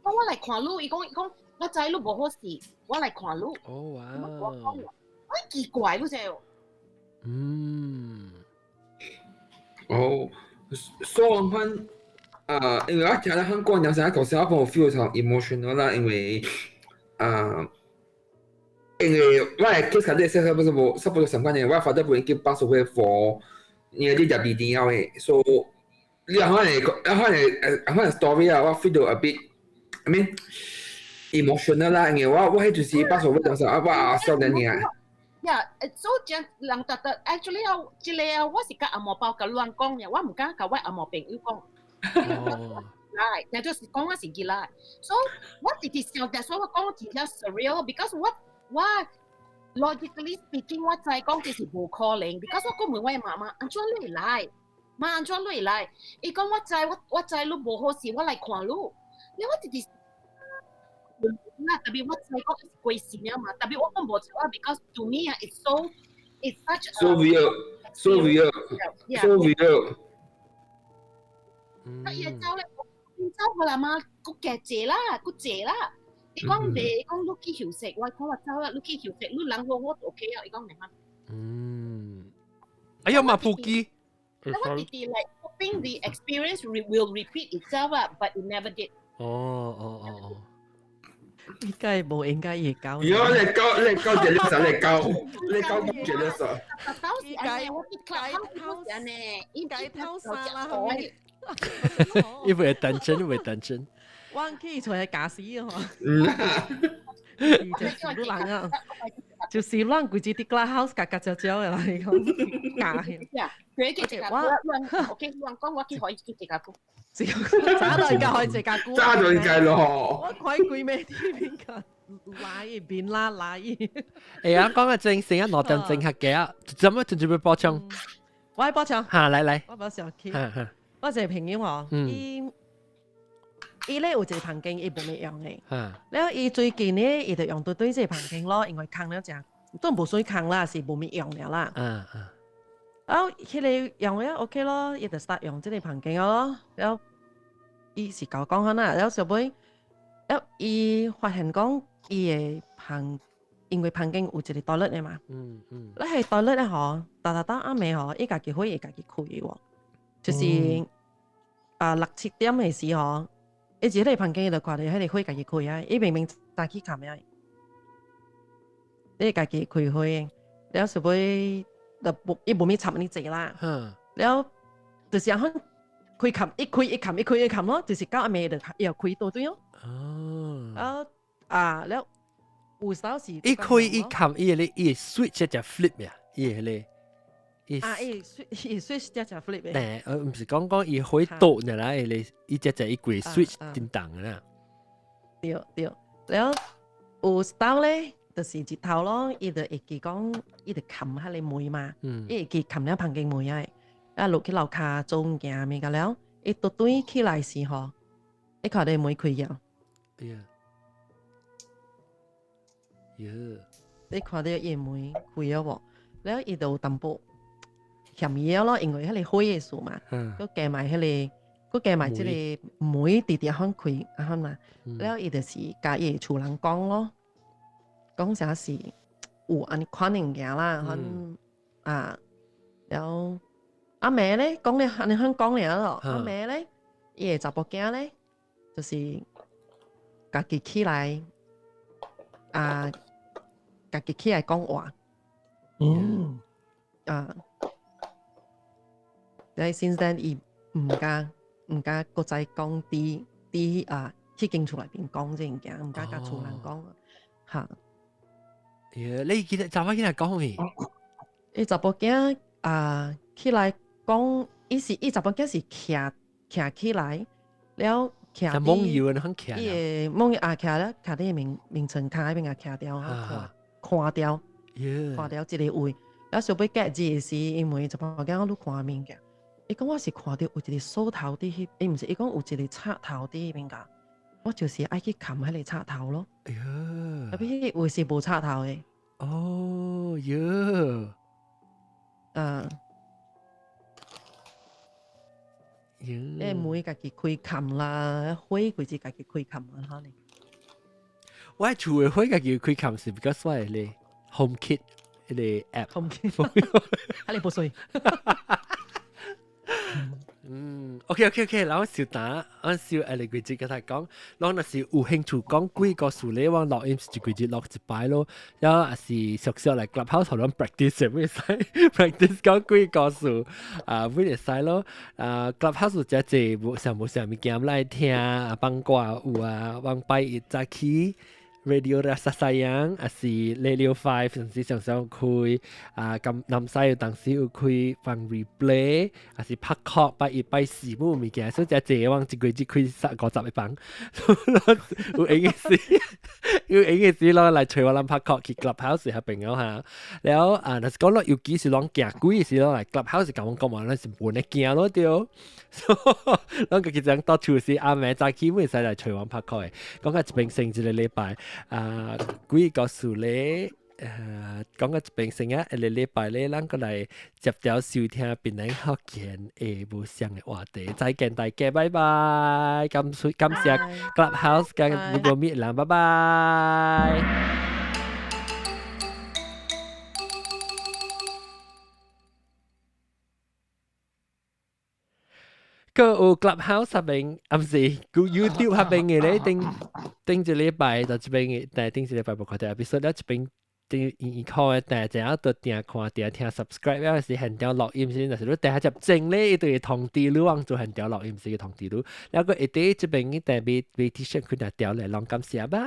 講我嚟看路，伊講我仔路無好事，我嚟看路。哦哇！我講太奇怪嗰隻。哦，所以因為我聽到香港人成日講新加坡 feel 上 emotional 啦，因為我係 case 嗰啲細細不多相關嘅，我發得本叫8歲課，因為啲入邊點樣嘅，所以你可能 story 啊，我 feel 到 a bit，I mean emotional 啦，因為我係就是把所謂講啥，哇，少年嘢。so 將人特特 actually 即係我是甲阿毛包甲亂講嘅，我唔敢甲我阿毛朋友講。Right， 但就是講我是記啦。So 我直接想，但係我講真正 surreal，because 我 logically speaking， 我再講就是無可能 ，because 我講問我媽媽，安怎你來？媽安怎你來？伊講我知你無好事，我來看你。你我直接。特別我細個係貴線啊嘛，特別我講冇錯啊 ，because to me it's such so real。嘢走咧，走過啦嘛，個嘅謝啦，你講你講你去休息，我講話走啦，你去休息，你人我 OK 啊，你講明嘛？哎呀，馬普基。我弟弟 like hoping the experience will repeat itself, but it never did. 哦。應該冇應該嘢搞。如果你搞這啲手，你搞這啲手。當時係我啲 clubhouse 人咧，應該偷晒啦。因為單身。忘記出嚟假死啊！就是人啊，就是亂鬼子啲 clubhouse 格格焦嘅啦，你講假嘅。佢嘅直覺，OK， 講我見可以直覺。渣到人家可以直覺估。渣到人家咯。我鬼鬼咩啲邊個？來變啦來。哎呀，講個正成日攞定正客嘅啊，怎麼準備播唱？我係播唱。嚇，嚟。我播上 K。我係朋友喎。伊咧有一個棚經，伊冇咩用嘅。然後伊最近咧，伊就用到對這個棚經咯，因為坑了只都冇水坑啦，是冇咩用了啦。然後佢哋用咗 OK 咯，伊就 start 用這個棚經咯。然後伊是教講下啦，然後後尾，然後伊發現講伊嘅棚，因為棚經有一個toilet嘅嘛。你係toilet咧嗬，打暗暝嗬，伊家己可以家己開喎，就是6、7點嘅時嗬。伊自己棚經就看到喺度開家己開啊！伊明明早起冚呀，你家己開，然後後尾就伊冇咩插你字啦。然後就是響開冚一開咯，就是到暗暝就又開到對咯。然後然後有時候是一開一冚，伊 switch 只 flip 呀，伊咧。伊 switch 只 flip 嘅。唔是講伊可以倒嘅啦，伊只一櫃 switch 顛動嘅啦。對，然後有時候咧，就是日頭咯，伊就會記講，伊就冚下你妹嘛，伊會記冚咗棚經妹啊，落去樓下做物件咪個了，伊倒對起來時候，伊看到妹開咗。你看到伊妹開咗喎，然後伊就淡薄。鹹嘢咯，因為喺你開嘅數嘛，佢計埋喺你，佢計埋即係每啲啲香開啱嘛，然後伊就是加嘢厝人講咯，講啥是有安尼款嘅嘢啦，然後阿妹咧講咧安尼香講嚟咯，阿妹咧伊個查甫囝咧就是家己起來家己起來講話，但係 since then 伊唔敢個仔講啲去經出來邊講這樣嘅，唔敢甲厝人講嚇。你記得查某囝講嘅？伊查甫囝起來講，伊查甫囝是徛起來，了徛啲。蒙搖啊，肯徛。伊蒙搖徛咧，徛啲名稱卡嗰邊徛掉，看掉一個位。然後小尾夾字時，因為查甫囝我都看面嘅。伊講我是看到有一個梳頭啲，伊唔是伊講有一個插頭啲邊個，我就是愛去冚喺你插頭咯。特別迄位是無插頭嘅。哦喲。你妹家己開冚啦，火佢自家己開冚啦，嚇你。我厝嘅火家己開冚是 because 我係咧 HomeKit 迄個 app。HomeKit。嚇你冇水。OK，然後小打，我小你幾節跟他講，然後那是有興趣講幾個數咧，我錄音是幾節錄一擺咯，然後是熟悉嚟 clubhouse 同人 practice 咩使 practice 講幾個數咩使咯，clubhouse 就係冇上物件來聽幫掛有往拜一早起。Radio Rasa Sayang 還是 Radio 5甚至常常開咁南西有當時有開放 replay 還是拍殼拜一拜四冇物件，所以就這往一個月開50一幫，有影嘅事咯，嚟隨我諗拍殼去 clubhouse 合併咗下，然後但是講落要幾時啷行幾時咯嚟 clubhouse 咁講話，那是換嚟行咯對，啷個其實到處是阿妹早起每使嚟隨我拍殼嘅，講緊一邊星期一個禮拜。幾個數咧講個一邊成一個禮拜咧，咱個來接條收聽別人學見無相嘅話題，再見大家，拜拜，感謝 Clubhouse 跟 Google Meet 啦，拜拜。個有 Clubhouse 入邊，唔是個 YouTube 入邊嘅咧，頂一禮拜就一邊嘅，但係頂一禮拜冇看到 episode，一邊頂依靠嘅，但係就要到定看定聽 subscribe，有時限條錄音先，但是你第下接正咧，一對通知你往做限條錄音先嘅通知你，然後個一啲一邊嘅但係俾 T-shirt 佢就掉嚟，啷感謝吧。